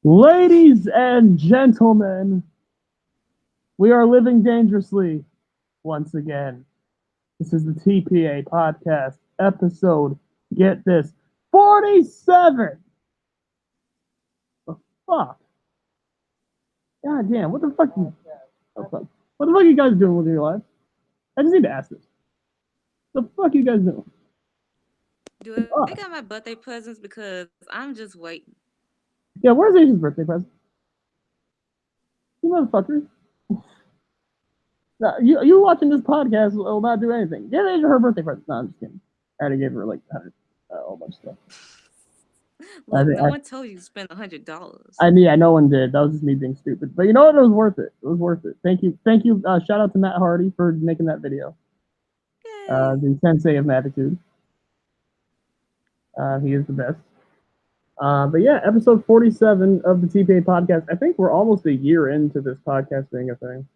Ladies and gentlemen, we are living dangerously once again. This is the TPA podcast episode. Get this, 47. The fuck? God damn! What the fuck? Oh, fuck. What the fuck are you guys doing with your life? I just need to ask this. The fuck are you guys doing? Do I got Fuck. my birthday presents? Because I'm just waiting. Yeah, where's Asia's birthday present? You motherfuckers. Nah, you watching this podcast will not do anything. Get Asia her birthday present. No, I'm just kidding. I already gave her like a whole bunch of stuff. I Look, think no one told you to spend $100. yeah, no one did. That was just me being stupid. But you know what? It was worth it. It was worth it. Thank you. Shout out to Matt Hardy for making that video. Yay! The sensei of Mattitude. He is the best. But yeah, episode 47 of the TPA podcast. I think we're almost a year into this podcast being a thing.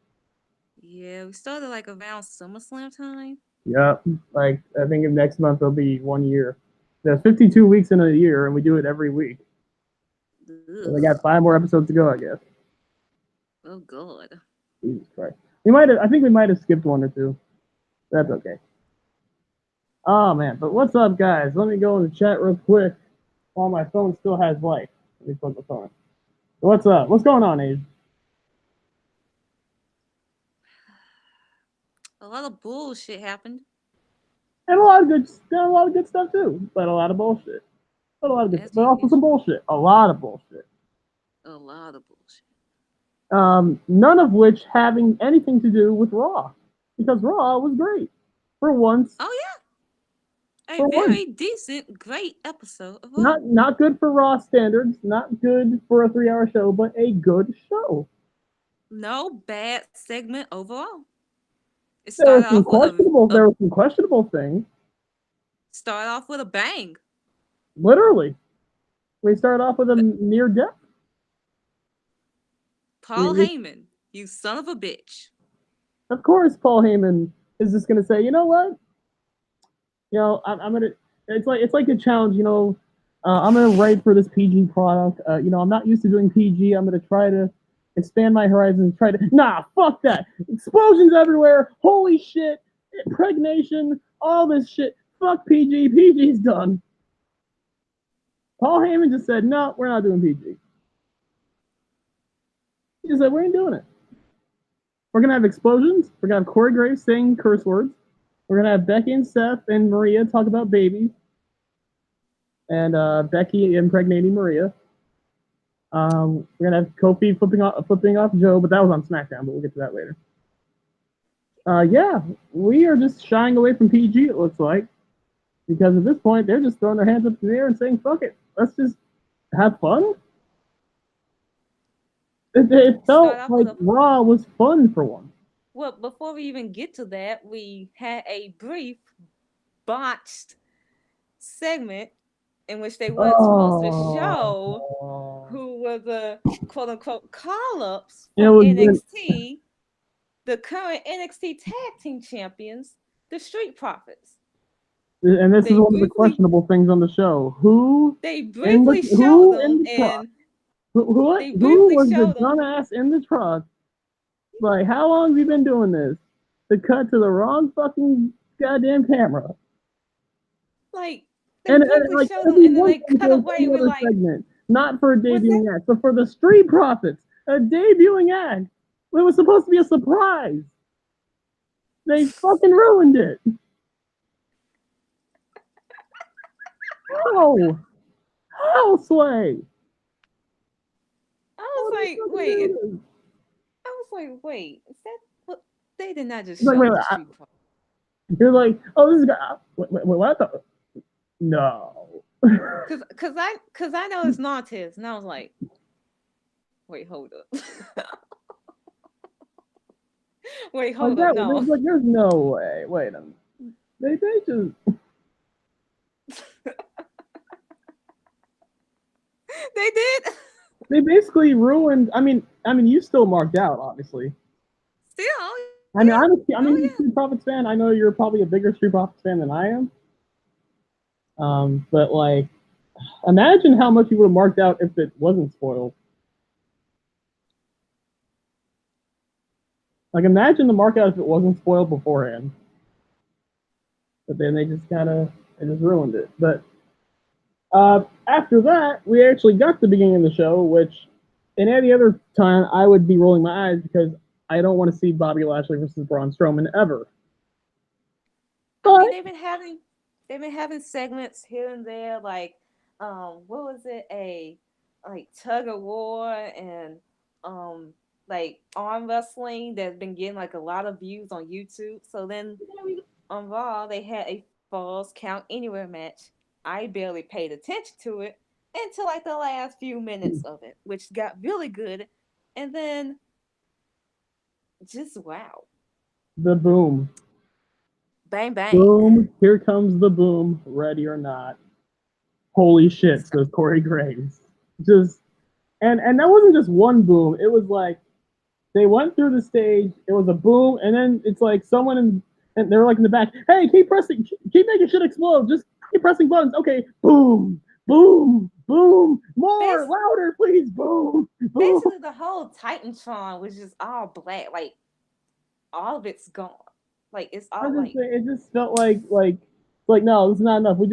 Yeah, we started like around SummerSlam time. Yep. Like I think next month will be 1 year. There's 52 weeks in a year, and we do it every week. So I Ugh. got 5 more episodes to go, I guess. Oh God. Jesus Christ. We might have. I think we might have skipped one or two. That's okay. Oh man, but what's up, guys? Let me go in the chat real quick while my phone still has life. Let me put the phone. What's up? What's going on, Age? A lot of bullshit happened. And a lot of good stuff too, but a lot of bullshit. But a lot of good, As but also usual. some bullshit. A lot of bullshit. A lot of bullshit. None of which having anything to do with Raw, because Raw was great for once. Oh yeah, a For once, very decent, great episode of Raw. not good for Raw standards, not good for a 3 hour show, but a good show. No bad segment overall. It There were started some off with questionable. a There were some questionable things. started off with a bang. Literally, we start off with a But near death. Paul Heyman, you son of a bitch. Of course, Paul Heyman is just going to say, you know what? I'm gonna. It's like a challenge. I'm gonna write for this PG product. I'm not used to doing PG. I'm gonna try to expand my horizons. Try to fuck that. Explosions everywhere. Holy shit. Impregnation. All this shit. Fuck PG. PG's done. Paul Heyman just said, no, we're not doing PG. He just said, we ain't doing it. We're gonna have explosions. We're gonna have Corey Graves saying curse words. We're gonna have Becky and Seth and Maria talk about babies, and Becky impregnating Maria. We're gonna have Kofi flipping off Joe, but that was on SmackDown. But we'll get to that later. Yeah, we are just shying away from PG. It looks like because at this point they're just throwing their hands up in the air and saying, "Fuck it, let's just have fun." It Start felt off with like a Raw was fun for once. well, before we even get to that, we had a brief botched segment in which they weren't supposed to show Oh, who were the quote unquote call ups it from was, NXT, the current NXT tag team champions, the Street Profits. and this is They one of the briefly questionable things on the show. Who they in the briefly showed who in them the truck? and What? they Who briefly was the showed them dumbass in the truck? Like, how long have you been doing this? To cut to the wrong fucking goddamn camera. like they And briefly like showed them every and then once they if cut there's away any with other like, segment, not for a was that debuting act, but for the Street Profits, a debuting act. It was supposed to be a surprise. They fucking ruined it. How? How, Sway? I How was did you like, fucking wait, do this? is that what they did not just It's like, show wait, the Street Profits. you're like, oh, this guy. Wait, what the? No. Cause I know it's Nantes, and I was like, wait, hold up. Wait, Like hold up, that. no. There's no way. Wait a minute. They just They did. they basically ruined. I mean, you still marked out, obviously. Still, oh yeah, I'm oh a Street Profits fan. I know you're probably a bigger Street Profits fan than I am. But like, imagine how much you would have marked out if it wasn't spoiled. Like, imagine the markout if it wasn't spoiled beforehand. But then they just ruined it. But after that, we actually got the beginning of the show, which in any other time I would be rolling my eyes because I don't want to see Bobby Lashley versus Braun Strowman ever. I But mean, they've been having segments here and there, like what was it, a like tug of war and um like arm wrestling that's been getting like a lot of views on YouTube. So then on Raw they had a Falls Count Anywhere match. I barely paid attention to it until like the last few minutes of it, which got really good, and then just wow, the boom. bang bang. Boom. Here comes the boom. Ready or not. Holy shit, says Corey Graves. Just and that wasn't just one boom. It was like they went through the stage. It was a boom, and then it's like someone and they're like in the back. Hey, keep pressing, keep making shit explode. Just keep pressing buttons. Okay, boom, boom, boom, more, Bas- louder, please, boom, boom. Basically the whole Titantron was just all black, like all of it's gone. Like it's I all just like it just felt like no, this is not enough. We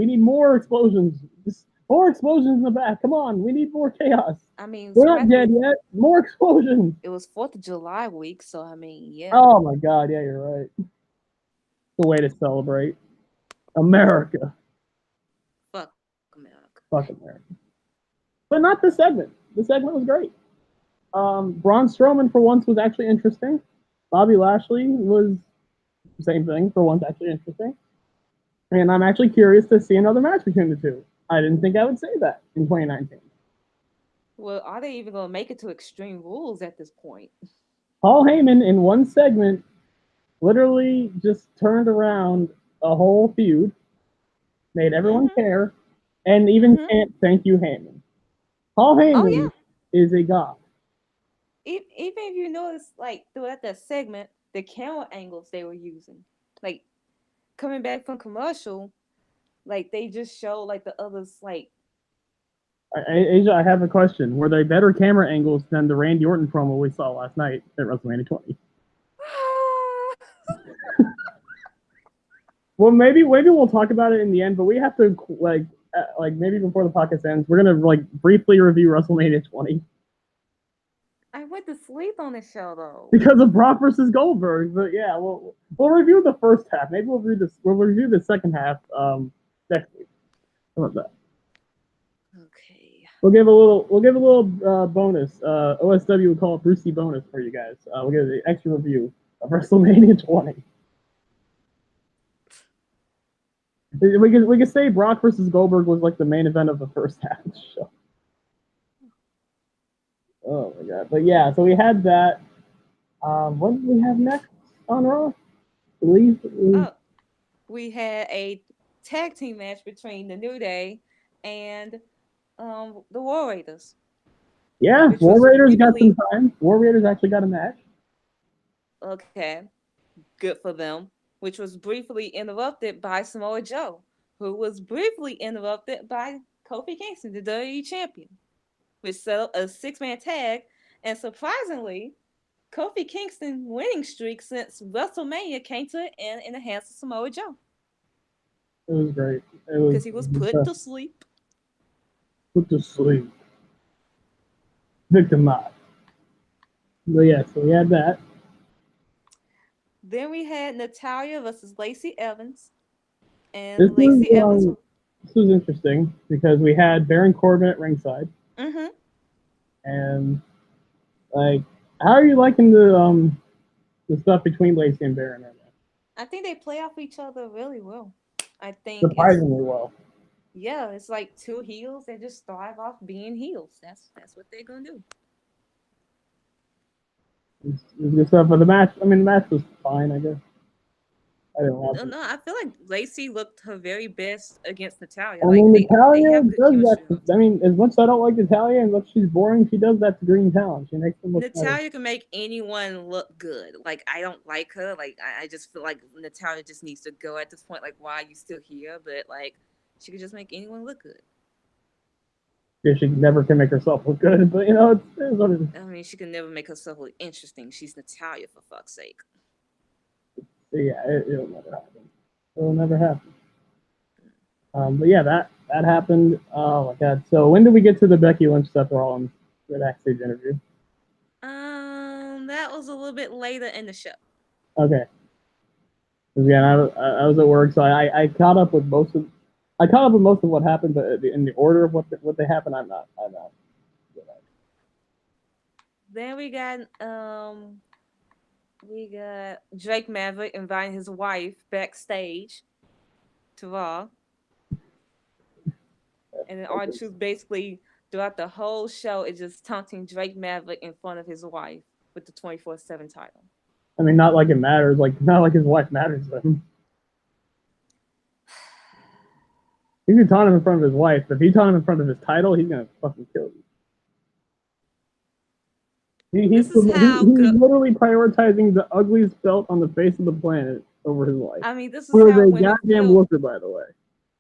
need more explosions. Just more explosions in the back. Come on, we need more chaos. I mean, We're not dead surprisingly yet. More explosions. it was 4th of July week, so I mean, yeah. Oh my god, yeah, you're right. The way to celebrate America. Fuck America. Fuck America. But not the segment. The segment was great. Braun Strowman for once was actually interesting. Bobby Lashley was the same thing for once actually interesting. And I'm actually curious to see another match between the two. I didn't think I would say that in 2019. Well, are they even gonna make it to Extreme Rules at this point? Paul Heyman in one segment literally just turned around a whole feud, made everyone Mm-hmm. care, and even Mm-hmm. can't thank you Heyman. Paul Oh Heyman yeah. is a god. Even if you notice, like throughout that segment, the camera angles they were using, like coming back from commercial, like they just show like the others, like Asia, I have a question. Were they better camera angles than the Randy Orton promo we saw last night at WrestleMania 20? Well, maybe we'll talk about it in the end, but we have to like maybe before the podcast ends, we're gonna like briefly review WrestleMania 20 I went to sleep on the show though. because of Brock versus Goldberg. But yeah, we'll review the first half. Maybe we'll review the second half next week. How about that? Okay. We'll give a little bonus. OSW would call it Brucey bonus for you guys. We'll give the extra review of WrestleMania 20. We could say Brock versus Goldberg was like the main event of the first half of the show. Oh my god! But yeah, so we had that. What did we have next on Raw? Believe. Oh, we had a tag team match between the New Day and the War Raiders, Yeah, which War was Raiders got some briefly time. War Raiders actually got a match. okay, good for them, which was briefly interrupted by Samoa Joe, who was briefly interrupted by Kofi Kingston, the WWE champion, which set up a 6-man tag, and surprisingly, Kofi Kingston winning streak since WrestleMania came to an end in the hands of Samoa Joe It was great. because he was It was put to sleep. put to sleep, victimized. But yeah, so we had that. Then we had Natalia versus Lacey Evans, This and was Lacey Evans. this was interesting because we had Baron Corbin at ringside, Mm-hmm. and like, how are you liking the stuff between Lacey and Baron right now? I think they play off each other really well. I think it's Surprisingly well. yeah, it's like two heels that just thrive off being heels. That's what they're gonna do. It's good stuff. But the match, I mean, the match was fine. I guess I didn't watch No, it. no, I feel like Lacey looked her very best against I Natalia. Like mean, they Natalia have good does that. chemistry on I TV. mean, as much as I don't like Natalia and much she's boring, she does that to Green Talent. She makes them look better. Natalia can make anyone look good. Like I don't like her. Like I just feel like Natalia just needs to go at this point. Like why are you still here? But like she could just make anyone look good. Yeah, she never can make herself look good, but you know, it's what it is. I mean, she can never make herself look interesting. She's Natalia, for fuck's sake. Yeah, it'll never happen. It'll never happen. But yeah, that happened. Oh my god. So when did we get to the Becky Lynch Seth Rollins backstage interview? That was a little bit later in the show. Okay. Again, I was at work, so I caught up with most of what happened, but in the order of what they happened, I'm not. Then we got Drake Maverick inviting his wife backstage to Raw, and then R-Truth basically throughout the whole show is just taunting Drake Maverick in front of his wife with the 24/7 title. I mean, not like it matters. Like not like his wife matters to him. You can taunt him in front of his wife, but if you taunt him in front of his title, he's gonna fucking kill you. This is how He's good. literally prioritizing the ugliest belt on the face of the planet over his life. I mean, this is Who is how a women goddamn feel. looker, by the way.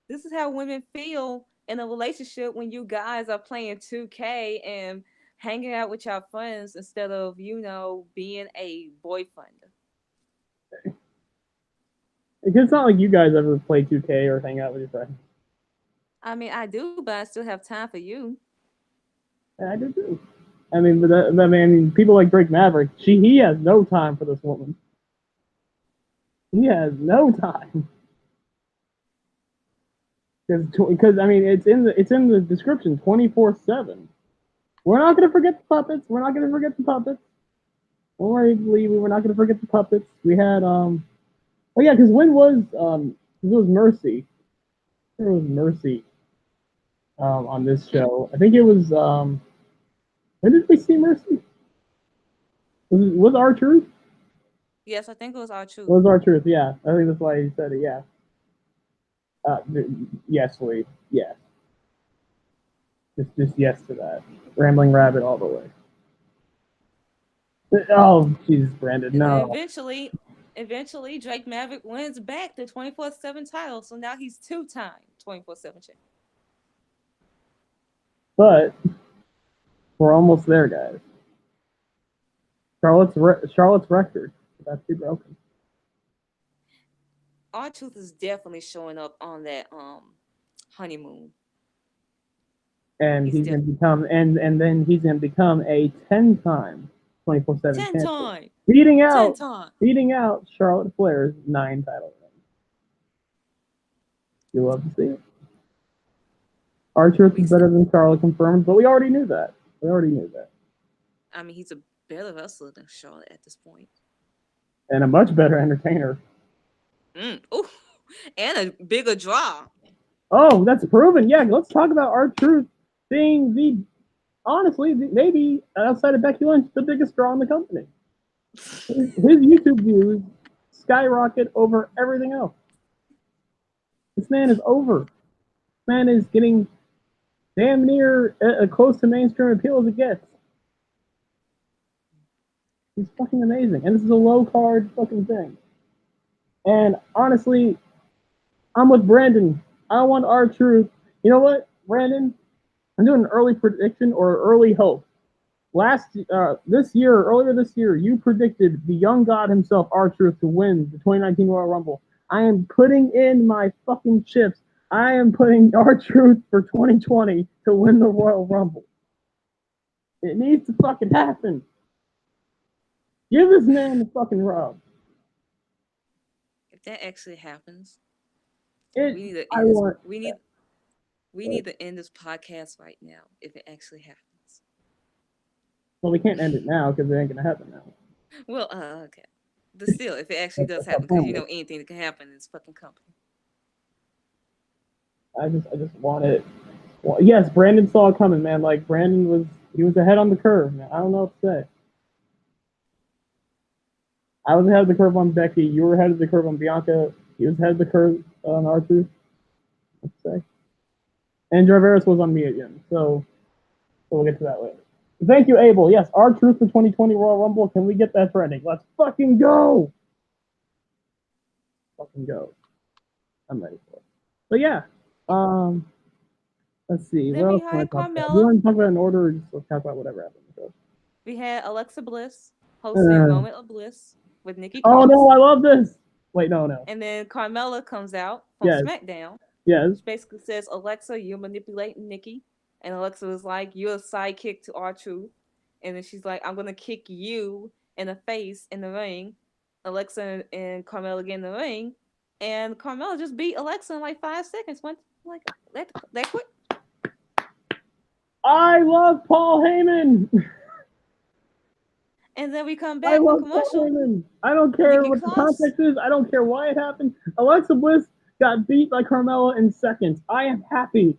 This is how women feel in a relationship when you guys are playing 2K and hanging out with your friends instead of being a boyfriend. Because it's not like you guys ever play 2K or hang out with your friends. I mean, I do, but I still have time for you. Yeah, I do too. I mean, people like Drake Maverick, he has no time for this woman. He has no time. Because I mean, it's in the description 24/7. We're not gonna forget the puppets. We're not gonna forget the puppets. Don't worry, Lee. We were not gonna. Forget the puppets. We had Oh yeah, because when was it was Mercy? There was Mercy on this show. I think it was when did we see Mercy? Was R-Truth? Yes, I think it was R-Truth. Was R-Truth? Yeah, I think that's why he said it. Yeah. Uh, yes, Lee. Yes. Just yes to that. Rambling Rabbit all the way. Oh, Jesus, Brandon, And then no. eventually, Drake Maverick wins back the 24/7 title. So now he's two-time 24/7 champion. But we're almost there, guys. Charlotte's record about to be broken. R-Truth is definitely showing up on that honeymoon. And He's he's gonna definitely become and then he's gonna become a 10-time 24/7 ten champion. time, Beating 10 out time. beating out Charlotte Flair's 9 title reigns. You love to see it. R-Truth We, is better than Charlotte confirmed, but we already knew that. We already knew that. I mean, he's a better wrestler than Charlotte at this point. And a much better entertainer. Oh, and a bigger draw. Oh, that's proven. Yeah, let's talk about R-Truth being honestly, maybe outside of Becky Lynch, the biggest draw in the company. His YouTube views skyrocket over everything else. This man is over. This man is getting damn near close to mainstream appeal as it gets. He's fucking amazing, and this is a low card fucking thing. And honestly, I'm with Brandon. I want R-Truth. You know what, Brandon? I'm doing an early prediction or early hope. Earlier this year, you predicted the young god himself, R-Truth, to win the 2019 Royal Rumble. I am putting in my fucking chips. I am putting R-Truth for 2020 to win the Royal Rumble. It needs to fucking happen. Give this man the fucking rub. If that actually happens, It. we need to I end this. want. We need to end this podcast right now. If it actually happens. Well, we can't end it now because it ain't gonna happen now. Well, okay. But still, if it actually does happen, because anything that can happen in this fucking company. I just want it. Well, yes, Brandon saw it coming, man. Like he was ahead on the curve, man. I don't know what to say. I was ahead of the curve on Becky. You were ahead of the curve on Bianca. He was ahead of the curve on R-Truth. Let's say. And Jarvarus was on me again. So we'll get to that later. Thank you, Abel. Yes, R-Truth for 2020 Royal Rumble. Can we get that trending? Let's fucking go. Fucking go. I'm ready for it. But yeah. Let's see. Then What else can I behind talk about? You Carmella, want to talk about in order, or just let's talk about whatever happened? So. we had Alexa Bliss hosting Moment of Bliss with Nikki Oh no, Cross. I love this. Wait, no. And then Carmella comes out from Yes, SmackDown. yes. She basically says, Alexa, you're manipulating Nikki. And Alexa was like, you're a sidekick to R-Truth. And then she's like, I'm going to kick you in the face in the ring. Alexa and Carmella get in the ring. And Carmella just beat Alexa in like 5 seconds. Went like that quick. I love Paul Heyman. And then we come I back from love Paul commercial. Heyman. I don't care Nikki what the Cross. context is. I don't care why it happened. Alexa Bliss got beat by Carmella in seconds. I am happy.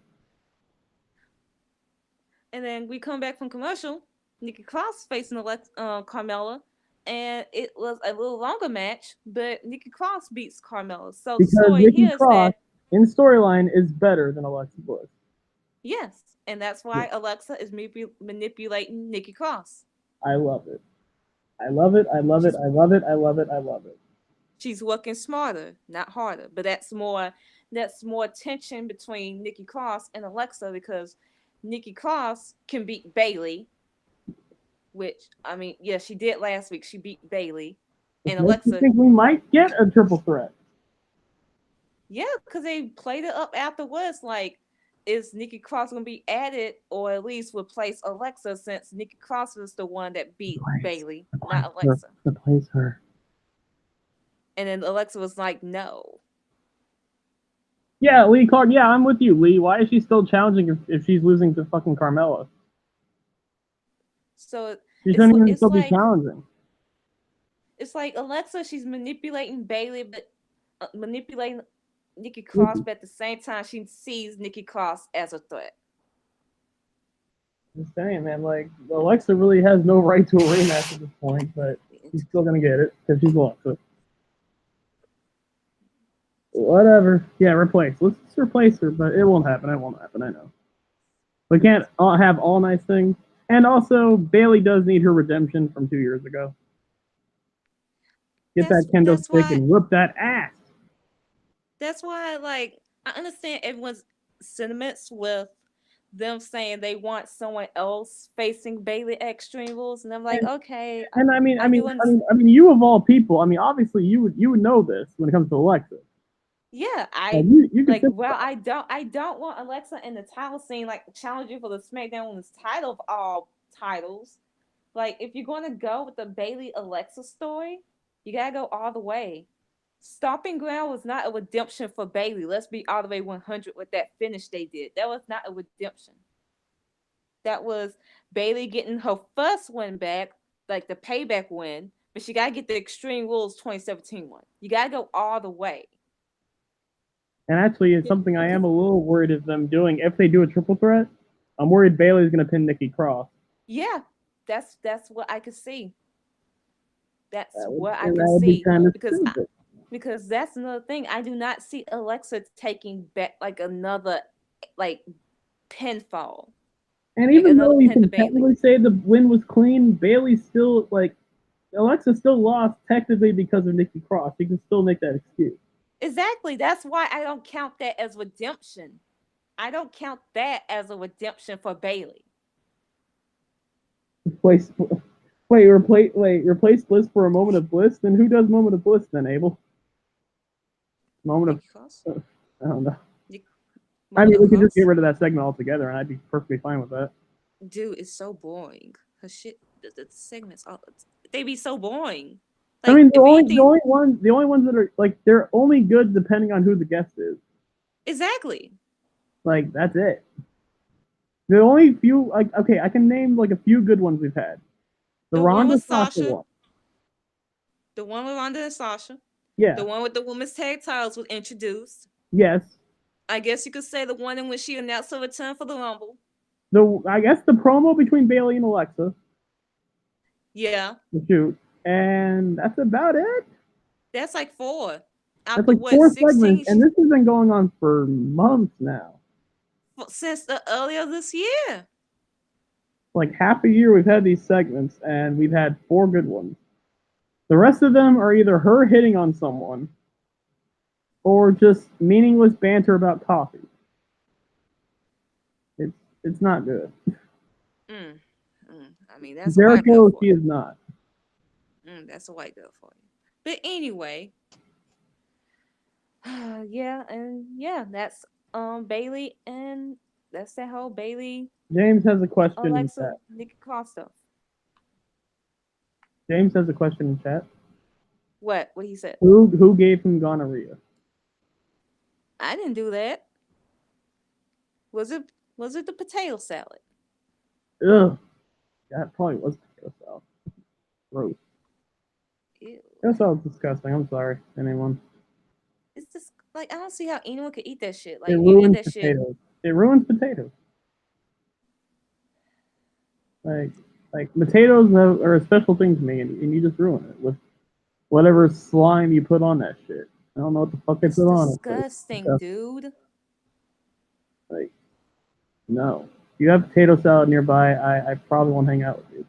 And then we come back from commercial. Nikki Cross facing Carmella. And it was a little longer match, but Nikki Cross beats Carmella. So the Because story Nikki here is Cross that, in storyline is better than Alexa Bliss. yes. And that's why Alexa is manipulating Nikki Cross. I love it. I love it. I love it. I love it. I love it. I love it. She's working smarter, not harder. But that's more tension between Nikki Cross and Alexa because Nikki Cross can beat Bayley, which I mean, yeah, she did last week. She beat Bayley. Which And makes me Alexa, think we might get a triple threat. yeah, because they played it up afterwards. Like, is Nikki Cross gonna be added or at least replace Alexa since Nikki Cross was the one that beat Bayley, not Alexa? Replace her. And then Alexa was like, no. Yeah, Lee Clark. Yeah, I'm with you, Lee. Why is she still challenging if she's losing to fucking Carmella? So she shouldn't even still be challenging. It's like Alexa, she's manipulating Bayley, but manipulating Nikki Cross, but at the same time, she sees Nikki Cross as a threat. I'm saying, man, like Alexa really has no right to a rematch at this point, but she's still gonna get it because she's Alexa. Whatever. Yeah, replace. Let's just replace her, but it won't happen. It won't happen. I know. We can't have all nice things. And also, Bayley does need her redemption from 2 years ago. Get that kendo stick and whip that ass. That's why, like, I understand everyone's sentiments with them saying they want someone else facing Bayley at Extreme Rules, and I'm like, okay. And I mean, you of all people, I mean, obviously you would know this when it comes to Alexa. Yeah, you like. Well, I don't want Alexa in the title scene, like challenging for the SmackDown Women's title of all titles. Like, if you're going to go with the Bayley Alexa story, you gotta go all the way. Stomping Ground was not a redemption for Bayley. Let's be all the way 100 with that finish they did. That was not a redemption. That was Bayley getting her first win back, like the payback win, but she gotta get the Extreme Rules 2017 one. You gotta go all the way. And actually, it's something I am a little worried of them doing. If they do a triple threat, I'm worried Bayley's going to pin Nikki Cross. Yeah, that's what I could see. That's what I can see because that's another thing. I do not see Alexa taking back like another like pinfall. And even though you can technically say the win was clean, Bayley still Alexa still lost technically because of Nikki Cross. You can still make that excuse. Exactly. That's why I don't count that as redemption. I don't count that as a redemption for Bayley. Replace Bliss for a Moment of Bliss? Then who does Moment of Bliss then, Abel? Moment of I don't know. I mean, we could just get rid of that segment altogether, and I'd be perfectly fine with that. Dude, it's so boring. Her shit, the segments, they be so boring. Like, I mean, the only ones that are like they're only good depending on who the guest is. Exactly. Like that's it. The only few, like, okay, I can name like a few good ones we've had. The Ronda Sasha one. The one with Ronda and Sasha. Yeah. The one with the women's tag titles was introduced. Yes. I guess you could say the one in which she announced her return for the Rumble. I guess the promo between Bayley and Alexa. Yeah. Shoot. And that's about it. That's like 4. That's like 4 segments, and this has been going on for months now. Since earlier this year. Like half a year we've had these segments, and we've had 4 good ones. The rest of them are either her hitting on someone or just meaningless banter about coffee. It's not good. Mm. I mean, that's a white girl Jericho, for she is not. you. That's a white girl for you. But anyway, yeah, and yeah, that's Bailey, and that's that whole Bailey James has a question in Alexa chat. Nikki Cross stuff. James has a question in chat. What? What he said? Who gave him gonorrhea? I didn't do that. Was it the potato salad? Ugh. That probably was potato salad. Gross. Ew. Potato salad's disgusting. I'm sorry, anyone. It's just like I don't see how anyone could eat that shit. It Like you eat ruins that shit. potatoes. It ruins potatoes. Like like potatoes are a special thing to me, and you just ruin it with whatever slime you put on that shit. I don't know what the fuck they It's put on it, but disgusting, dude. like no. If you have potato salad nearby, I probably won't hang out with you.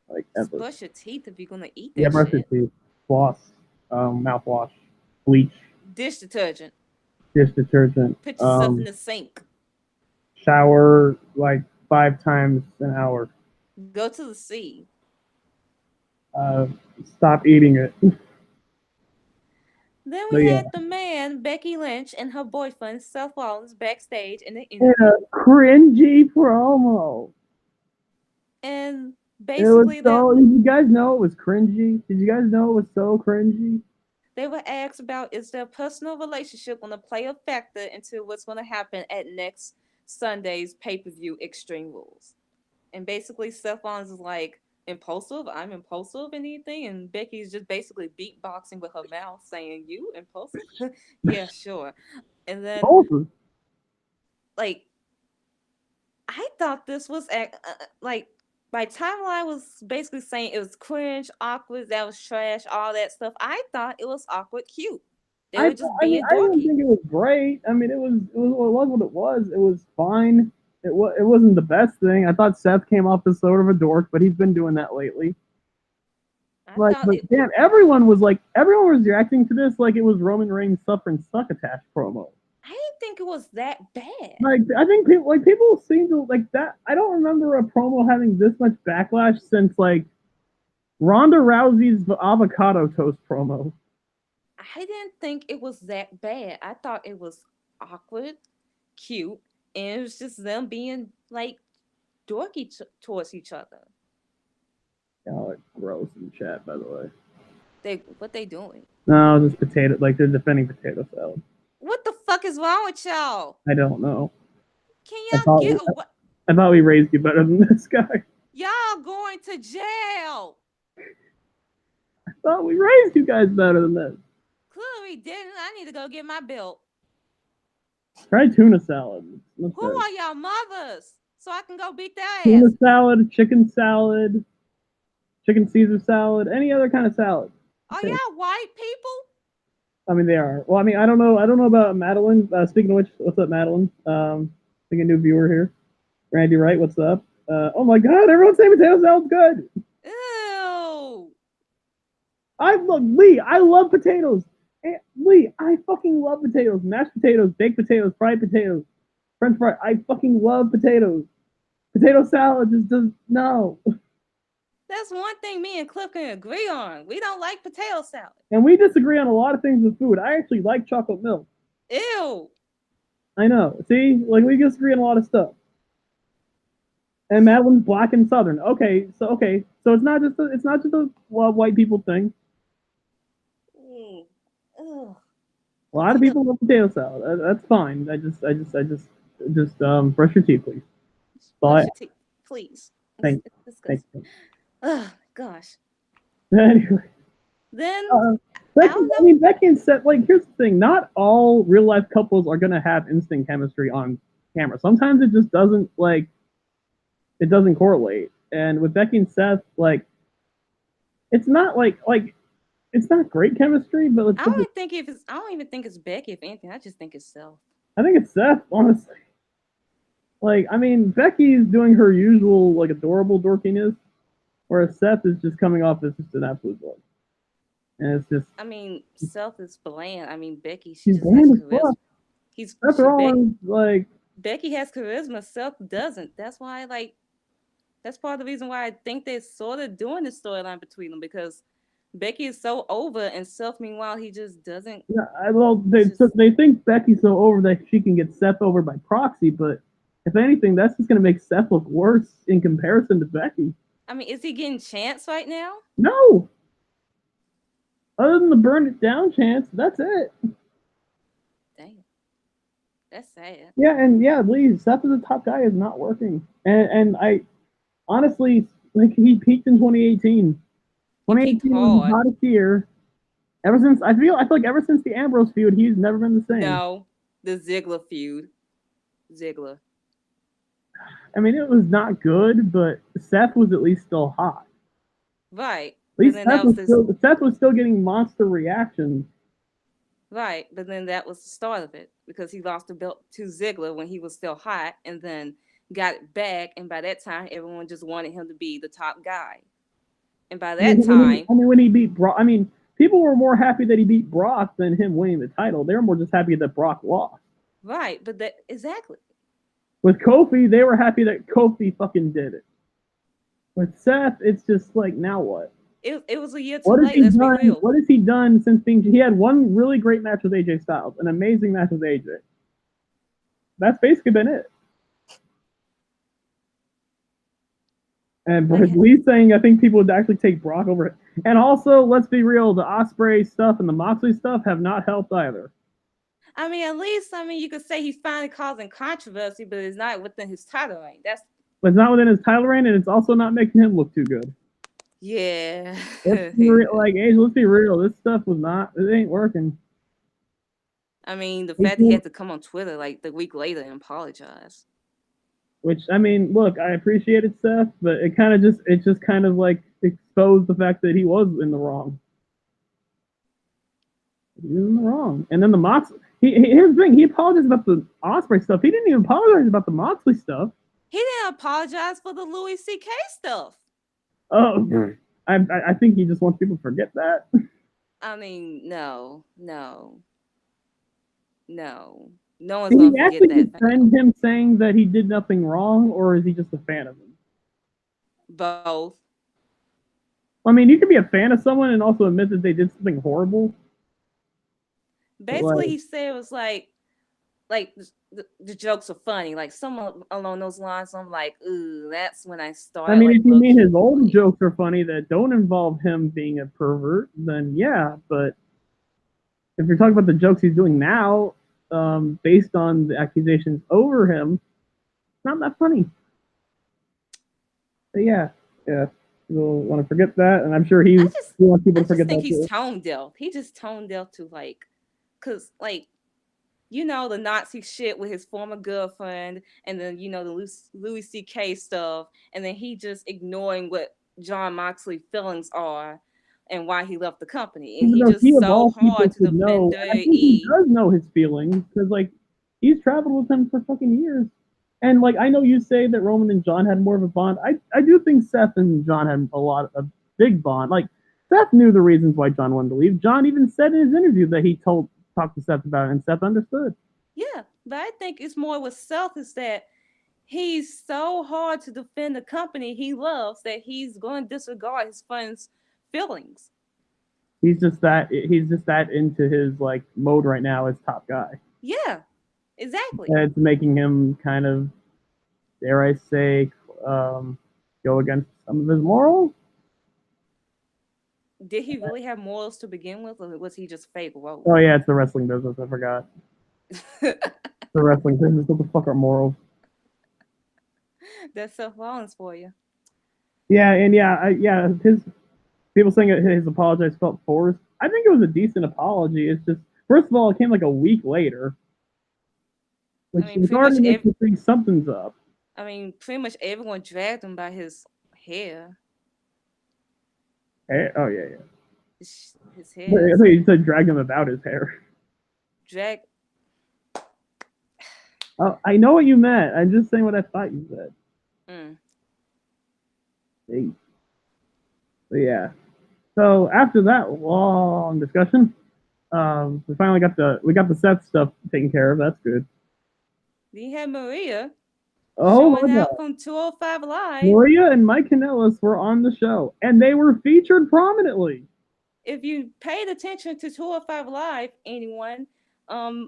Like Just ever. brush your teeth if you're gonna eat Yeah, that brush your shit. teeth, floss, mouthwash, bleach, Dish detergent. dish detergent, Put yourself in the sink. shower like 5 times an hour. Go to the sea. Uh, Stop eating it. Then But we yeah, had the man, Becky Lynch, and her boyfriend, Seth Rollins, backstage in the yeah, interview. cringy promo. And It was basically so. Did you guys know it was cringy? Did you guys know it was so cringy? they were asked about is their personal relationship going to play a factor into what's going to happen at next Sunday's pay-per-view Extreme Rules. And basically Seth Rollins is like, impulsive? I'm impulsive anything? And Becky's just basically beatboxing with her mouth saying, you impulsive? Yeah, sure. And then Both. like I thought this was like my timeline was basically saying it was cringe, awkward, that was trash, all that stuff. I thought it was awkward, cute. They were just I mean, being I didn't dorky. think it was great. I mean, it was what it was. It was fine. It wasn't the best thing. I thought Seth came off as sort of a dork, but he's been doing that lately. I Like, thought but it. damn, everyone was reacting to this like it was Roman Reigns suffering succotash promo. I didn't think it was that bad. Like, I think people seem to like that. I don't remember a promo having this much backlash since like Ronda Rousey's avocado toast promo. I didn't think it was that bad. I thought it was awkward, cute, and it was just them being like dorky towards each other. Oh, it's gross in chat, by the way. What they doing? No, just potato. Like they're defending potato salad. What the fuck is wrong with y'all? I don't know. Can I y'all thought get we, away? I thought we raised you better than this guy. Y'all going to jail. I thought we raised you guys better than this. Clearly didn't. I need to go get my belt. Try tuna salad. Who are y'all mothers? So I can go beat their Tuna asses. salad, chicken Caesar salad, any other kind of salad. Are Okay. y'all white people? I mean, they are. Well, I mean, I don't know. I don't know about Madeline. Speaking of which, what's up, Madeline? I think a new viewer here. Randy Wright, what's up? Oh my God, everyone's saying potato salad's good. Ew. I look, Lee. I love potatoes. Lee, I fucking love potatoes. Mashed potatoes, baked potatoes, fried potatoes, French fry. I fucking love potatoes. Potato salad just does no. That's one thing me and Cliff can agree on. We don't like potato salad. And we disagree on a lot of things with food. I actually like chocolate milk. Ew. I know. See, like we disagree on a lot of stuff. And Madeline's black and southern. Okay, so it's not just a white people thing. Mm. Ugh. A lot of people love potato salad. That's fine. Just brush your teeth, please. Brush your teeth, please. Thank It's disgusting. you. Oh gosh. Anyway, Then Becky, I mean, Becky and Seth. Like, here's the thing: not all real life couples are gonna have instant chemistry on camera. Sometimes it just doesn't like. It doesn't correlate. And with Becky and Seth, like, it's not like it's not great chemistry, but I don't even think it's Becky. If anything, I just think it's Seth. I think it's Seth, honestly. Like, I mean, Becky's doing her usual like adorable dorkiness, whereas Seth is just coming off as just an absolute bug. And it's just. I mean, Seth is bland. I mean, Becky, she He's just has bland as charisma. fuck. Seth Rollins, like, Becky has charisma, Seth doesn't. That's why, like, that's part of the reason why I think they're sort of doing this storyline between them because Becky is so over, and Seth, meanwhile, he just doesn't. Yeah, well, He's just. they think Becky's so over that she can get Seth over by proxy, but if anything, that's just going to make Seth look worse in comparison to Becky. I mean, is he getting chance right now? No, other than the burn it down chance, that's it. Damn, that's sad. Yeah, and yeah, Lee, Seth as a top guy is not working. And I honestly, like, he peaked in 2018. He peaked 2018 was his hard. hottest year. I feel like ever since the Ambrose feud, he's never been the same. No, the Ziggler feud. Ziggler. I mean, it was not good, but Seth was at least still hot. Right. At But least then that was this. Seth was still getting monster reactions. Right. But then that was the start of it because he lost the belt to Ziggler when he was still hot and then got it back. And by that time, everyone just wanted him to be the top guy. And by that time, When he beat Brock, I mean, people were more happy that he beat Brock than him winning the title. They were more just happy that Brock lost. right. But that, exactly. With Kofi, they were happy that Kofi fucking did it. With Seth, it's just like, now what? It was a year too late. Let's be real. What has he done since being? He had one really great match with AJ Styles, an amazing match with AJ. That's basically been it. And Lee's saying, I think people would actually take Brock over it. And also, let's be real, the Ospreay stuff and the Moxley stuff have not helped either. I mean, at least, I mean, you could say he's finally causing controversy, but it's not within his title reign. It's not within his title reign, and it's also not making him look too good. Yeah. Let's be real. This stuff was not. It ain't working. I mean, the fact that he had to come on Twitter like the week later and apologize. Which, I mean, look, I appreciate it, Seth, but it just kind of like exposed the fact that he was in the wrong. He was in the wrong. And then the Moxley. Here's the thing. He apologized about the Ospreay stuff. He didn't even apologize about the Moxley stuff. He didn't apologize for the Louis C.K. stuff. Oh, I think he just wants people to forget that. I mean, no. No one's going to forget that. Did he actually defend him saying that he did nothing wrong, or is he just a fan of him? Both. I mean, you can be a fan of someone and also admit that they did something horrible. Basically, he said it was like the jokes are funny, like some along those lines. I'm like, ooh, that's when I started. I mean, like, if you mean his old jokes are funny that don't involve him being a pervert, then yeah. But if you're talking about the jokes he's doing now, based on the accusations over him, it's not that funny. But yeah. People want to forget that, and I'm sure he wants people to forget that. I think he's tone deaf. He just tone deaf to cause the Nazi shit with his former girlfriend, and then the Louis C.K. stuff, and then he just ignoring what Jon Moxley's feelings are and why he left the company, and he just so hard to defend WWE. He does know his feelings because he's traveled with him for fucking years. And I know you say that Roman and John had more of a bond. I do think Seth and John had a big bond. Seth knew the reasons why John wanted to leave. John even said in his interview that he talked to Seth about it, and Seth understood. Yeah, but I think it's more with Seth is that he's so hard to defend the company he loves that he's going to disregard his friends' feelings. He's just that into his mode right now as top guy. Yeah. Exactly. It's making him kind of, dare I say, go against some of his morals. Did he really have morals to begin with, or was he just fake woke? Oh yeah, it's the wrestling business. I forgot. The wrestling business. What the fuck are morals? That's self-violence for you. Yeah, and his people saying his apology felt forced. I think it was a decent apology. It's just, first of all, it came a week later. Which already makes you think something's up. I mean, pretty much everyone dragged him by his hair. Oh, yeah. His hair. I thought you said drag him about his hair. Drag. Oh, I know what you meant. I'm just saying what I thought you said. Hey. But yeah. So after that long discussion, we finally got the Seth stuff taken care of. That's good. You had Maria Oh my showing out god. from 205 Live. Maria and Mike Kanellis were on the show, and they were featured prominently. If you paid attention to 205 Live, anyone,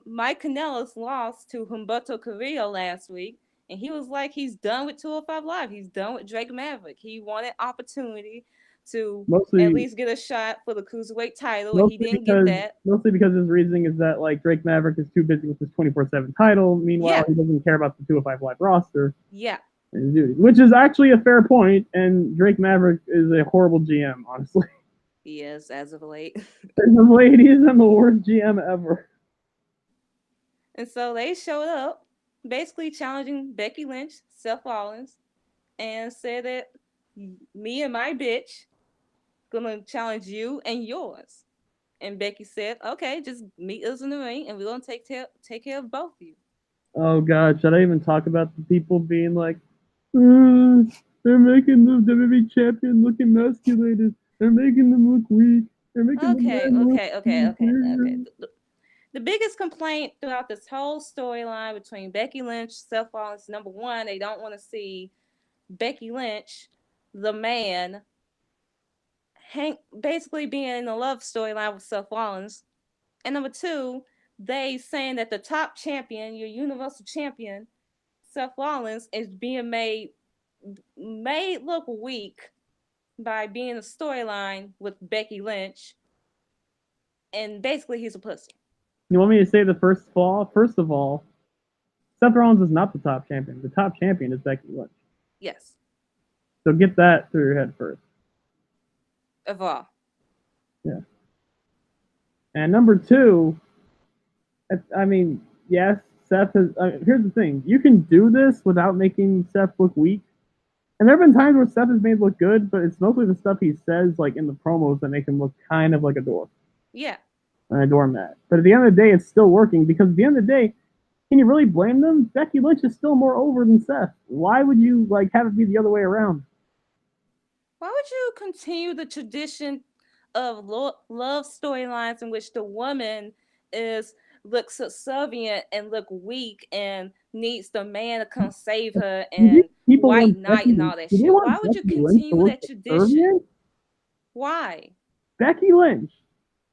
Mike Kanellis lost to Humberto Carrillo last week, and he was like, he's done with 205 Live. He's done with Drake Maverick. He wanted opportunity to at Mostly, least get a shot for the cruiserweight title, and he mostly didn't get because that. mostly because his reasoning is that like Drake Maverick is too busy with his 24/7 title. Meanwhile, Yeah, he doesn't care about the 205 Live roster, yeah, which is actually a fair point. And Drake Maverick is a horrible GM, honestly. he is as of late. The lady is the worst GM ever. And so they showed up, basically challenging Becky Lynch, Seth Rollins, and said that me and my bitch gonna challenge you and yours. And Becky said, "Okay, just meet us in the ring, and we're gonna take care of both of you." Oh god, should I even talk about the people being like, uh, they're making the WWE champion look emasculated. They're making them look weak. They're making the Okay, man look okay, okay, okay, okay. inferior. The biggest complaint throughout this whole storyline between Becky Lynch, Seth Rollins, number one, they don't want to see Becky Lynch, the man, basically being in a love storyline with Seth Rollins. And number two, they saying that the top champion, your Universal Champion, Seth Rollins, is being made look weak by being a storyline with Becky Lynch, and basically he's a pussy. You want me to say the first fall? First of all, Seth Rollins is not the top champion. The top champion is Becky Lynch. Yes, So get that through your head first. of all. Yeah. And number two, I mean, yes, Seth has. Here's the thing: you can do this without making Seth look weak. And there have been times where Seth is made look good, but it's mostly the stuff he says, like in the promos, that make him look kind of like a dwarf, Yeah. a doormat. But at the end of the day, it's still working because at the end of the day, can you really blame them? Becky Lynch is still more over than Seth. Why would you like have it be the other way around? Why would you continue the tradition of love storylines in which the woman is looks subservient and look weak and needs the man to come save her Do these and people white want knight Becky? and Do all that they shit? Why want would you Becky Lynch to continue look that tradition? subservient? Why? Becky Lynch,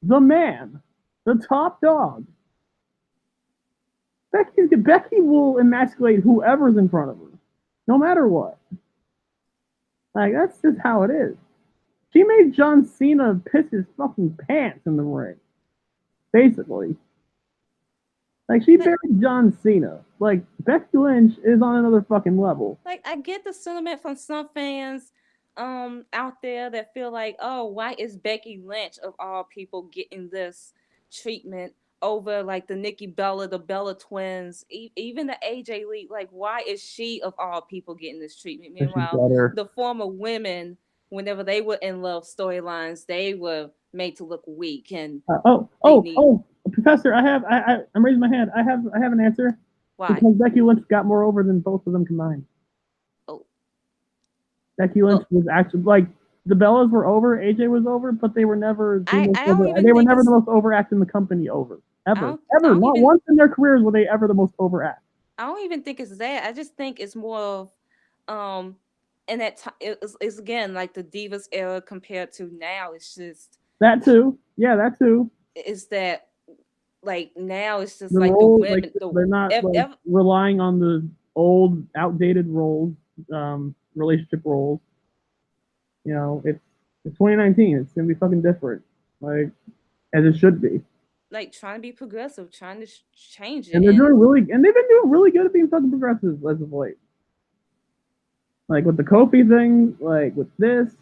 the man, the top dog. Becky will emasculate whoever's in front of her, no matter what. Like that's just how it is. She made John Cena piss his fucking pants in the ring, basically. Like she Like, buried John Cena. Like Becky Lynch is on another fucking level. I get the sentiment from some fans out there that feel like, oh, why is Becky Lynch of all people getting this treatment over like the Nikki Bella, the Bella twins, even the AJ Lee? Like, why is she of all people getting this treatment? She's Meanwhile, better. the former women, whenever they were in love storylines, they were made to look weak and they need Professor, I'm raising my hand. I have an answer why? because Becky Lynch got more over than both of them combined. Oh, Becky Lynch well, was actually like the Bellas were over, AJ was over, but they were never the most I over. don't even They were think never the it's most overact in the company over ever, I ever. don't Not even once in their careers were they ever the most overact. I don't even think it's that. I just think it's more of, um, and that it's again like the Divas era compared to now. It's just That too, yeah, that too. it's that like now it's just The like the role, like women the they're not like relying on the old, outdated roles, relationship roles. You know, it's 2019. It's gonna be fucking different, like as it should be. like trying to be progressive, trying to change it, And they're and doing really, and they've been doing really good at being fucking progressive as of late. Like with the Kofi thing, like with this,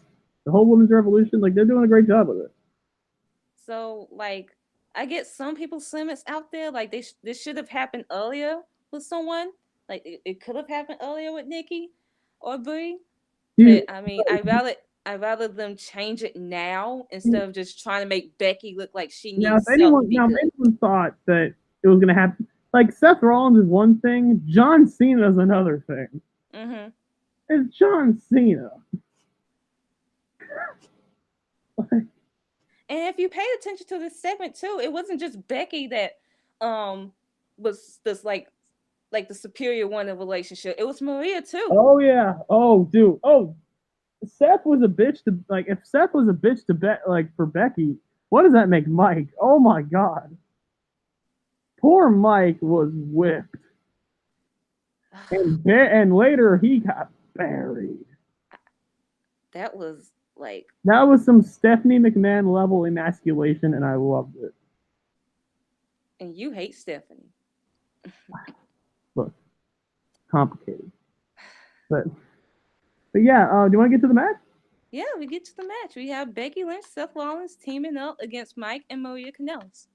the whole women's revolution, like they're doing a great job with it. so like I get some people's sentiments out there like this should have happened earlier with someone. Like it could have happened earlier with Nikki or Brie. Do But I mean, I rather them change it now instead you, of just trying to make Becky look like she now, needs Seth to be if good. anyone thought that it was gonna happen, like Seth Rollins is one thing, John Cena is another thing. Hmm. It's John Cena. Like, And if you paid attention to this segment too, it wasn't just Becky that um was this like like the superior one in the relationship. It was Maria too. Oh yeah. Oh dude. Oh, Seth was a bitch to like. If Seth was a bitch to like for Becky, what does that make Mike? Oh my god. Poor Mike was whipped, and later he got buried. That was like, That was some Stephanie McMahon level emasculation, and I loved it. and you hate Stephanie. Look, complicated, but yeah. Do you want to get to the match? Yeah, we get to the match. We have Becky Lynch, Seth Rollins teaming up against Mike and Maria Kanellis.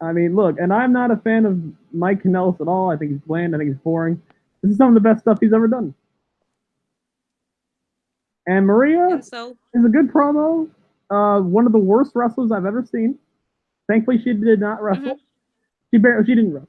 I mean, look, and I'm not a fan of Mike Kanellis at all. I think he's bland. I think he's boring. This is some of the best stuff he's ever done. And Maria And so, is a good promo. One of the worst wrestlers I've ever seen. Thankfully, she did not mm-hmm, wrestle. She didn't wrestle.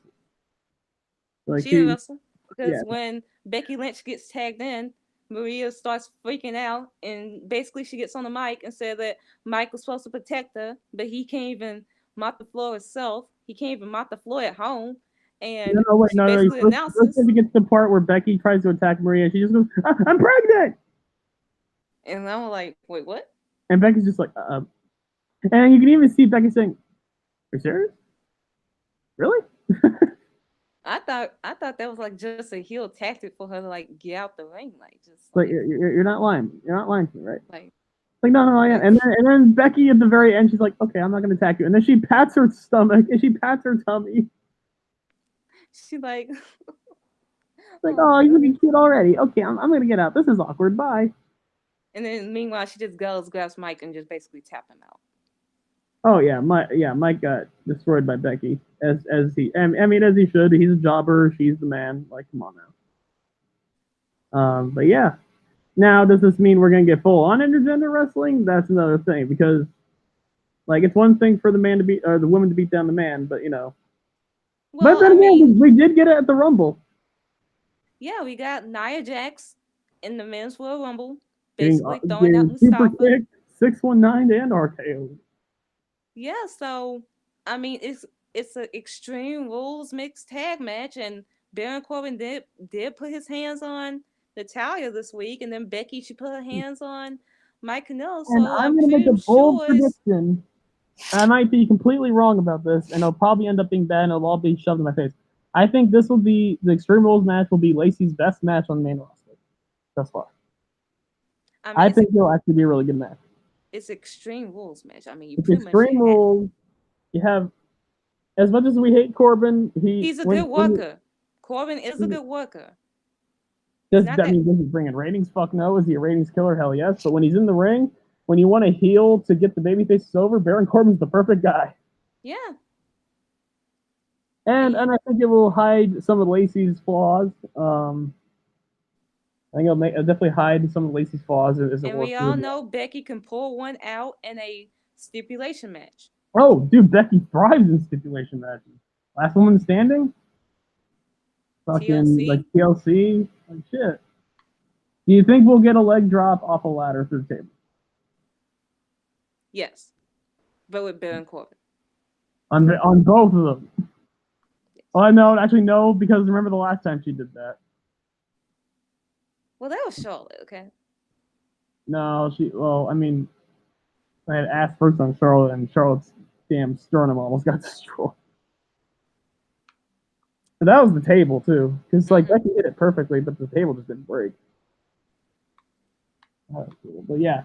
Like she didn't she, wrestle because yeah, when Becky Lynch gets tagged in, Maria starts freaking out, and basically she gets on the mic and said that Mike was supposed to protect her, but he can't even mop the floor himself. He can't even mop the floor at home, no, and no, wait, she no, no. basically First announces, it gets to the part where Becky tries to attack Maria. She just goes, "I'm pregnant," and I'm like, wait, what? and Becky's just like, and you can even see Becky saying, "Are you serious? Really?" I thought that was like just a heel tactic for her to like get out the ring, like just Like like you're not lying. You're not lying to me, right? like Like no, I am. like And then Becky at the very end, she's like, "Okay, I'm not gonna attack you." And then she pats her stomach and she pats her tummy. she like Like, oh "Oh, you're god. looking cute already. Okay, I'm gonna get out. This is awkward. Bye." And then meanwhile she just goes grabs Mike and just basically tap him out. Oh Mike got destroyed by Becky as he. I mean, as he should. He's a jobber. She's the man. Like, come on now. But yeah. Now, does this mean we're gonna get full on intergender wrestling? That's another thing because, like, it's one thing for the man to beat or the woman to beat down the man, but you know. But Well, then I mean, again, we did get it at the Rumble, yeah, we got Nia Jax in the men's Royal Rumble, getting basically throwing out getting super Mustafa. kicked, 619 and RKO. Yeah, so I mean it's an extreme rules mixed tag match, and Baron Corbin did put his hands on Natalia this week, and then Becky she put her hands on Mike Canelo. And So I'm I'm gonna make a pretty bold sure it's prediction. I might be completely wrong about this, and it'll probably end up being bad, and it'll all be shoved in my face. I think this will be the Extreme Rules match will be Lacey's best match on the main roster thus far. I mean I think it'll actually be a really good match. it's extreme rules match. I mean you It's pretty much Extreme have Rules. You have as much as we hate Corbin, he he's a good when worker. Corbin is a good worker. He's does not that that mean does he bring in ratings? Fuck no. Is he a ratings killer? Hell yes. But when he's in the ring, when you want to heel to get the baby faces over, Baron Corbin's the perfect guy. yeah. And I think it will hide some of Lacey's flaws. I think it'll definitely hide some of Lacey's flaws as it And works we all through. know Becky can pull one out in a stipulation match. Oh, dude, Becky thrives in stipulation matches. Last woman standing, fucking like TLC, TLC, like shit. Do you think we'll get a leg drop off a ladder through the table? yes, but with Baron Corbin. On both of them. Oh, no, actually no, because remember the last time she did that. Well, that was Charlotte, okay? No, well, I mean, I had asked first on Charlotte, and Charlotte's damn sternum almost got destroyed. But that was the table too, because like Becky hit it perfectly, but the table just didn't break. That was cool. But yeah.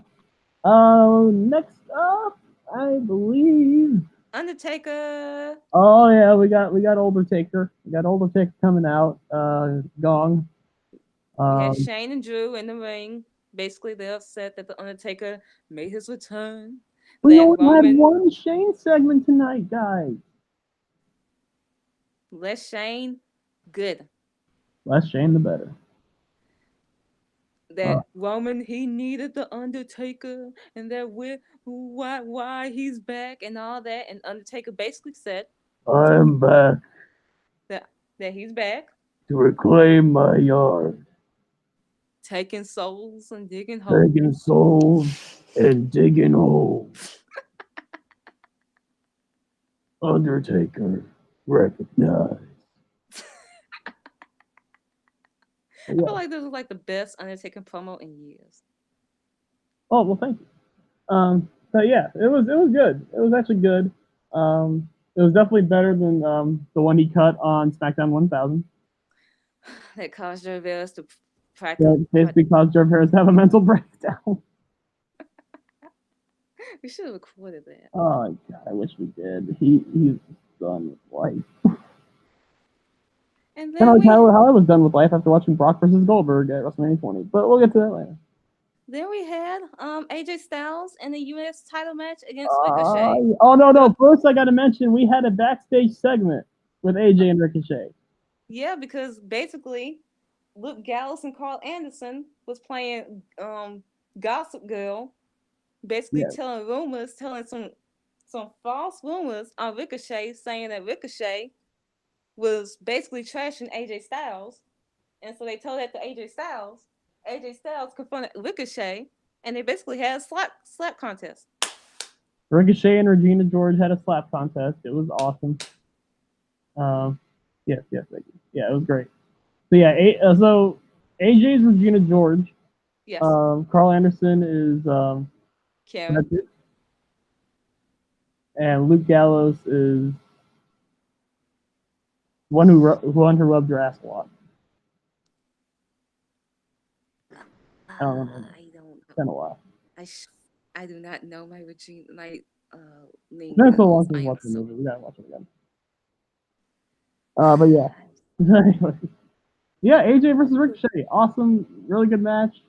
Next up, I believe. Undertaker. Oh yeah, we got Undertaker. We got Undertaker coming out. Gong. We had Um, Shane and Drew in the ring. Basically, they're upset that the Undertaker made his return. we That only had Roman one Shane segment tonight, guys. less Shane, good. Less Shane, the better. Uh, That Roman he needed the Undertaker, and that why he's back and all that. And Undertaker basically said I'm back that he's back, to reclaim my yard, taking souls and digging taking holes. souls and digging holes. Undertaker, recognize. I Yeah. feel like this was like the best Undertaker promo in years. Oh well, thank you. But yeah, it was good. It was actually good. It was definitely better than the one he cut on SmackDown 1000. That caused Jarvarus to practically. That basically caused Jarvarus to have a mental breakdown. We should have recorded that. Oh god, I wish we did. He's done with life. And Kind then of like we how I was done with life after watching Brock versus Goldberg at WrestleMania 20. But we'll get to that later. then we had AJ Styles in the US title match against Ricochet. Oh no! The First, I got to mention we had a backstage segment with AJ and Ricochet. Yeah, because basically Luke Gallows and Carl Anderson was playing Gossip Girl, basically Yeah, telling rumors, telling some false rumors on Ricochet, saying that Ricochet was basically trashing AJ Styles, and so they told that to AJ Styles. AJ Styles confronted Ricochet, and they basically had a slap contest. Ricochet and Regina George had a slap contest. It was awesome. Um, yes, thank you. Yeah, it was great. So yeah, so AJ's Regina George. Yes, Carl Anderson is Karen. that's it. And Luke Gallows is one who rubbed your ass a lot. I don't remember. I don't It's know. been a while. I sh- I do not know my Regina It's name been so long goes. since I we am watched the so. movie. We gotta watch it again. But yeah. Anyway. Yeah, AJ versus Ricochet. Awesome, really good match.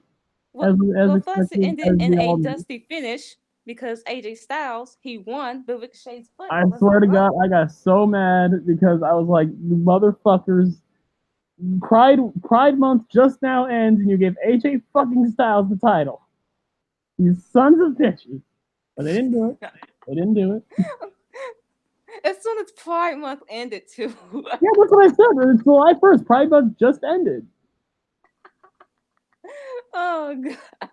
Well, As well, first it expected, ended as in we a all knew. dusty finish because AJ Styles he won, but Ricochet's foot I wasn't swear to God, broke. I got so mad because I was like, you motherfuckers, Pride Month just now ends and you gave AJ fucking Styles the title. You sons of bitches. But they didn't do it. They didn't do it. As soon as Pride Month ended too. Yeah, that's what I said. It's July 1st. Pride Month just ended. Oh god.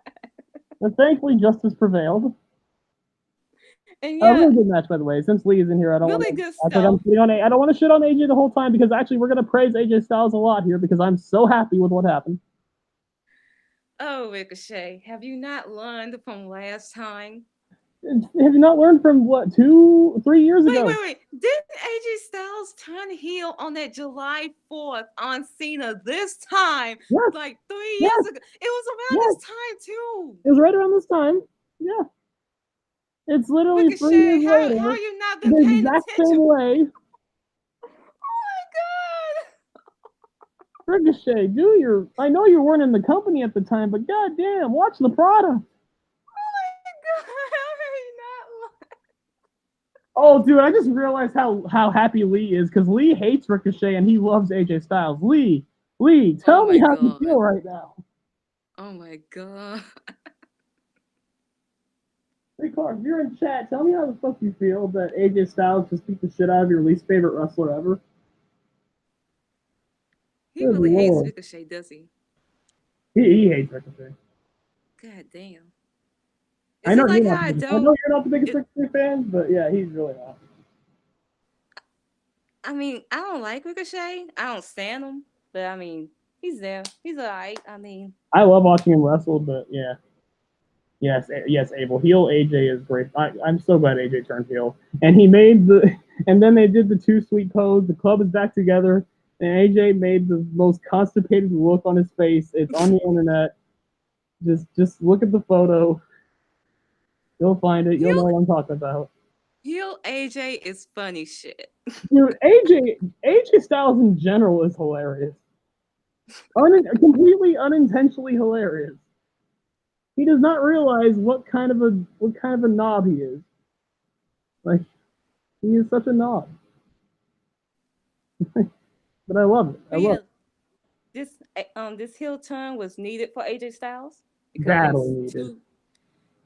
But thankfully, justice prevailed. And yeah, Really good match, by the way. Since Lee is in here, I don't want really to good act like I'm stuff. shitting on I don't want to shit on AJ the whole time because actually we're gonna praise AJ Styles a lot here because I'm so happy with what happened. Oh Ricochet, have you not learned from last time? Have you not learned from what 3 years ago? Wait. Didn't AJ Styles turn heel on that July 4th on Cena this time? Yes, Like 3 years yes, ago. It was around yes. this time too. It was right around this time. Yeah, it's literally 3 years Ricochet, how later, you not been the paying exact attention? same way. Oh my god! Ricochet, do your. I know you weren't in the company at the time, but goddamn, watch the product. Oh my god! How are you not? Oh, dude, I just realized how happy Lee is because Lee hates Ricochet and he loves AJ Styles. Lee, Oh tell me my how you god! feel right now. Oh my god! Hey, Clark, if you're in chat, tell me how the fuck you feel that AJ Styles just beat the shit out of your least favorite wrestler ever. He Good really hates lord. Ricochet, does he? He hates Ricochet. God damn! I Is know it you're like not how the I biggest. I know don't? you're not the biggest It, Ricochet fan, but yeah, he's really not. I mean, I don't like Ricochet. I don't stand him, but I mean, he's there. He's alright. I mean, I love watching him wrestle, but yeah. Yes, Abel. Heel AJ is great. I'm so glad AJ turned heel. And he made and then they did the two sweet pose. The club is back together, and AJ made the most constipated look on his face. It's on the internet. Just look at the photo. You'll find it. You'll know heel what I'm talking about. heel AJ is funny shit. Dude, AJ Styles in general is hilarious. Completely unintentionally hilarious. He does not realize what kind of a knob he is. Like he is such a knob. But I love it. I But love yeah, it. this heel turn was needed for AJ Styles Badly because needed.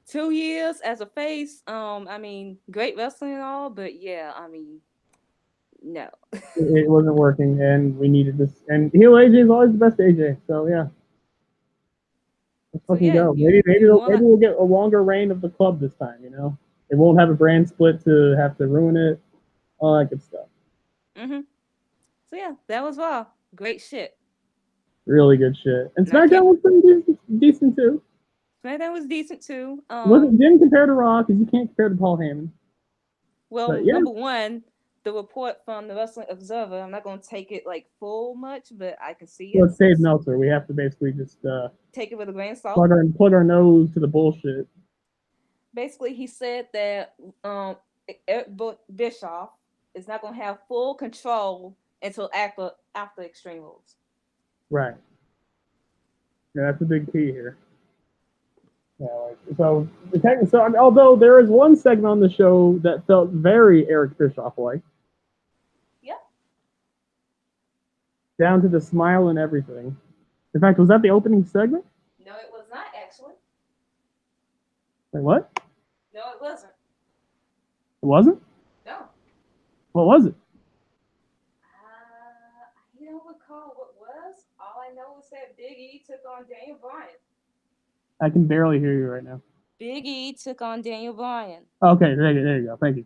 two years as a face. I mean, great wrestling and all, but yeah, I mean, no. It wasn't working, and we needed this. And heel AJ is always the best AJ. So yeah, let's So fucking yeah, go. Maybe wanna. we'll get a longer reign of the club this time. It won't have a brand split to have to ruin it. All that good stuff. So yeah, that was Raw. Great shit. Really good shit. And And I can't. SmackDown was pretty decent too. SmackDown was decent too. Didn't compare to Raw because you can't compare to Paul Heyman. Well, But yeah, number one, the report from the Wrestling Observer. I'm not gonna take it like full much, but I can see it. let's save Meltzer. We have to basically just Take it with a grain of salt. plug our nose to the bullshit. Basically, he said that Eric Bischoff is not gonna have full control until after Extreme Rules. Right. Yeah, that's a big key here. Yeah, so I mean, although there is one segment on the show that felt very Eric Bischoff like. Yep. Down to the smile and everything. In fact, was that the opening segment? No, it was not actually. Wait, what? No, it wasn't. It wasn't? No. What was it? I don't recall what was. All I know is that Big E took on Daniel Bryan. I can barely hear you right now. Big E took on Daniel Bryan. Okay, there you go. Thank you.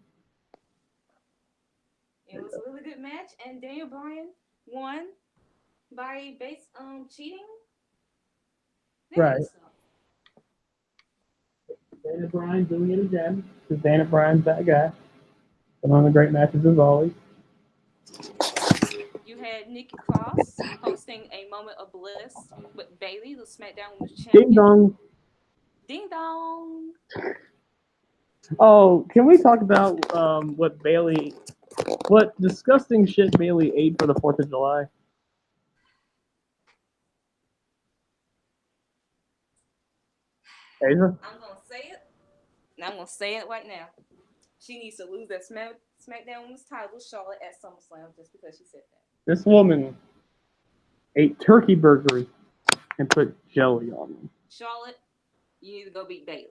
It was a really good match, and Daniel Bryan won by cheating. Right. Daniel Bryan doing it again. Because Daniel Bryan's that guy. But one of the great matches as always. You had Nikki Cross hosting a moment of bliss with Bayley, the SmackDown Women's Champion. Ding dong. Ding dong. Oh, can we talk about what disgusting shit Bayley ate for the 4th of July? Asia? I'm going to say it. And I'm going to say it right now. She needs to lose that SmackDown Women's title to Charlotte at SummerSlam just because she said that. This woman ate turkey burgers and put jelly on them. Charlotte, you need to go beat Bayley.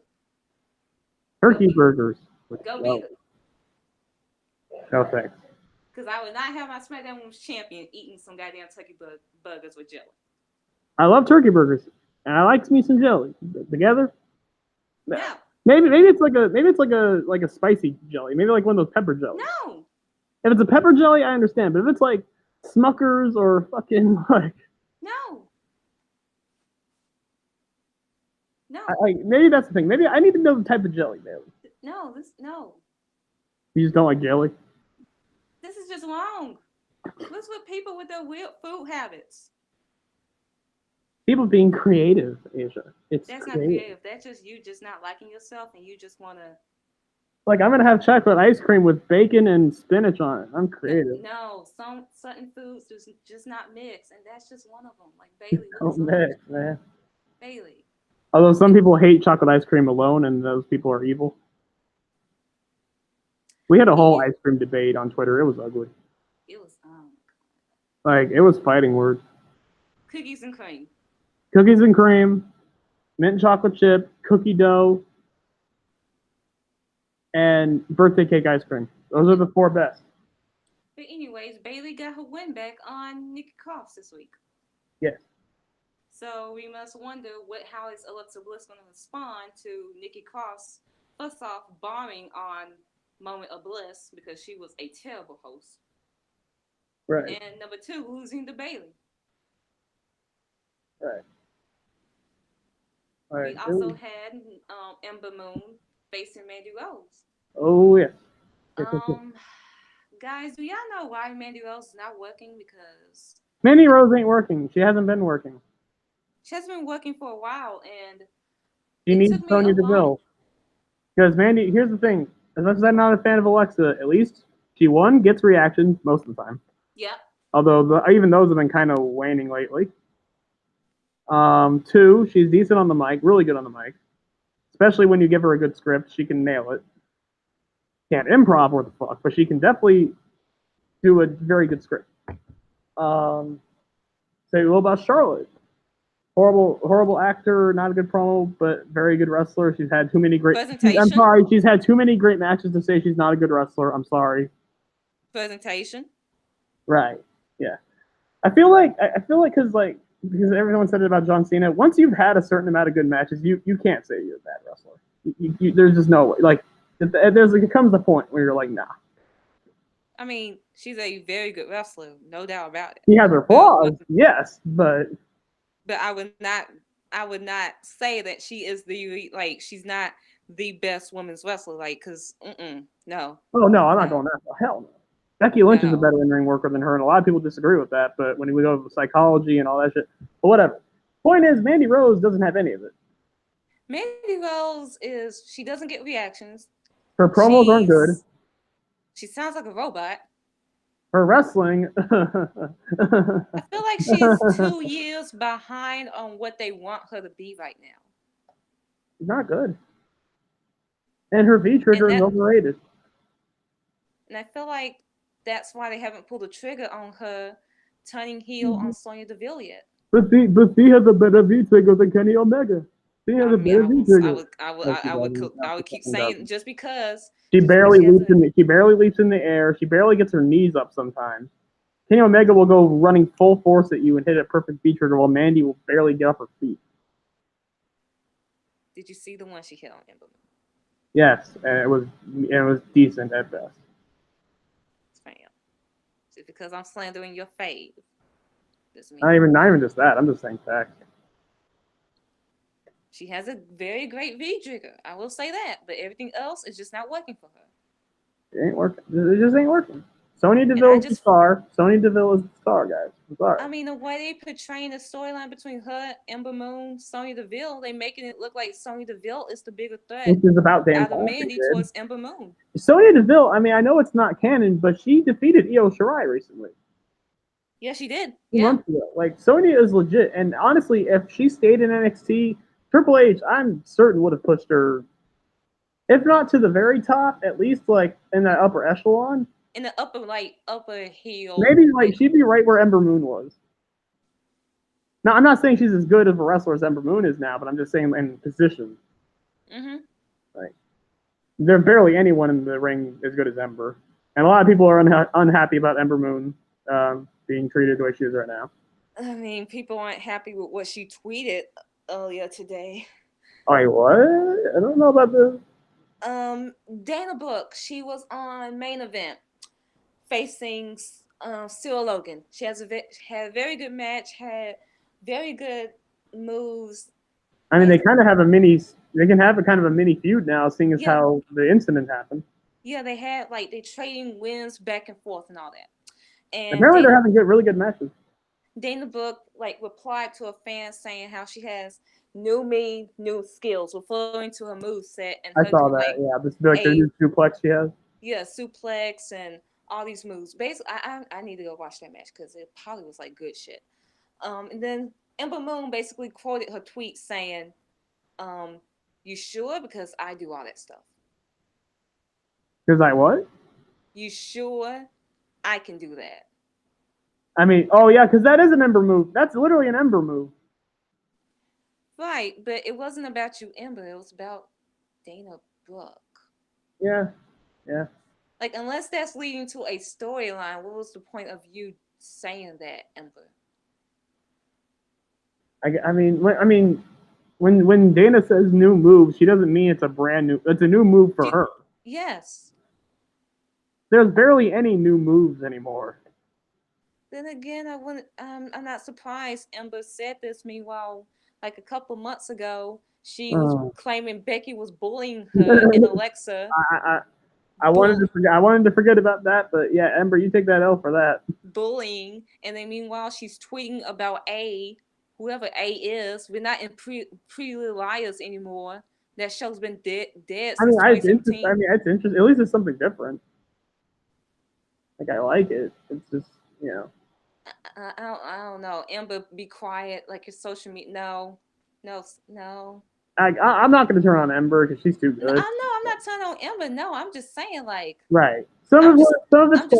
Turkey burgers with Go jelly. beat her. No thanks. Because I would not have my SmackDown Women's Champion eating some goddamn turkey burgers with jelly. I love turkey burgers, and I like me some jelly. Together? No. Maybe it's like a spicy jelly. Maybe like one of those pepper jellies. No. If it's a pepper jelly, I understand. But if it's like Smuckers or fucking like No. maybe that's the thing. Maybe I need to know the type of jelly, Bailey. No. You just don't like jelly? This is just wrong. What's with people with their weird food habits? People being creative, Asia. That's not creative. That's just you just not liking yourself and you just want to... Like, I'm going to have chocolate ice cream with bacon and spinach on it. I'm creative. No, some certain foods just not mix, and that's just one of them. Like Bailey. Don't mix, man. Bailey. Although some people hate chocolate ice cream alone, and those people are evil. We had a whole ice cream debate on Twitter. It was ugly. It was, like, it was fighting words. Cookies and cream. Cookies and cream, mint chocolate chip, cookie dough, and birthday cake ice cream. Those are the 4 best. But anyways, Bayley got her win back on Nikki Cross this week. Yes. So we must wonder how is Alexa Bliss going to respond to Nikki Cross, first off, bombing on Moment of Bliss because she was a terrible host. Right. And number 2, losing to Bayley. Right. We also had Ember Moon facing Mandy Rose. Oh, yes. Guys, do y'all know why Mandy Rose is not working? Because Mandy Rose ain't working. She hasn't been working. She hasn't been working for a while, and she needs Sonya Deville. Because Mandy, here's the thing. As much as I'm not a fan of Alexa, at least she, 1, gets reactions most of the time. Yeah. Although even those have been kind of waning lately. 2, she's decent on the mic, really good on the mic. Especially when you give her a good script, she can nail it. Can't improv or the fuck, but she can definitely do a very good script. Say what about Charlotte? Horrible actor, not a good promo, but very good wrestler. She's had too many great. I'm sorry, she's had too many great matches to say she's not a good wrestler. I'm sorry. Presentation. Right. Yeah. I feel like because everyone said it about John Cena. Once you've had a certain amount of good matches, you can't say you're a bad wrestler. There's just no way. Like it comes a point where you're like, nah. I mean, she's a very good wrestler, no doubt about it. She has her flaws, yes, but but I would not say that she is the like she's not the best women's wrestler. Like, cause no, Oh no, I'm not no, going that. Hell no. Becky Lynch is a no. better in-ring worker than her, and a lot of people disagree with that. But when we go to psychology and all that shit, but whatever. Point is, Mandy Rose doesn't have any of it. Mandy Rose is she doesn't get reactions. Her promos aren't good. She's she sounds like a robot. Her wrestling, I feel like she's 2 years behind on what they want her to be right now. not good. And her V And trigger is that overrated. and I feel like that's why they haven't pulled the trigger on her turning heel on Sonya Deville yet. But she has a better V trigger than Kenny Omega. She has I a mean, better V trigger. No, she I would, doesn't. No, I she would keep fucking saying doesn't. She just because barely she has leaps a in the. She barely leaps in the air. She barely gets her knees up sometimes. Kenny Omega will go running full force at you and hit a perfect V trigger, while Mandy will barely get off her feet. Did you see the one she hit on Ember Moon? Yes, and it was decent at best. Fam. Just because I'm slandering your fave doesn't mean Not even just that. I'm just saying facts. she has a very great V trigger. I will say that, but everything else is just not working for her. It ain't working. It just ain't working. Sonya And I Deville is the just star. Sonya Deville is the star, guys. I'm sorry. I mean, the way they portraying the storyline between her, Ember Moon, Sonya Deville, they making it look like Sonya Deville is the bigger threat Which is about damn out of time she Mandy did. towards Ember Moon. Sonya Deville, I mean, I know it's not canon, but she defeated Io Shirai recently. Yeah, she did. 2 months ago. Like, Sonya is legit. And honestly, if she stayed in NXT, Triple H, I'm certain would have pushed her, if not to the very top, at least like in that upper echelon. In the upper heel. Maybe like she'd be right where Ember Moon was. Now, I'm not saying she's as good of a wrestler as Ember Moon is now, but I'm just saying in position. Mm-hmm. Like, there's barely anyone in the ring as good as Ember. And a lot of people are unhappy about Ember Moon being treated the way she is right now. I mean, people aren't happy with what she tweeted earlier today. Wait, what? I don't know about this. Dana Brooke, she was on main event facing Cyril Logan. She had a very good match, had very good moves. I mean, Like they kind of have a mini. They can have a kind of a mini feud now, seeing as yeah, how the incident happened. yeah, they had like they trading wins back and forth and all that. And Apparently, they're having really good matches. Dana Brooke like replied to a fan saying how she has new skills, referring to her move set and her I doing saw like that. Yeah, this like their a new suplex she has. suplex and all these moves. Basically, I need to go watch that match because it probably was like good shit. And then Ember Moon basically quoted her tweet saying, um, "You sure? Because I do all that stuff. Because like what? You sure? I can do that." I mean, oh yeah, because that is an Ember move. That's literally an Ember move. Right, but it wasn't about you, Ember. It was about Dana Brooke. Yeah, yeah. Like, unless that's leading to a storyline, what was the point of you saying that, Ember? When Dana says new move, she doesn't mean it's a brand new. It's a new move for her. Yes. There's barely any new moves anymore. Then again, I'm not surprised Ember said this. Meanwhile, like a couple months ago, she was claiming Becky was bullying her and Alexa. I wanted to forget about that, but yeah, Ember, you take that L for that. Bullying, and then meanwhile she's tweeting about whoever A is. We're not in Pretty Little Liars anymore. That show's been dead since 2017. It's interesting. At least it's something different. Like I like it. It's just I don't know. Ember, be quiet. Like your social media. No, no, no. I'm not going to turn on Ember because she's too good. No, I'm not turning on Ember. No, I'm just saying like. Right. Some of it's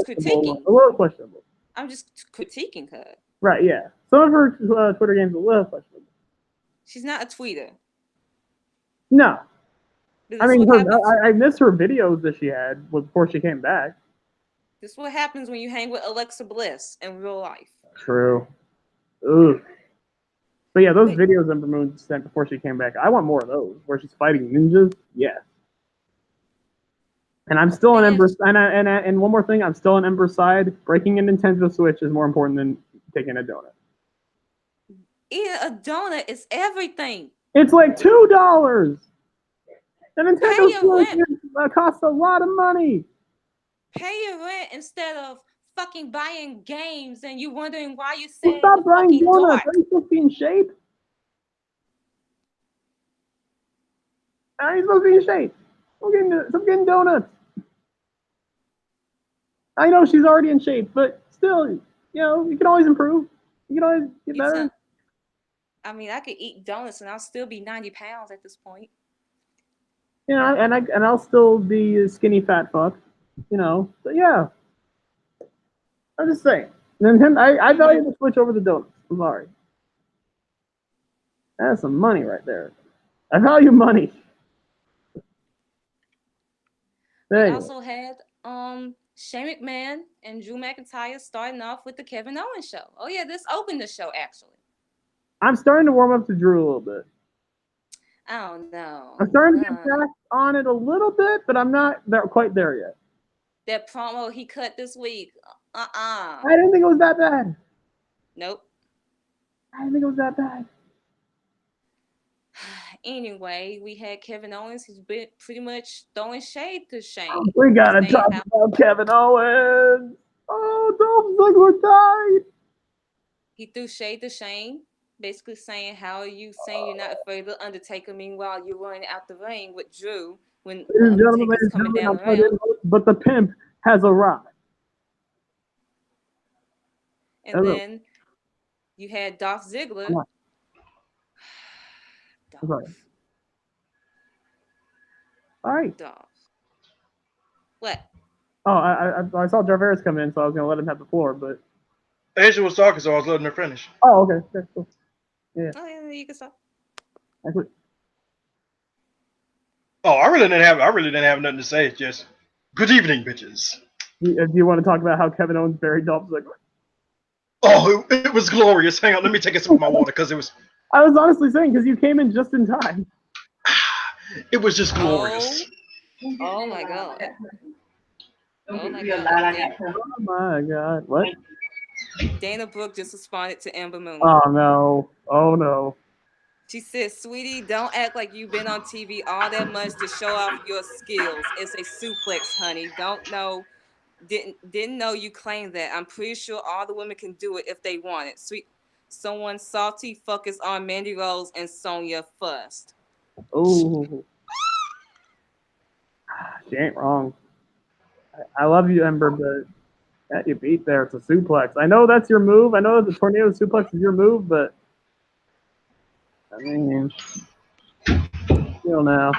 critiquing. A little questionable. I'm just critiquing her. Right. Yeah. Some of her Twitter games are a little questionable. She's not a tweeter. No. I mean, I miss her videos that she had before she came back. This is what happens when you hang with Alexa Bliss in real life. True. Ugh. But yeah, those videos Ember Moon sent before she came back, I want more of those where she's fighting ninjas. Yeah. And I'm still on Ember's, and one more thing, I'm still on Ember's side. Breaking a Nintendo Switch is more important than taking a donut. eating a donut is everything. It's like $2. The Pay Nintendo your Switch rent. costs a lot of money. Pay your rent instead of fucking buying games and you wondering why you Well, sat in stop the buying fucking donuts. Are dark. you supposed to be in shape? Are you supposed to be in shape? Stop getting donuts. I know she's already in shape, but still, you can always improve. You can always get You better. tell, I mean, I could eat donuts and I'll still be 90 pounds at this point. And I'll still be a skinny fat fuck. But yeah, I'm just saying. I value the Switch over the donuts. I'm sorry. That's some money right there. I value money. We Anyway, also had Shane McMahon and Drew McIntyre starting off with the Kevin Owens show. Oh yeah, this opened the show actually. I'm starting to warm up to Drew a little bit. I don't know. I'm starting to get back on it a little bit, but I'm not quite there yet. That promo he cut this week. I didn't think it was that bad. Nope. I didn't think it was that bad. Anyway, we had Kevin Owens. He's been pretty much throwing shade to Shane. We gotta talk about Kevin Owens. Oh, Dolph Ziggler died. He threw shade to Shane, basically saying, "How are you saying you're not afraid of the Undertaker? Meanwhile, you're running out the ring with Drew when the Undertaker's coming down the ramp." But the pimp has arrived. And then you had Dolph Ziggler. Dolph. All right. Dolph. What? Oh, I saw Jarvarus come in, so I was gonna let him have the floor, but Asia was talking, so I was letting her finish. Oh, okay. Okay, cool. Yeah. Oh yeah, you can stop. I really didn't have nothing to say. It's just good evening, bitches. Do you want to talk about how Kevin Owens buried Dolph Ziggler? Oh, it was glorious. Hang on, let me take a sip of my water because it was. I was honestly saying because you came in just in time. It was just glorious. Oh my god. Oh my god. Oh my god. What? Dana Brooke just responded to Ember Moon. Oh no. Oh no. She said, "Sweetie, don't act like you've been on TV all that much to show off your skills. It's a suplex, honey. Didn't know you claimed that. I'm pretty sure all the women can do it if they want it. Sweet, someone salty focus on Mandy Rose and Sonya first." Oh. She ain't wrong. I love you, Ember, but you beat there. It's a suplex. I know that's your move. I know the tornado suplex is your move, but I mean, now.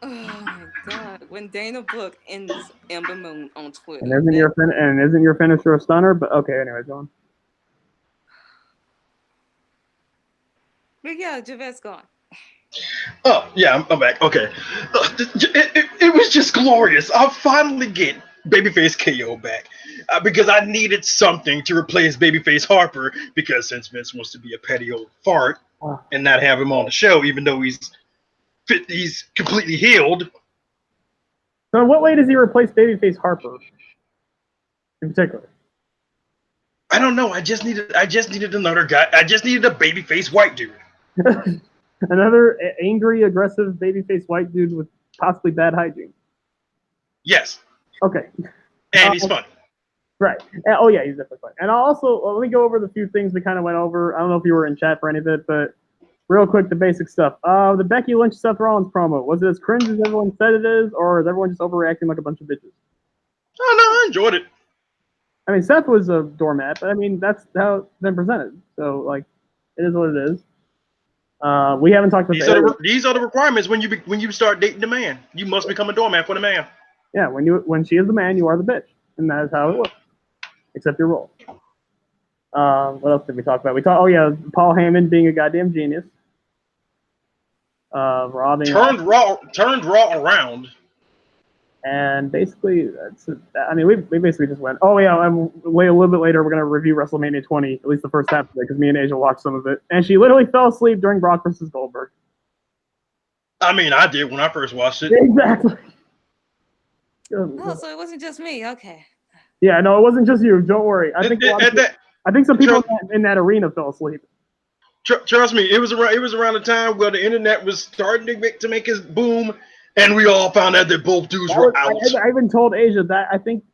Oh my god! When Dana Brooke ends Ember Moon on Twitter, And isn't your finisher a stunner? But okay, anyway, go on. But yeah, Javette's gone. Oh yeah, I'm back. Okay, it was just glorious. I'll finally get Babyface KO back because I needed something to replace Babyface Harper because since Vince wants to be a petty old fart and not have him on the show, even though he's completely healed. So in what way does he replace Babyface Harper in particular? I don't know. I just needed another guy. I just needed a babyface white dude. Another angry, aggressive babyface white dude with possibly bad hygiene. Yes. Okay. And he's funny. Right. Oh yeah, he's definitely funny. And I'll also let me go over the few things we kind of went over. I don't know if you were in chat for any of it, but real quick, the basic stuff. The Becky Lynch Seth Rollins promo, was it as cringe as everyone said it is, or is everyone just overreacting like a bunch of bitches? Oh no, I enjoyed it. I mean, Seth was a doormat, but I mean that's how it's been presented. So like, it is what it is. We haven't talked about these are the requirements when you start dating the man. You must become a doormat for the man. Yeah, when she is the man, you are the bitch, and that is how it works. Accept your role. What else did we talk about? Oh yeah, Paul Heyman being a goddamn genius. Raw being turned Raw around. And basically, we basically just went. Oh yeah, wait a little bit later. We're gonna review WrestleMania 20, at least the first half of it, because me and Asia watched some of it, and she literally fell asleep during Brock versus Goldberg. I mean, I did when I first watched it. Exactly. Oh, so it wasn't just me. Okay. Yeah, no, it wasn't just you. Don't worry. I think some people in that arena fell asleep. Trust me, it was around the time where the internet was starting to make its boom, and we all found out that both dudes were out. I even told Asia that I think,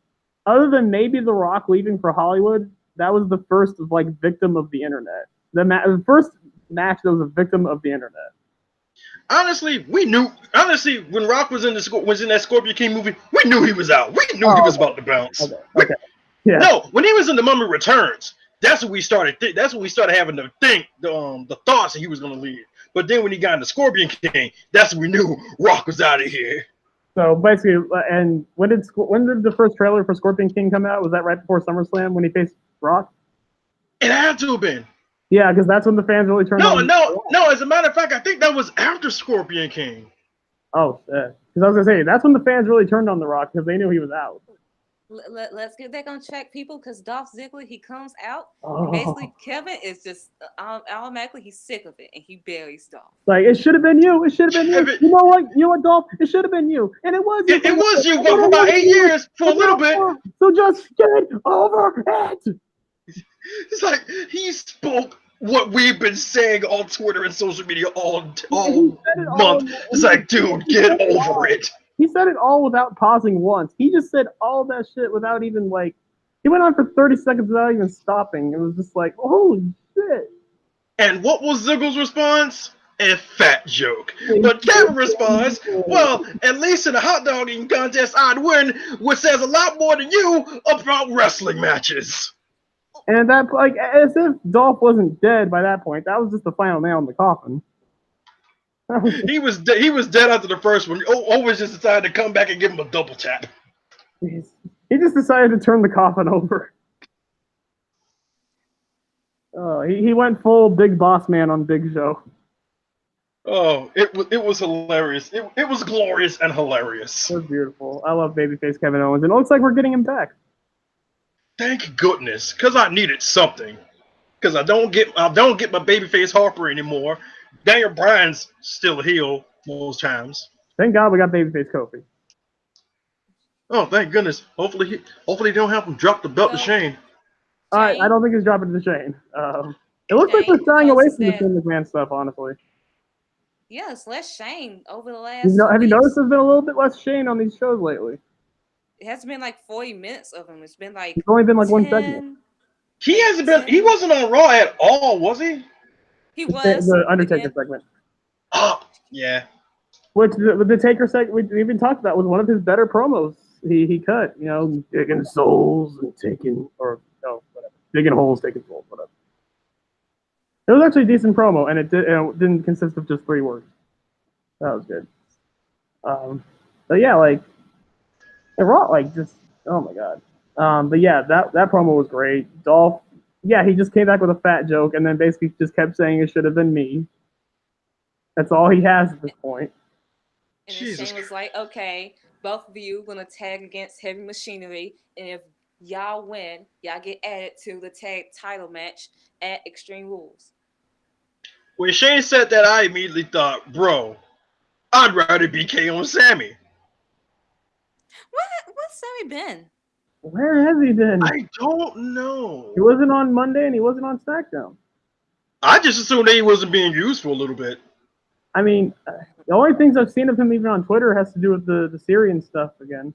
other than maybe The Rock leaving for Hollywood, that was the first like victim of the internet. The first match that was a victim of the internet. Honestly, we knew. Honestly, when Rock was in that Scorpion King movie, we knew he was out. We knew he was about to bounce. Okay. Yeah. No, when he was in The Mummy Returns, that's when we started. That's when we started having to think the thoughts that he was going to leave. But then when he got into Scorpion King, that's when we knew Rock was out of here. So basically, and when did the first trailer for Scorpion King come out? Was that right before SummerSlam when he faced Rock? It had to have been. Yeah, because that's when the fans really turned on. No. As a matter of fact, I think that was after Scorpion King. Oh, because I was gonna say that's when the fans really turned on The Rock because they knew he was out. Let's get back on track, people, because Dolph Ziggler, he comes out, Oh. and basically Kevin is just automatically he's sick of it, and he buries Dolph. Like, it should have been you. It should have been you. You know what, Dolph? It should have been you, and it was you. It was you for about 8 years, for a little bit. So just get over it. It's like he spoke what we've been saying on Twitter and social media all month. It's like, dude, get over it. He said it all without pausing once. He just said all that shit without even, like, he went on for 30 seconds without even stopping. It was just like, holy shit. And what was Ziggler's response? A fat joke. But Kevin responds, well, at least in a hot dog eating contest, I'd win, which says a lot more than you about wrestling matches. And that, like, as if Dolph wasn't dead by that point. That was just the final nail in the coffin. He was dead after the first one. Owens just decided to come back and give him a double tap. He just decided to turn the coffin over. He went full big boss man on Big Show. Oh, it was hilarious. It was glorious and hilarious. It was beautiful. I love babyface Kevin Owens, and it looks like we're getting him back. Thank goodness, because I needed something. Because I don't get my babyface Harper anymore. Daniel Bryan's still a heel most times. Thank God we got babyface Kofi. Oh, thank goodness. Hopefully they don't have him drop the belt to Shane. I don't think he's dropping to Shane. It looks like we're shying away from the Shane McMahon stuff, honestly. Yeah, it's less Shane over the last. Have you noticed there's been a little bit less Shane on these shows lately? It hasn't been like 40 minutes of him. It's been like. It's only been like 10, one segment. He hasn't been. He wasn't on Raw at all, was he? He was the Undertaker segment. Oh, yeah. Which the Taker segment we even talked about was one of his better promos. He cut, digging souls and taking, or no, whatever, digging holes, taking souls, whatever. It was actually a decent promo, and it didn't consist of just 3 words. That was good. But yeah, like, it Raw, like, just, oh my god. But yeah, that promo was great. Dolph, yeah, he just came back with a fat joke, and then basically just kept saying it should have been me. That's all he has at this point. And then Shane was like, okay, both of you gonna tag against Heavy Machinery, and if y'all win, y'all get added to the tag title match at Extreme Rules. When Shane said that, I immediately thought, bro, I'd rather be KO and Sammy. What's Sammy been? Where has he been? I don't know. He wasn't on Monday, and he wasn't on SmackDown. I just assumed that he wasn't being used for a little bit. I mean, the only things I've seen of him even on Twitter has to do with the Syrian stuff again.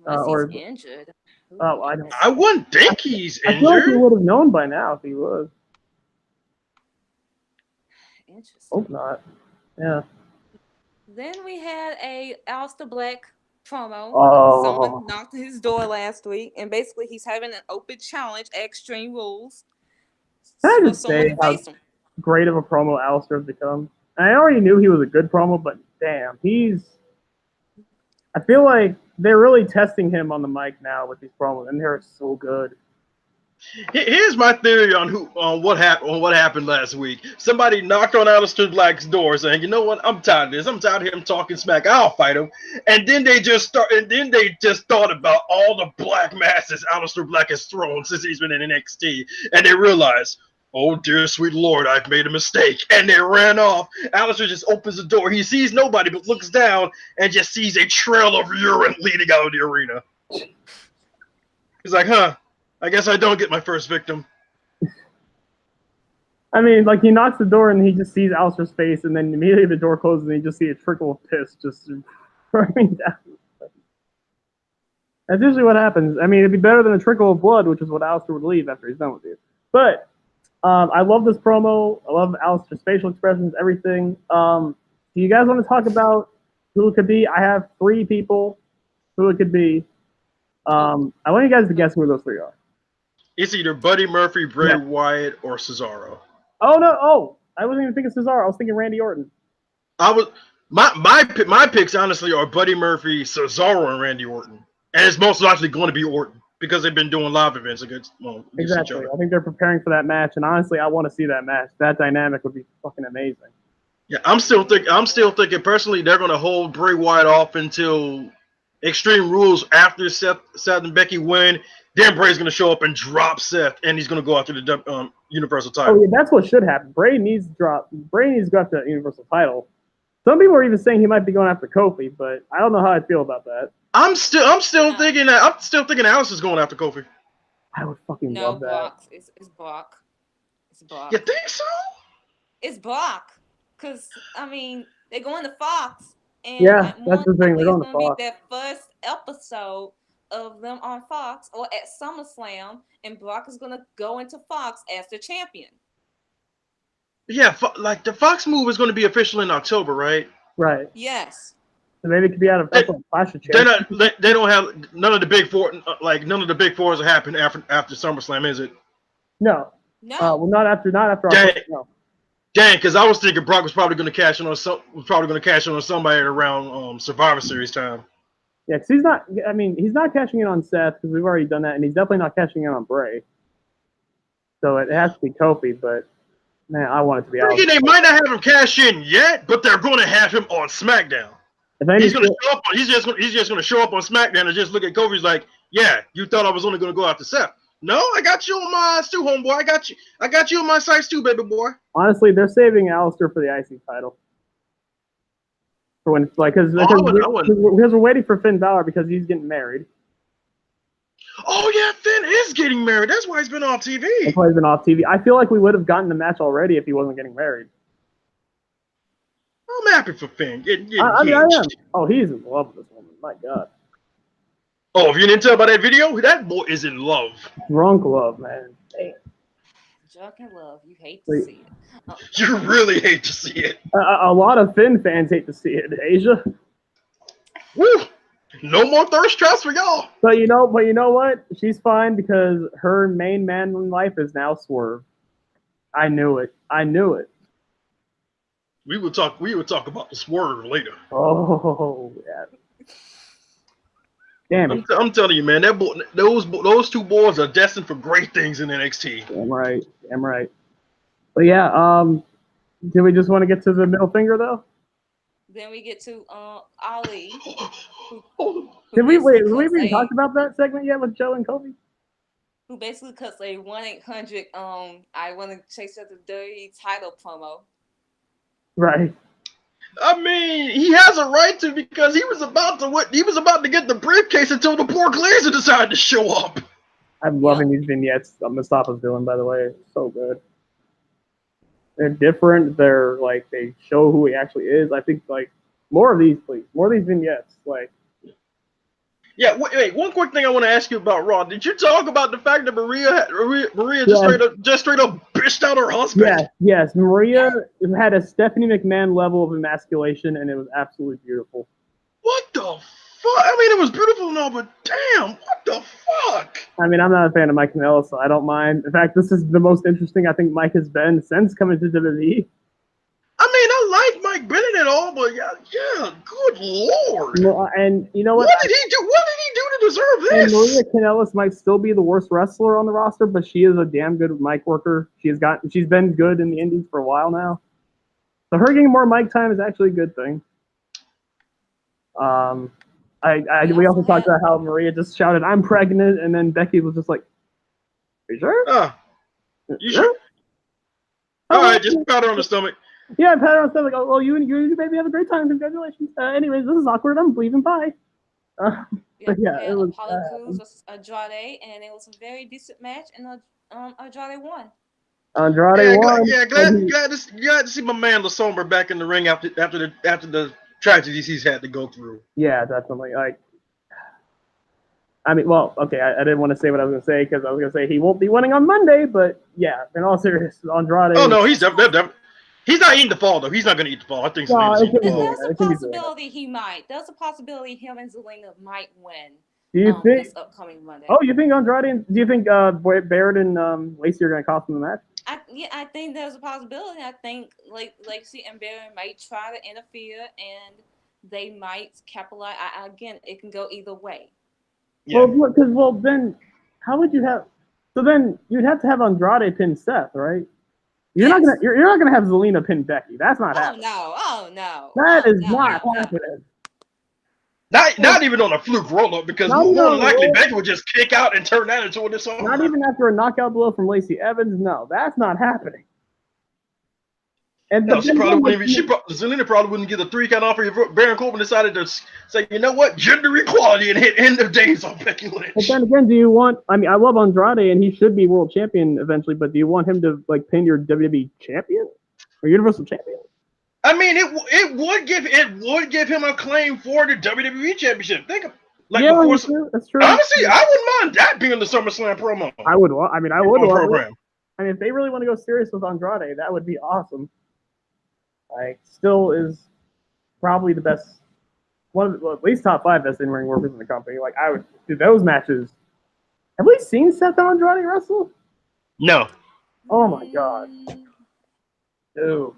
Unless he's injured. Oh, I wouldn't think he's injured. I feel like he would have known by now if he was. Interesting. Hope not. Yeah. Then we had a Aleister Black promo. Oh. Someone knocked on his door last week, and basically he's having an open challenge at Extreme Rules. Can I just say how great of a promo Aleister has become? I already knew he was a good promo, but damn, I feel like they're really testing him on the mic now with these promos, and they're so good. Here's my theory on what happened last week. Somebody knocked on Aleister Black's door saying, "You know what? I'm tired of this. I'm tired of him talking smack. I'll fight him." And then they just thought about all the black masses Aleister Black has thrown since he's been in NXT, and they realized, oh dear sweet Lord, I've made a mistake. And they ran off. Aleister just opens the door. He sees nobody but looks down and just sees a trail of urine leading out of the arena. He's like, huh, I guess I don't get my first victim. I mean, like he knocks the door and he just sees Alistair's face, and then immediately the door closes and you just see a trickle of piss just running down. That's usually what happens. I mean, it'd be better than a trickle of blood, which is what Alistair would leave after he's done with you. But I love this promo. I love Alistair's facial expressions, everything. Do you guys want to talk about who it could be? I have 3 people who it could be. I want you guys to guess who those 3 are. It's either Buddy Murphy, Bray Yeah. Wyatt, or Cesaro. Oh no! Oh, I wasn't even thinking Cesaro. I was thinking Randy Orton. My picks honestly are Buddy Murphy, Cesaro, and Randy Orton, and it's most likely going to be Orton because they've been doing live events against each Exactly. other. I think they're preparing for that match, and honestly, I want to see that match. That dynamic would be fucking amazing. Yeah, I'm still thinking personally they're going to hold Bray Wyatt off until Extreme Rules after Seth and Becky win. Then Bray's going to show up and drop Seth, and he's going to go after the Universal title. Oh yeah, that's what should happen. Bray needs to go after the Universal title. Some people are even saying he might be going after Kofi, but I don't know how I feel about that. I'm still thinking Alice is going after Kofi. I would fucking love that. Brock. It's Brock. It's Brock. You think so? It's Brock. Because, I mean, they're going to Fox. And Yeah, that's the thing. They're going to Fox. It's going to Fox. be their first episode of them on Fox or at SummerSlam. And Brock is going to go into Fox as the champion. Yeah, like the Fox move is going to be official in October, right? Right. Yes. So maybe it could be out of Clash of Champions. They don't have none of the big four. Like none of the big fours will happen after SummerSlam, is it? No. No. Well, not after. Dang. October, no. Dang, because I was thinking Brock was probably going to cash in on somebody around Survivor Series time. Yeah, because he's not. I mean, he's not cashing in on Seth because we've already done that, and he's definitely not cashing in on Bray. So it has to be Kofi, but man, I want it to be Alex. They might not have him cash in yet, but they're going to have him on SmackDown. He's going to show up. He's just going to show up on SmackDown and just look at Kofi's like, "Yeah, you thought I was only going to go after Seth? No, I got you on my stew, homeboy. I got you on my sites too, baby boy." Honestly, they're saving Alistair for the IC title. For when, like, because we're waiting for Finn Balor because he's getting married. Oh yeah, Finn is getting married. That's why he's been off TV. That's why he's been off TV. I feel like we would have gotten the match already if he wasn't getting married. I'm happy for Finn. I am. Oh, he's in love with this woman. My God. Oh, if you didn't tell by that video, that boy is in love. Drunk love, man. Damn. Drunk in love. You hate to see it. You really hate to see it. A lot of Finn fans hate to see it, Asia. Woo! No more thirst traps for y'all. But you know what? She's fine because her main man in life is now Swerve. I knew it. We would talk about the Swerve later. Oh yeah. Damn it. I'm telling you, man, those two boys are destined for great things in NXT. Damn right. But yeah, do we just want to get to the middle finger though? Then we get to Ali. Did we even talk about that segment yet with Joe and Kofi? Who basically cuts a 1-800 I want to chase after dirty title promo. Right. I mean, he has a right to because he was about to get the briefcase until the poor Glazer decided to show up. I'm loving these vignettes Mustafa's doing, by the way. It's so good. They're different. They're like they show who he actually is. I think like more of these, please. More of these vignettes. Like yeah, wait, one quick thing I want to ask you about Raw. Did you talk about the fact that Maria just straight up bitched out her husband? Yes. Maria had a Stephanie McMahon level of emasculation, and it was absolutely beautiful. What the fuck? I mean, it was beautiful and all, but damn, what the fuck? I mean, I'm not a fan of Mike Kanellis, so I don't mind. In fact, this is the most interesting I think Mike has been since coming to WWE. I mean, I like Mike Bennett and all, but yeah, good lord. Well, and you know what? What did he do? What did he do to deserve this? And Maria Kanellis might still be the worst wrestler on the roster, but she is a damn good mic worker. She's been good in the Indies for a while now. So her getting more mic time is actually a good thing. We also talked about how Maria just shouted, "I'm pregnant," and then Becky was just like, "Are you sure? You sure? All right, just pat her on the stomach." Yeah, pat her on the stomach. Oh, well, you and your baby have a great time. Congratulations. Anyways, this is awkward. I'm leaving. Bye. But yeah, it was. Apollo Crews versus Andrade, and it was a very decent match, and Andrade won. Andrade Yeah, won. yeah, and he- glad to see my man Lasomber back in the ring after the tragedies he's had to go through. yeah, definitely. Like, I mean, well, okay, I didn't want to say what I was going to say because I was going to say he won't be winning on Monday, but yeah, in all seriousness, Andrade. Oh no, he's not eating the fall though. He's not going to eat the fall. I think No, Selena's it eating can the be fall. Zelina. There's a It can be Zelina. possibility he might. There's a possibility him and Zelina might win Do you think? this upcoming Monday. Oh, you think Andrade? Do you think Barrett and Lacey are going to cost him the match? I think there's a possibility. I think like Lacey and Barry might try to interfere, and they might capitalize. Again, it can go either way. Yeah. Well, then how would you have? So then you'd have to have Andrade pin Seth, right? You're not Yes. gonna you're not gonna have Zelina pin Becky. That's not Oh happening. no! Oh no! That Oh, is no, not no, no. happening. Not even on a fluke roll up because Not more even than on a likely roll- Becky would just kick out and turn that into a disarm. Not even after a knockout blow from Lacey Evans. No, that's not happening. And No, Zelina probably wouldn't get a 3 count offer if Baron Corbin decided to say, you know what, gender equality and hit end of days on Becky Lynch. But then again, do you want? I mean, I love Andrade, and he should be world champion eventually. But do you want him to like pin your WWE champion or Universal champion? I mean, it would give him a claim for the WWE Championship. Think of Yeah, that's true. That's true. Honestly, I wouldn't mind that being the SummerSlam promo. I would. I mean, I would love it. program. I mean, if they really want to go serious with Andrade, that would be awesome. Like, still is probably the best, at least top 5 best in-ring workers in the company. Like, I would do those matches. Have we seen Seth Andrade wrestle? No. Oh my god, dude,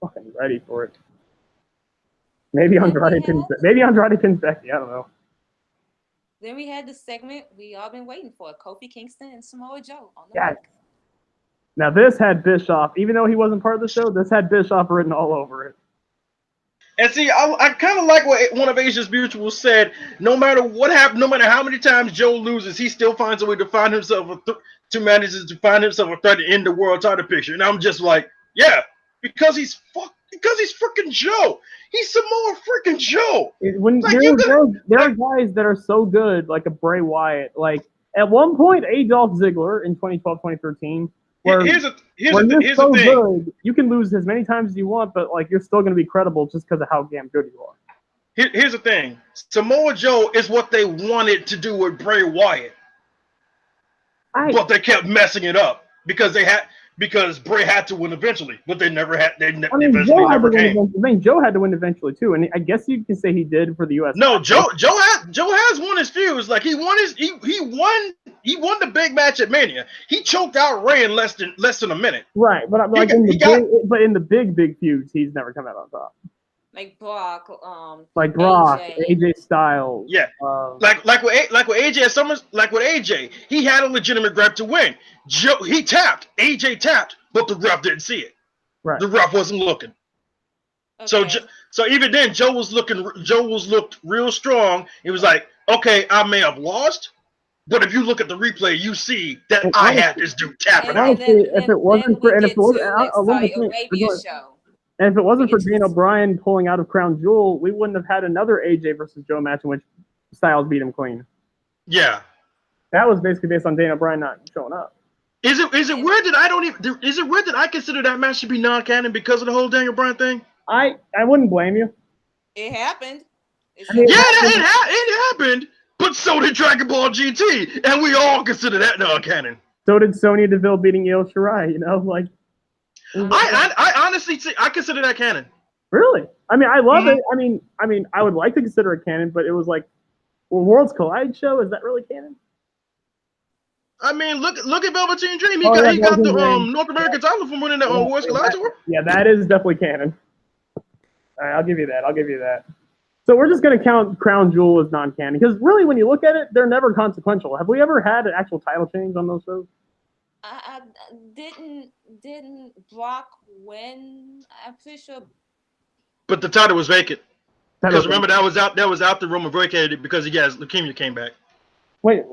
fucking ready for it. Maybe Andrade pins Becky. I don't know. Then we had the segment we all been waiting for: Kofi Kingston and Samoa Joe on the Yes. mic. Now this had Bischoff, even though he wasn't part of the show, this had Bischoff written all over it. And see, I kind of like what one of Asia's mutuals said. No matter what happens, no matter how many times Joe loses, he still finds a way to find himself to a threat to end the world title picture. And I'm just like, yeah, because he's freaking Joe. He's Samoa freaking Joe. There are guys that are so good, like a Bray Wyatt. Like at one point, Adolf Ziggler in 2012, 2013. Here's the thing. Good, you can lose as many times as you want, but like you're still going to be credible just because of how damn good you are. Here's the thing. Samoa Joe is what they wanted to do with Bray Wyatt, but they kept messing it up because Bray had to win eventually, but they never had. Eventually never came. I mean, Joe had to win eventually too, and I guess you can say he did for the U.S. No, Joe has won his feuds. Like he won the big match at Mania. He choked out Ray in less than a minute. Right, but like in the big feuds, he's never come out on top. Like Brock, AJ Styles. Yeah, like with AJ at Summers, like with AJ, he had a legitimate rep to win. AJ tapped, but the ref didn't see it. Right, the ref wasn't looking. Okay. So even then, Joe was looked real strong. He was like, okay, I may have lost, but if you look at the replay, you see that I had this dude tapping out. If it wasn't for Dane O'Brien pulling out of Crown Jewel, we wouldn't have had another AJ versus Joe match in which Styles beat him clean. Yeah, that was basically based on Dane O'Brien not showing up. Is it weird that Is it weird that I consider that match to be non-canon because of the whole Daniel Bryan thing? I wouldn't blame you. It happened. It happened, but so did Dragon Ball GT, and we all consider that non-canon. So did Sonya Deville beating Io Shirai. You know, like. I honestly I consider that canon. Really? I mean, I love it. I mean, I would like to consider it canon, but it was like, Worlds Collide show. Is that really canon? I mean, look at Velveteen Dream. He got the North American title from winning the Worlds Collide tour. Yeah, that is definitely canon. All right, I'll give you that. So we're just going to count Crown Jewel as non-canon because really, when you look at it, they're never consequential. Have we ever had an actual title change on those shows? I didn't Brock win? I'm pretty sure. But the title was vacant. Because remember that was out the Roman vacated because leukemia came back. Wait,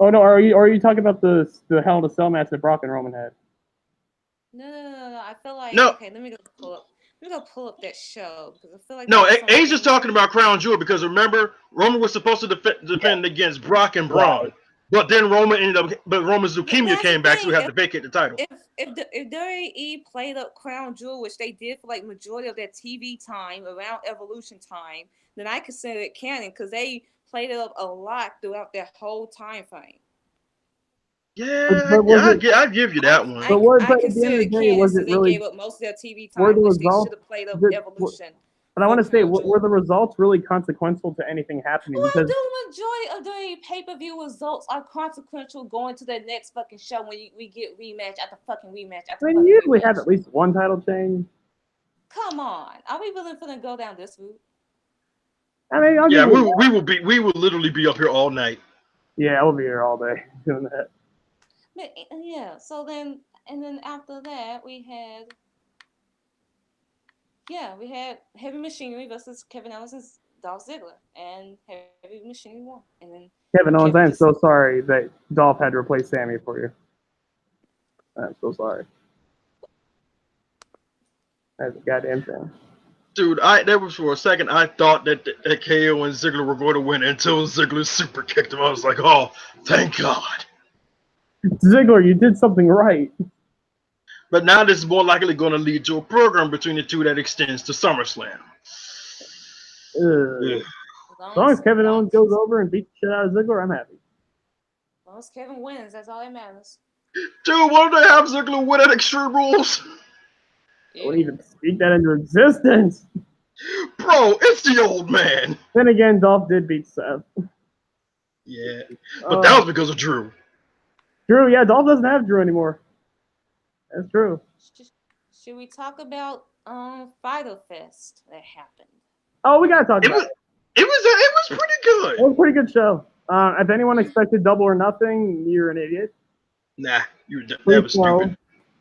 oh no, are you talking about the Hell in a Cell match that Brock and Roman had? No. I feel like okay. Let me go pull up that show because I feel like no. Asia's talking about Crown Jewel because remember Roman was supposed to defend against Brock and Braun. But then Roman's leukemia That's the came back, so we thing. had to vacate the title. If WWE played up Crown Jewel, which they did for like majority of their TV time around Evolution time, then I consider it canon because they played it up a lot throughout their whole time frame. Yeah, But was it? I give you that one. But what? I But at the end consider of it the day, canon was since it they really? gave up most of their TV Were time, the which they results? should have played up But Evolution. I want to say, Crown Jewel. were the results really consequential to anything happening? Well, Because the majority of the pay-per-view results are consequential going to the next fucking show when we get rematch after fucking rematch after I mean, fucking you usually rematch. have at least one title change. Come on, are we really gonna go down this route? I mean, I'll Yeah, give you we will literally be up here all night. Yeah, we'll be here all day doing that. But, yeah, so then after that we had Heavy Machinery versus Kevin Owens and Dolph Ziggler, and Heavy Machinery won. And then Kevin Owens, I'm so sorry that Dolph had to replace Sammy for you. I'm so sorry. That's a goddamn thing. Dude, that was for a second. I thought that KO and Ziggler were going to win until Ziggler super kicked him. I was like, oh, thank God. Ziggler, you did something right. But now this is more likely going to lead to a program between the two that extends to SummerSlam. As long as Kevin Owens goes over and beats the shit out of Ziggler, I'm happy. As long as Kevin wins, that's all that matters. Dude, why don't they have Ziggler win at Extreme Rules? I wouldn't even speak that into existence. Bro, it's the old man. Then again, Dolph did beat Seth. Yeah, but that was because of Drew. Drew, yeah, Dolph doesn't have Drew anymore. That's true. Should we talk about Fighter Fest that happened? Oh, we gotta talk about it. It was pretty good. It was a pretty good show. If anyone expected Double or Nothing, you're an idiot. Nah, that was stupid.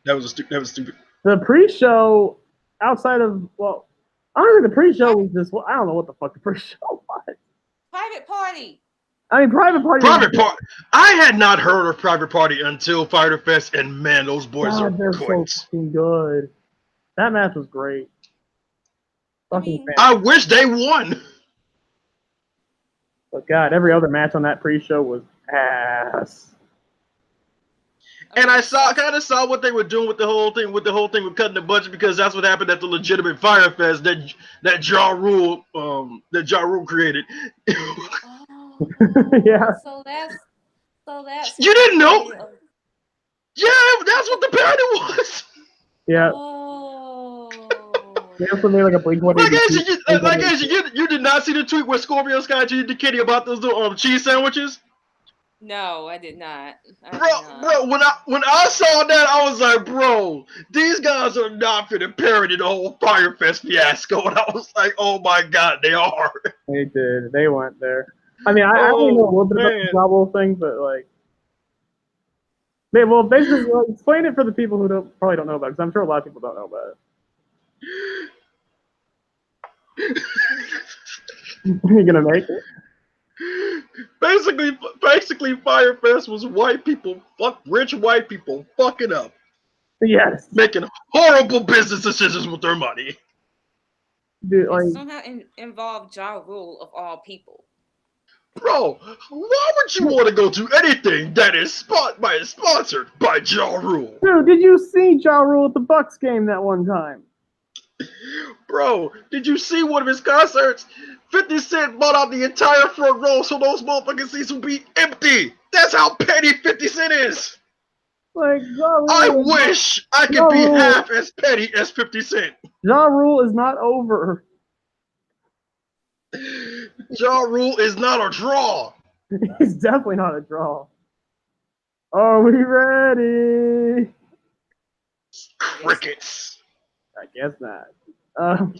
That was stupid. The pre-show, outside of honestly, the pre-show was just I don't know what the fuck the pre-show was. Private Party. I mean, Private Party. I had not heard of Private Party until Fighter Fest, and man, those boys are so fucking good. That match was great. I wish they won. But God, every other match on that pre-show was ass. And I kind of saw what they were doing with the whole thing with cutting the budget, because that's what happened at the legitimate Fire Fest that Ja Rule created. Yeah. So that's you didn't know? Yeah, that's what the parody was. Yeah. Oh. They also made like a Blink-182. You did not see the tweet where Scorpio Sky tweeted Kitty about those little cheese sandwiches? No, I did not. Bro, when I saw that, I was like, bro, these guys are not for to parody the whole Fire Fest fiasco. And I was like, oh my God, they are. They did. They went there. I mean, I only know a little bit about the Bravo thing, but like, basically, explain it for the people who probably don't know about it, because I'm sure a lot of people don't know about it. You're gonna make it? Basically, Fire Fest was rich white people fucking up. Yes. Making horrible business decisions with their money. Dude, like, somehow involved Ja Rule of all people. Bro, why would you want to go to anything that is sponsored by Ja Rule? Dude, did you see Ja Rule at the Bucks game that one time? Bro, did you see one of his concerts? 50 Cent bought out the entire front row so those motherfucking seats would be empty. That's how petty 50 Cent is. Like, I wish I could be half as petty as 50 Cent. Ja Rule is not over. Ja Rule is not a draw. He's definitely not a draw. Are we ready? Crickets. I guess not. And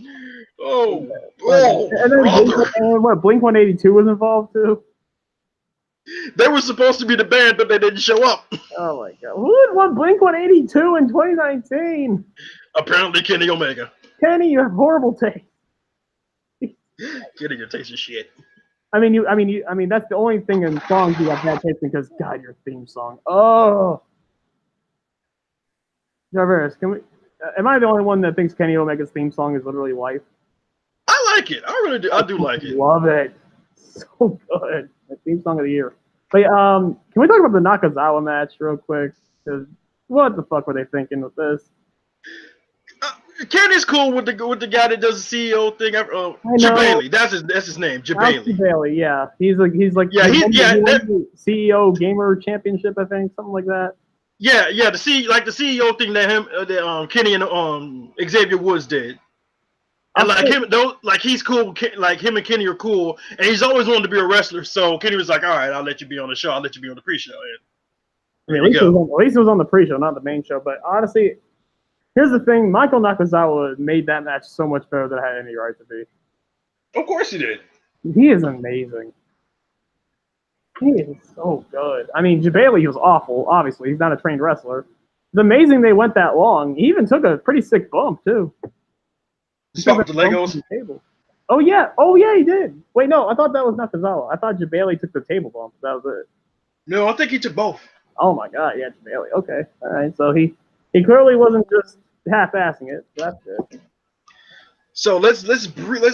then Blink-182 was involved too? They were supposed to be the band, but they didn't show up. Oh my God. Who would want Blink-182 in 2019? Apparently Kenny Omega. Kenny, you have horrible taste. Kenny, your taste of shit. I mean, that's the only thing in songs you have bad taste in, because God, your theme song. Oh. Jarvarus, am I the only one that thinks Kenny Omega's theme song is literally life? I like it. I really do. I do like it. Love it. So good. The theme song of the year. But can we talk about the Nakazawa match real quick? Because what the fuck were they thinking with this? Kenny's cool with the guy that does the CEO thing. Jabali, that's his name, Jabali. Bailey, yeah, he's like he won the CEO Gamer Championship, I think, something like that. Yeah, the CEO thing that Kenny and Xavier Woods did. And he's cool. Like him and Kenny are cool, and he's always wanted to be a wrestler. So Kenny was like, "All right, I'll let you be on the show. I'll let you be on the pre-show." And at least it was on the pre-show, not the main show. But honestly, here's the thing: Michael Nakazawa made that match so much better than it had any right to be. Of course he did. He is amazing. He is so good. I mean, Jabali was awful. Obviously, he's not a trained wrestler. It's amazing they went that long. He even took a pretty sick bump too. Stop the Legos. Oh yeah, he did. Wait, no, I thought that was Nakazawa. I thought Jabali took the table bump. That was it. No, I think he took both. Oh my god, yeah, Jabali. Okay, all right. So he clearly wasn't just half-assing it. So that's good. So let's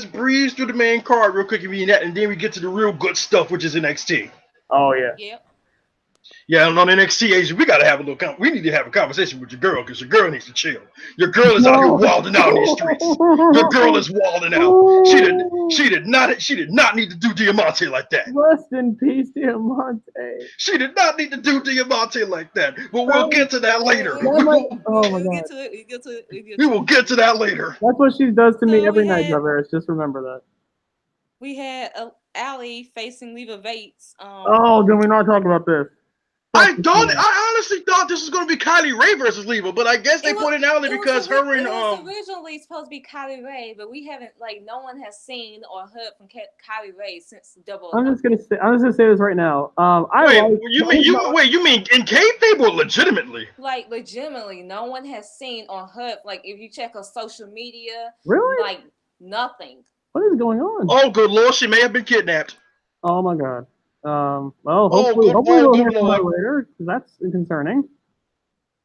breeze through the main card real quick, and then we get to the real good stuff, which is NXT. Oh yeah. Yep. Yeah, and on NXT, Asia, we gotta have we need to have a conversation with your girl, because your girl needs to chill. Your girl is out here wilding out in these streets. Your girl is wilding out. She did not need to do Diamante like that. Rest in peace, Diamante. She did not need to do Diamante like that. But we'll get to that later. Oh my god. We will get to that later. That's what she does to me every night, Jarvarus. Just remember that. We had Allie facing Leva Bates. Oh, can we not talk about this? I honestly thought this was going to be Kylie Ray versus Leva, but I guess they put it out because her and it was originally supposed to be Kylie Ray, but we haven't no one has seen or heard from Kylie Ray since Double. I'm just gonna say this right now. You mean in kayfabe or legitimately? Like legitimately, no one has seen or heard. Like if you check her social media, really, like nothing. What is going on? Oh, good lord, she may have been kidnapped. Oh my god. Well, hopefully we'll hear from her later, because that's concerning.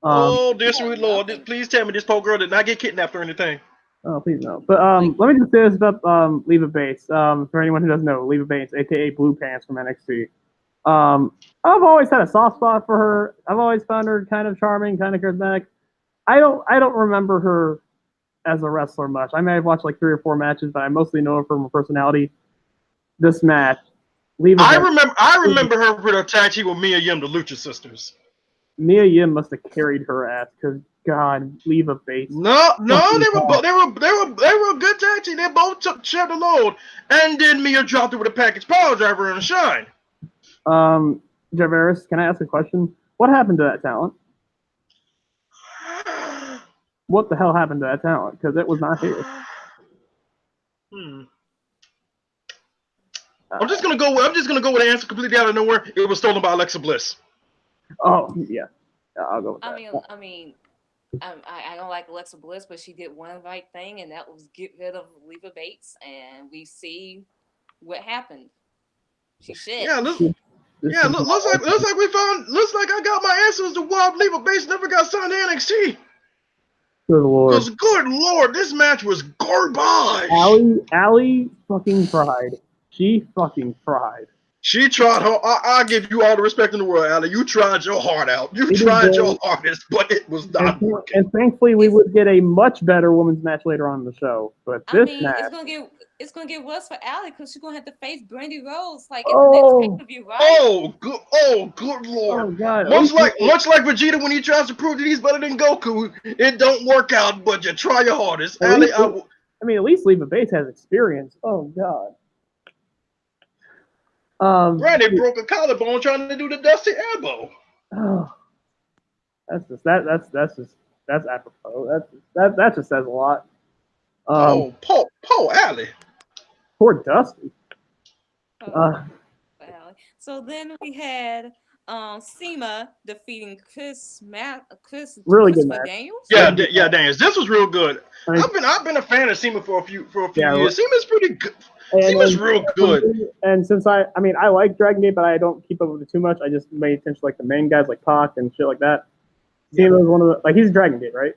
Dear sweet lord, please tell me this poor girl did not get kidnapped or anything. Oh, please no. But let me just say this about Leva Bates. For anyone who doesn't know, Leva Bates, aka Blue Pants from NXT. I've always had a soft spot for her. I've always found her kind of charming, kind of charismatic. I don't remember her as a wrestler much. I may have watched like 3 or 4 matches, but I mostly know her from her personality. This match. I remember her with her tag team with Mia Yim, the Lucha Sisters. Mia Yim must have carried her ass, because God, Leva Bates. No, they were a good tag team. They both shared the load, and then Mia dropped it with a package power driver and a shine. Jarvarus, can I ask a question? What happened to that talent? What the hell happened to that talent? Because it was not here. I'm just gonna go with an answer completely out of nowhere. It was stolen by Alexa Bliss. Oh yeah, I'll go with that. I don't like Alexa Bliss, but she did one right thing, and that was get rid of Leva Bates, and we see what happened. She shit. Yeah, looks like I got my answer as to why Leva Bates never got signed to NXT. Good lord. Because good lord, this match was garbage. Allie fucking tried. She fucking tried. She tried her. I give you all the respect in the world, Allie. You tried your heart out. You tried your hardest, but it was not working. And thankfully, we would get a much better women's match later on in the show. But this match, it's gonna get worse for Allie, because she's gonna have to face Brandy Rose in the next pay-per-view, right? Oh, good lord! Oh god! Much like Vegeta when he tries to prove that he's better than Goku, it don't work out. But you try your hardest, Allie. I mean, at least Leva Bates has experience. Oh god. Brandy broke a collarbone trying to do the Dusty Elbow. Oh, that's apropos. That just says a lot. Poor Allie. Poor Dusty. So then we had Sema defeating Chris really good match. Daniels. Yeah, Daniels. This was real good. I've been a fan of Sema for a few years. Sema's pretty good. Sema's real good. And since I like Dragon Gate, but I don't keep up with it too much. I just pay attention to like the main guys like Pac and shit like that. Sema is one of the he's Dragon Gate, right?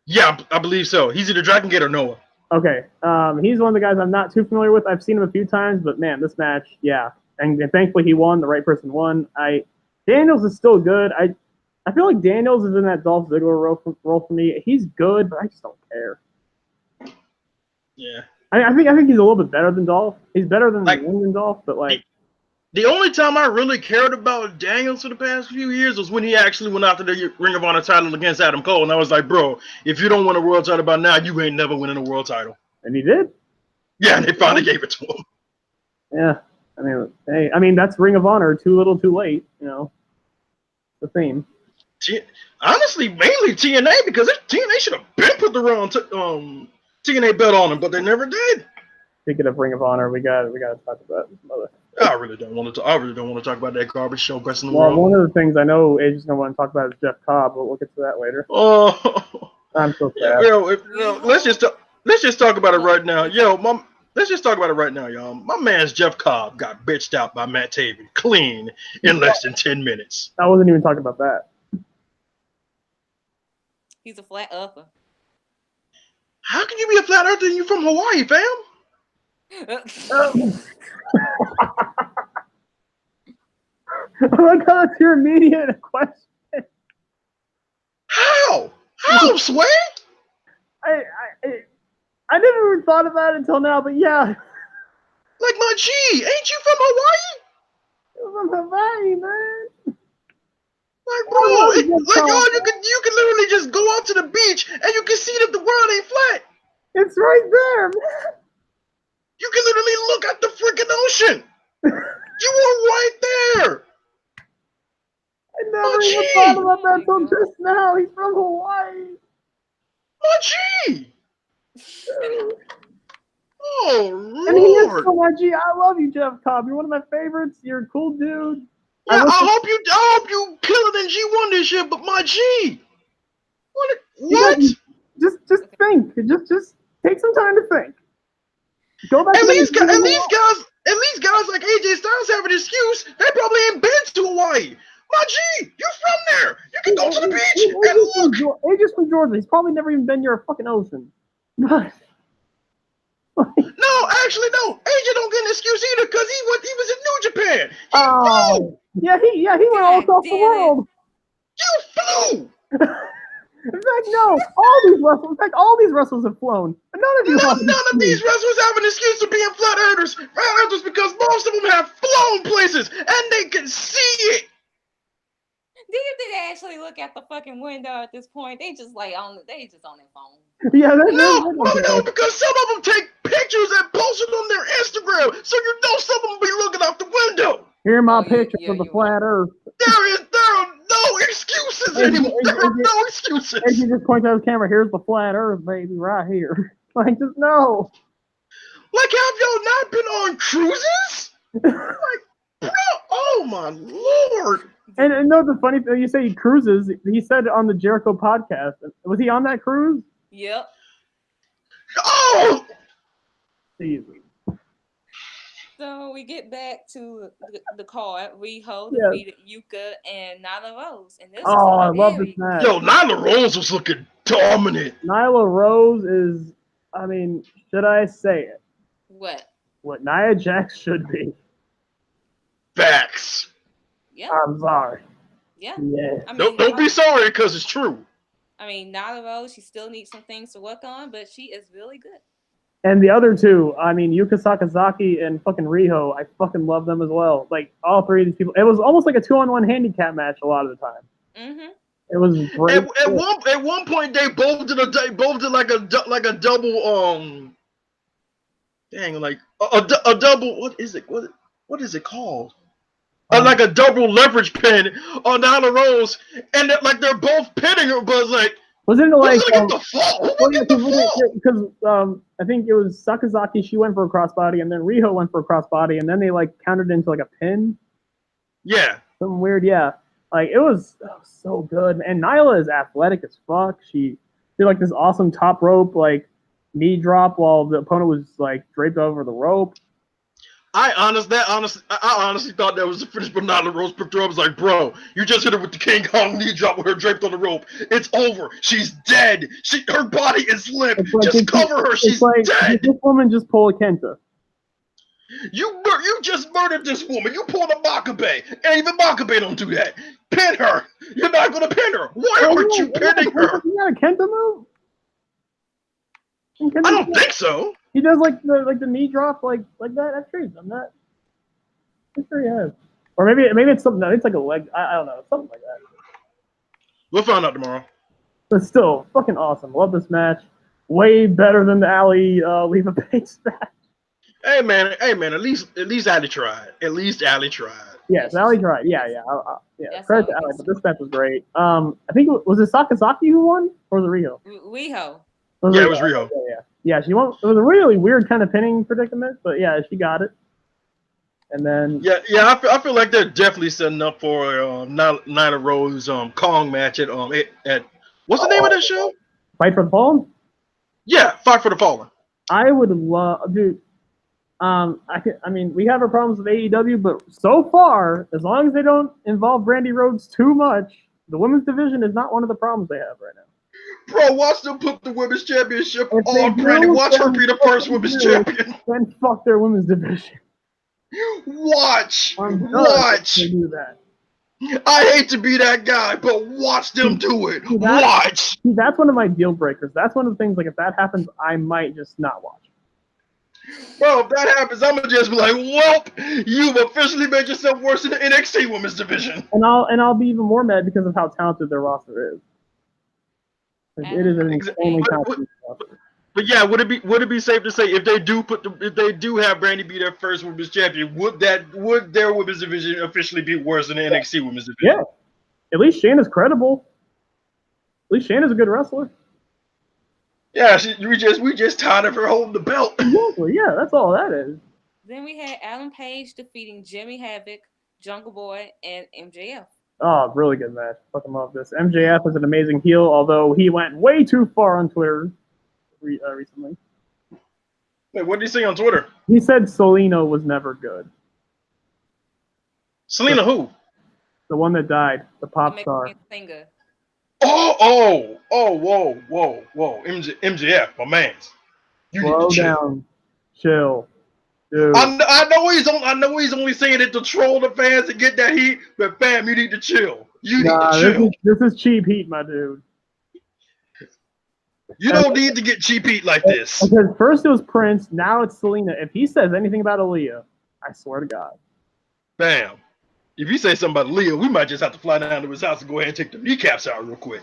Yeah, I believe so. He's either Dragon Gate or Noah. Okay. He's one of the guys I'm not too familiar with. I've seen him a few times, but man, this match, yeah. and thankfully he won. The right person won. Daniels is still good. I feel like Daniels is in that Dolph Ziggler role for me. He's good, but I just don't care. Yeah. I think he's a little bit better than Dolph. He's better than Dolph, but like the only time I really cared about Daniels for the past few years was when he actually went after the Ring of Honor title against Adam Cole, and I was like, bro, if you don't win a world title by now, you ain't never winning a world title. And he did. Yeah, and they finally gave it to him. Yeah, I mean that's Ring of Honor. Too little, too late. You know, the theme. Honestly, mainly TNA because TNA should have been put the wrong TNA belt on him, but they never did. Speaking of Ring of Honor, we got to talk about this mother. I really don't want to talk about that garbage show. Best in the world. One of the things I know Age is gonna want to talk about is Jeff Cobb, but we'll get to that later. Oh, I'm so sad. Let's just talk about it right now. Let's just talk about it right now, y'all. My man's Jeff Cobb got bitched out by Matt Taven clean in less than 10 minutes. I wasn't even talking about that. He's a flat earther. How can you be a flat earther and you from Hawaii, fam? I like how that's your immediate question. How? How, Sway? I never even thought about it until now, but yeah. Like my G, ain't you from Hawaii? You're from Hawaii, man. Like, bro, you can literally just go out to the beach and you can see that the world ain't flat. It's right there, man. You can literally look at the freaking ocean. You were right there. I never even thought about that till just now. He's from Hawaii. My G. Oh, Lord. And he is so my G. I love you, Jeff Cobb. You're one of my favorites. You're a cool dude. Yeah, I hope you kill it in G1 this year, but my G. What? Just think. Just take some time to think. Go back. At least guys like AJ Styles have an excuse. They probably ain't been to Hawaii. My G, you're from there. You can go to the beach and look. AJ's from Georgia. He's probably never even been near a fucking ocean. No, actually, no. AJ don't get an excuse either because he was in New Japan. He flew. Yeah, he went all across the world. You flew. In fact, no. In fact, all these wrestlers have flown. None of these wrestlers have an excuse for being flat earthers because most of them have flown places and they can see it. Did they actually look at the fucking window at this point? They just on their phone. Yeah, no, because some of them take pictures and post it on their Instagram, so you know some of them be looking out the window. Here are my pictures of the flat Earth. There are no excuses anymore. There are no excuses. And you just point to the camera. Here's the flat Earth, baby, right here. Like, just no. Like, have y'all not been on cruises? Like, bro, oh my Lord. And no, the funny thing, you say he cruises. He said on the Jericho podcast. Was he on that cruise? Yep. Oh! Jesus. So we get back to the card. Riho defeated Yuka and Nyla Rose. And this I love this match. Yo, Nyla Rose was looking dominant. Nyla Rose is, I mean, should I say it? What Nia Jax should be. Facts. Yeah. I'm sorry. Yeah. I mean, don't be sorry because it's true. I mean, Nyla Rose, she still needs some things to work on, but she is really good. And the other two, I mean, Yuka Sakazaki and fucking Riho, I fucking love them as well. Like, all three of these people. It was almost like a 2-on-1 handicap match a lot of the time. Mm-hmm. It was great. At one point, they both did like a double like a double. What is it? What is it called? Like a double leverage pin on Nyla Rose, and they're both pinning her, but it's like. Wasn't it like because I think it was Sakazaki, she went for a crossbody, and then Riho went for a crossbody, and then they like countered into like a pin. Yeah. Something weird, yeah. Like it was so good. And Nyla is athletic as fuck. She did like this awesome top rope like knee drop while the opponent was like draped over the rope. I honestly thought that was the finish, but Nyla Rose picked her up. I was like, bro, you just hit her with the King Kong knee drop with her draped on the rope. It's over. She's dead. Her body is limp. Just cover her. She's dead. This woman just pulled a Kenta. You just murdered this woman. You pulled a Makabe, and even Makabe don't do that. Pin her. You're not gonna pin her. Why Oh, aren't you pinning her? You got a Kenta move? I don't think so. He does like the knee drop like that. I'm sure he's done that. I'm sure he has. Or maybe it's something. It's like a leg. I don't know. Something like that. We'll find out tomorrow. But still, fucking awesome. Love this match. Way better than the Ali Leva Bates match. Hey man. At least Ali tried. At least Ali tried. Yes, Ali tried. Yeah. That's Credit to all Ali, we but this match was great. I think was it Sakazaki who won, or was it Riho? Riho. Yeah, it was Riho. Yeah, she won. It was a really weird kind of pinning predicament, but yeah, she got it. And then I feel like they're definitely setting up for Nyla Rose Kong match at what's the name of that show? Fight for the Fallen. Yeah, Fight for the Fallen. I would love, dude. I mean, we have our problems with AEW, but so far, as long as they don't involve Brandy Rhodes too much, the women's division is not one of the problems they have right now. Bro, watch them put the women's championship on Brandy. Watch her be the first women's champion. Then fuck their women's division. Watch. They do that. I hate to be that guy, but watch them do it. Watch. That's one of my deal breakers. That's one of the things. Like, if that happens, I might just not watch. Bro, if that happens, I'm gonna just be like, "Well, you've officially made yourself worse in the NXT Women's Division." And I'll be even more mad because of how talented their roster is. It is an insanely talented roster. But yeah, would it be safe to say if they do have Brandy be their first women's champion, would their women's division officially be worse than the NXT Women's Division? Yeah. At least Shayna's credible. At least Shayna's a good wrestler. Yeah, we just tired of her holding the belt. Exactly. Yeah, that's all that is. Then we had Adam Page defeating Jimmy Havoc, Jungle Boy, and MJF. Oh, really good match. Fucking love this. MJF is an amazing heel, although he went way too far on Twitter recently. Wait, what did he say on Twitter? He said Selena was never good. Selena who? The one that died, the pop star. Singer. Whoa. MJF, my man. You Slow need to down. Chill. Dude. I know he's only saying it to troll the fans and get that heat, but fam, you need to chill. You need to chill. This is cheap heat, my dude. You don't need to get cheap heat like this. Because first it was Prince, now it's Selena. If he says anything about Aaliyah, I swear to God. Bam. If you say something about Aaliyah, we might just have to fly down to his house and go ahead and take the kneecaps out real quick.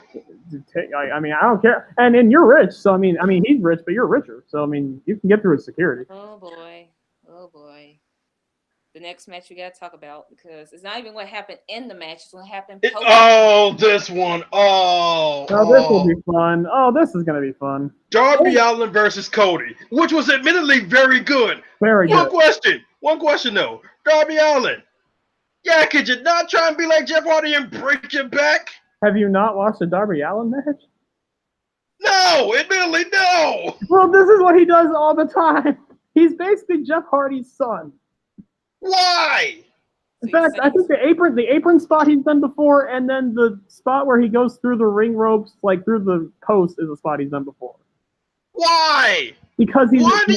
I mean, I don't care. And you're rich, so I mean, he's rich, but you're richer. So I mean, you can get through his security. Oh boy. The next match we gotta talk about, because it's not even what happened in the match; it's what happened. This one. This will be fun. Oh, this is gonna be fun. Darby Allin versus Cody, which was admittedly very good. Very good. One question though. Darby Allin. Yeah, could you not try and be like Jeff Hardy and break your back? Have you not watched the Darby Allin match? No, admittedly, no. Well, this is what he does all the time. He's basically Jeff Hardy's son. Why? In fact, I think the apron spot he's done before, and then the spot where he goes through the ring ropes, like through the post, is a spot he's done before. Why? Because Why do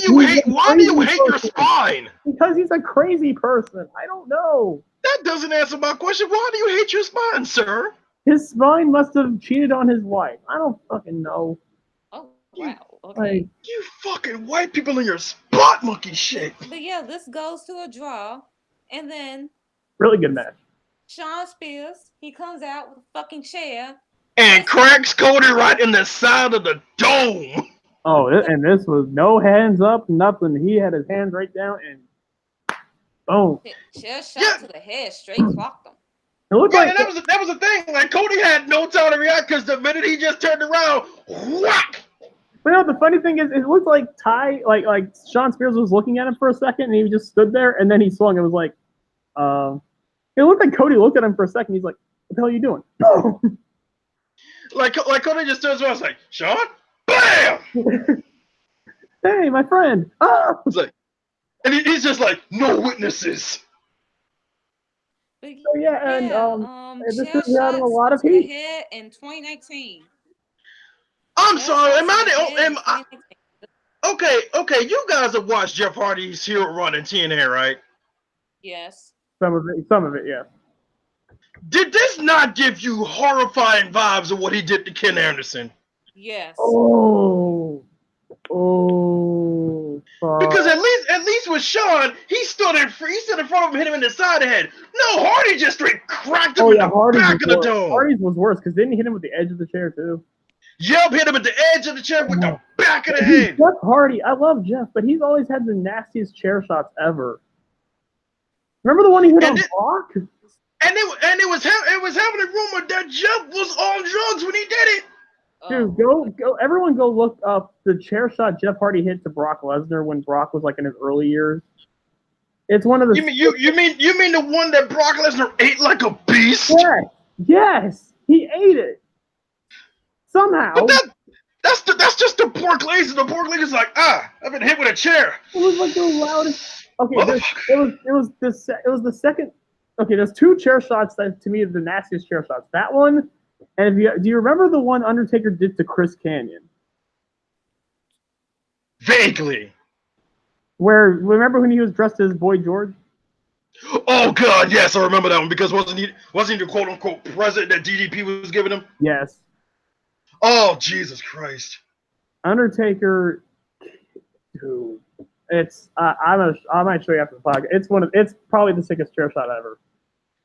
you hate your spine? Because he's a crazy person. I don't know. That doesn't answer my question. Why do you hate your spine, sir? His spine must have cheated on his wife. I don't fucking know. Oh, wow. Okay. You fucking white people in your spot monkey shit. But yeah, this goes to a draw. And then really good match. Shawn Spears, he comes out with a fucking chair. And cracks Cody right in the side of the dome. Oh, and this was no hands up, nothing. He had his hands right down and boom. Chair shot to the head, straight clocked him. It looked like that was the thing. Like Cody had no time to react because the minute he just turned around, whack. But no, the funny thing is, it looked like like Shawn Spears was looking at him for a second, and he just stood there, and then he swung. It was like, it looked like Cody looked at him for a second. He's like, "What the hell are you doing?" Boom. Like Cody just turns around, and like, "Shawn, bam!" Hey, my friend. Oh. It's like, and he's just like, "No witnesses." So yeah, and this is having a lot of heat in 2019. I'm sorry. Am I Okay, you guys have watched Jeff Hardy's Hero Run in TNA, right? Yes. Some of it, yeah. Did this not give you horrifying vibes of what he did to Ken Anderson? Yes. Oh, Because fuck. at least with Sean, he stood in front of him, and hit him in the side of the head. No, Hardy just straight cracked him Oh in yeah, the back of the dome. Hardy's was worse because didn't he hit him with the edge of the chair too? Yep, hit him at the edge of the chair with the back of the Dude, head. Jeff Hardy, I love Jeff, but he's always had the nastiest chair shots ever. Remember the one he hit on Brock? And it was having a rumor that Jeff was on drugs when he did it. Dude, go! Everyone, go look up the chair shot Jeff Hardy hit to Brock Lesnar when Brock was like in his early years. It's one of the. You mean the one that Brock Lesnar ate like a beast? Yes, he ate it somehow. But that's just the pork legs, and the pork leg is like, I've been hit with a chair. It was like the loudest. Okay, it was the second. Okay, there's two chair shots that to me are the nastiest chair shots. That one, and do you remember the one Undertaker did to Chris Kanyon? Vaguely. Remember when he was dressed as Boy George? Oh God, yes, I remember that one because wasn't he the quote unquote present that DDP was giving him? Yes. Oh Jesus Christ. Undertaker, dude, it's I might show you after the podcast. It's probably the sickest chair shot ever.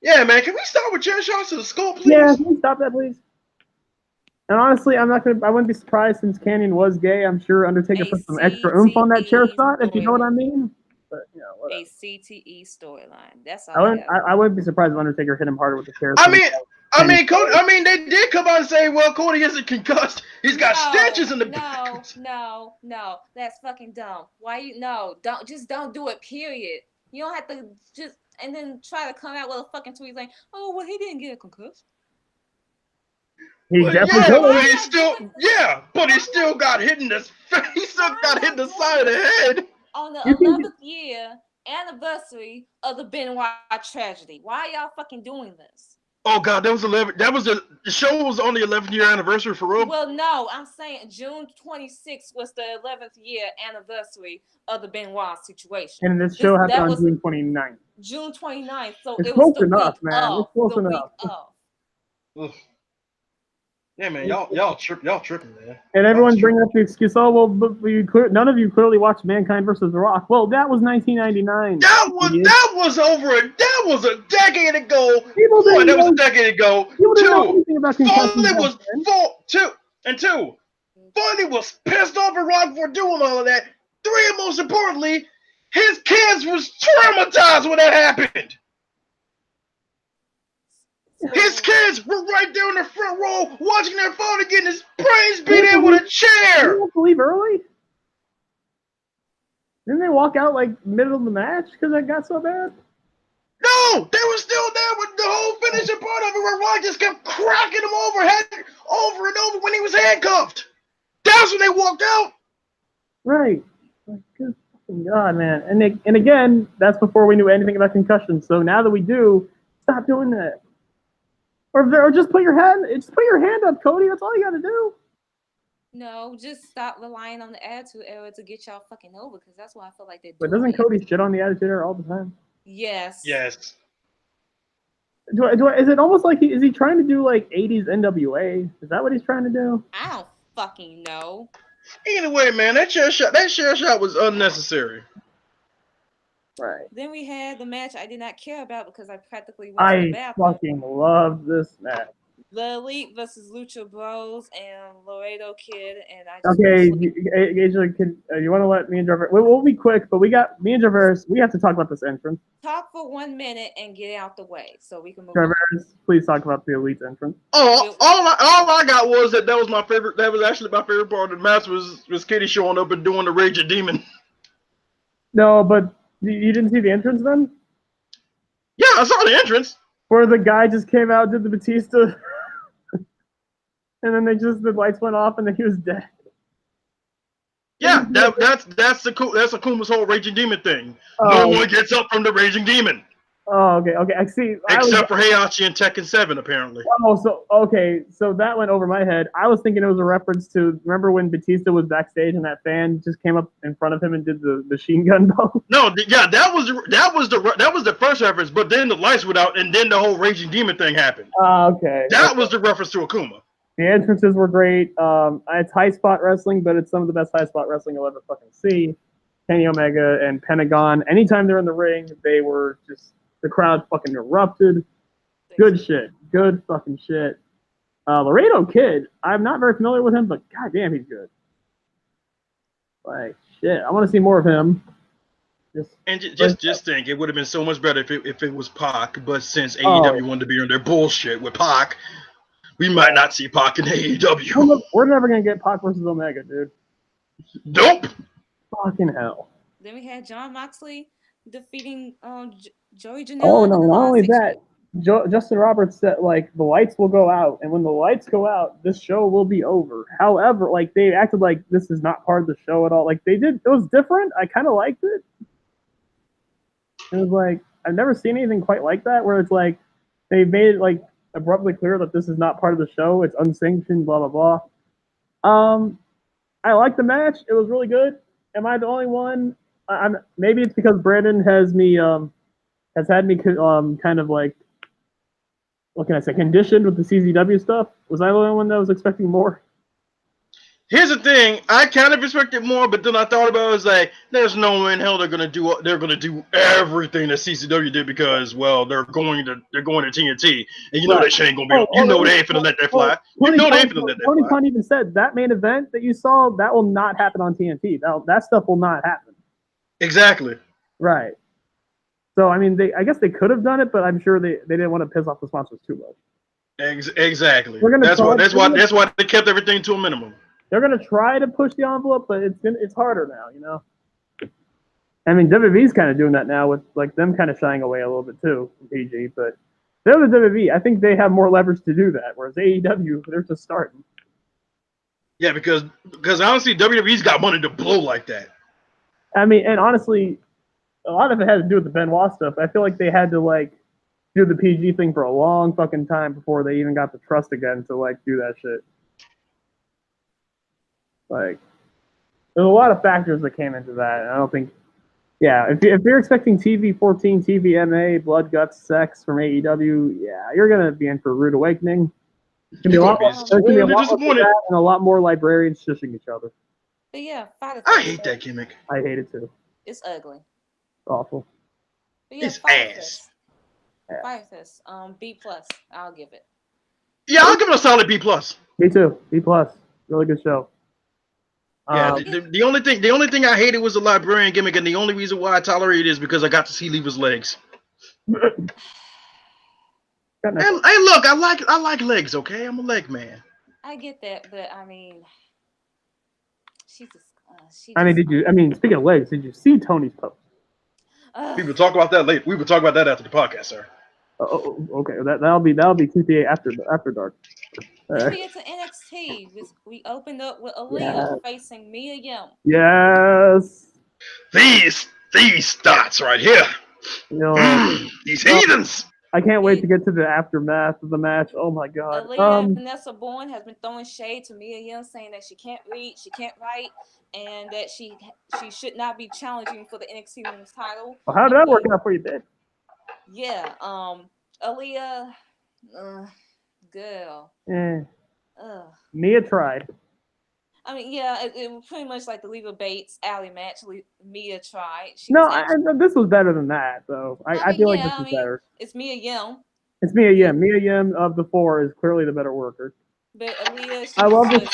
Yeah, man, can we start with chair shots to the skull, please? Yeah, can we stop that, please? And honestly, I wouldn't be surprised since Kanyon was gay. I'm sure Undertaker put some extra oomph on that chair shot, if you know what I mean. But whatever. A CTE storyline. That's all. I wouldn't be surprised if Undertaker hit him harder with the chair. They did come out and say, well, Cody isn't concussed. He's got stitches in the back. No. That's fucking dumb. Why don't do it, period. You don't have to just and then try to come out with a fucking tweet like, oh well, he didn't get a concussed. He definitely but he still got hit in the he still got hit in the side of the head. On the 11th year anniversary of the Benoit tragedy. Why are y'all fucking doing this? Oh God, that was the show was on the 11th year anniversary for real. Well, no, I'm saying June 26th was the 11th year anniversary of the Benoit situation. And this show happened on June 29th. June 29th, so it's it was close enough, man. It's close enough. Yeah, man, y'all tripping, man. And everyone's bringing up the excuse. Oh well, but none of you clearly watched Mankind versus The Rock. Well, that was 1999. That was a decade ago. That was a decade ago. Two. Funny was pissed off at Rock for doing all of that. 3, and most importantly, his kids was traumatized when that happened. His kids were right there in the front row watching their father getting his brains beat in with a chair. Didn't they leave early? Didn't they walk out like middle of the match because it got so bad? No, they were still there with the whole finishing part of it where Rock just kept cracking him over and over when he was handcuffed. That's when they walked out. Right. Good fucking God, man. And again, that's before we knew anything about concussions. So now that we do, stop doing that. Or just put your hand up, Cody. That's all you got to do. No, just stop relying on the Attitude Era to get y'all fucking over, because that's why I feel like they're doing. But doesn't Cody shit on the Attitude Era all the time? Yes. Yes. Is it almost like is he trying to do like 80s NWA? Is that what he's trying to do? I don't fucking know. Either way, man, that chair shot was unnecessary. Right. Then we had the match I did not care about because I practically went to the bathroom. I fucking loved this match. The Elite versus Lucha Bros and Laredo Kid, and I just you want to let me and Jarvarus? We'll be quick, but me and Jarvarus, we have to talk about this entrance. Talk for 1 minute and get out the way so we can move. Jarvarus, please talk about the Elite's entrance. Oh, all I got was that was my favorite. That was actually my favorite part of the match was Kitty showing up and doing the Raging Demon. No, but you didn't see the entrance then? Yeah, I saw the entrance. Where the guy just came out, did the Batista. And then the lights went off, and then he was dead. Yeah, that's Akuma's whole Raging Demon thing. No one gets up from the Raging Demon. Oh, okay, okay. I see. Except for Heihachi and Tekken 7, apparently. Oh, so okay, so that went over my head. I was thinking it was a reference to remember when Batista was backstage and that fan just came up in front of him and did the machine gun bow. No, yeah, that was the first reference, but then the lights went out, and then the whole Raging Demon thing happened. Okay. That was the reference to Akuma. The entrances were great. It's high spot wrestling, but it's some of the best high spot wrestling you'll ever fucking see. Kenny Omega and Pentagon. Anytime they're in the ring, they were just the crowd fucking erupted. Good shit. Good fucking shit. Laredo Kid, I'm not very familiar with him, but goddamn, he's good. Like, shit, I want to see more of him. Just think, it would have been so much better if it was Pac, but since AEW wanted to be on their bullshit with Pac, we might not see Pac in AEW. We're never going to get Pac versus Omega, dude. Nope. Fucking hell. Then we had Jon Moxley defeating Joey Janela. Oh, no, not only that. Justin Roberts said, like, the lights will go out, and when the lights go out, this show will be over. However, like, they acted like this is not part of the show at all. Like, they did, it was different. I kind of liked it. It was like, I've never seen anything quite like that, where it's like, they made it, like, abruptly clear that this is not part of the show. It's unsanctioned, blah, blah, blah. I liked the match. It was really good. Am I the only one? Maybe it's because Brandon has had me kind of like, what can I say, conditioned with the CZW stuff. Was I the only one that was expecting more? Here's the thing, I kind of expected more, but then I thought about it, was like, there's no way in hell they're gonna do everything that CCW did, because, well, they're going to TNT, and you know that shit ain't gonna be, they ain't finna let that fly. Tony Khan even said that main event that you saw, that will not happen on TNT. That stuff will not happen. Exactly. Right. So I mean, I guess they could have done it, but I'm sure they didn't want to piss off the sponsors too much. Exactly. That's why they kept everything to a minimum. They're gonna try to push the envelope, but it's harder now, you know. I mean, WWE's kind of doing that now with like them kind of shying away a little bit too from PG, but they're the WWE. I think they have more leverage to do that, whereas AEW, they're just starting. Yeah, because honestly, WWE's got money to blow like that. I mean, and honestly, a lot of it had to do with the Benoit stuff. I feel like they had to like do the PG thing for a long fucking time before they even got the trust again to like do that shit. Like, there's a lot of factors that came into that. I don't think, if you're expecting TV 14, TVMA, blood, guts, sex from AEW, you're gonna be in for a rude awakening. There's gonna be a lot more and a lot more librarians shushing each other. But yeah, I hate that gimmick. I hate it too. It's ugly. Awful. But yeah, it's ass. Fire Fist. B+. I'll give it. Yeah, I'll give it a solid B+. Me too. B+. Really good show. Yeah, the only thing I hated was the librarian gimmick, and the only reason why I tolerate it is because I got to see Leva's legs. And hey, look, I like legs. Okay, I'm a leg man. I get that, but I mean, speaking of legs, did you see Tony's post? We will talk about that later. We will talk about that after the podcast, sir. Okay. That'll be TPA after dark. Then we get to NXT. We opened up with Aaliyah facing Mia Yim. Yes. These dots right here. These heathens. I can't wait to get to the aftermath of the match. Oh my god. Aaliyah and Vanessa Bourne has been throwing shade to Mia Yim, saying that she can't read, she can't write, and that she should not be challenging for the NXT Women's title. Well, how did that work out for you, Ben? Yeah. Aaliyah. Girl. Mia tried. I mean, it was pretty much like the Leva Bates alley match. Mia tried. This was better than that, though. I feel like this is better. It's Mia Yim. It's Mia Yim. Mia Yim of the four is clearly the better worker. But Aaliyah, I love this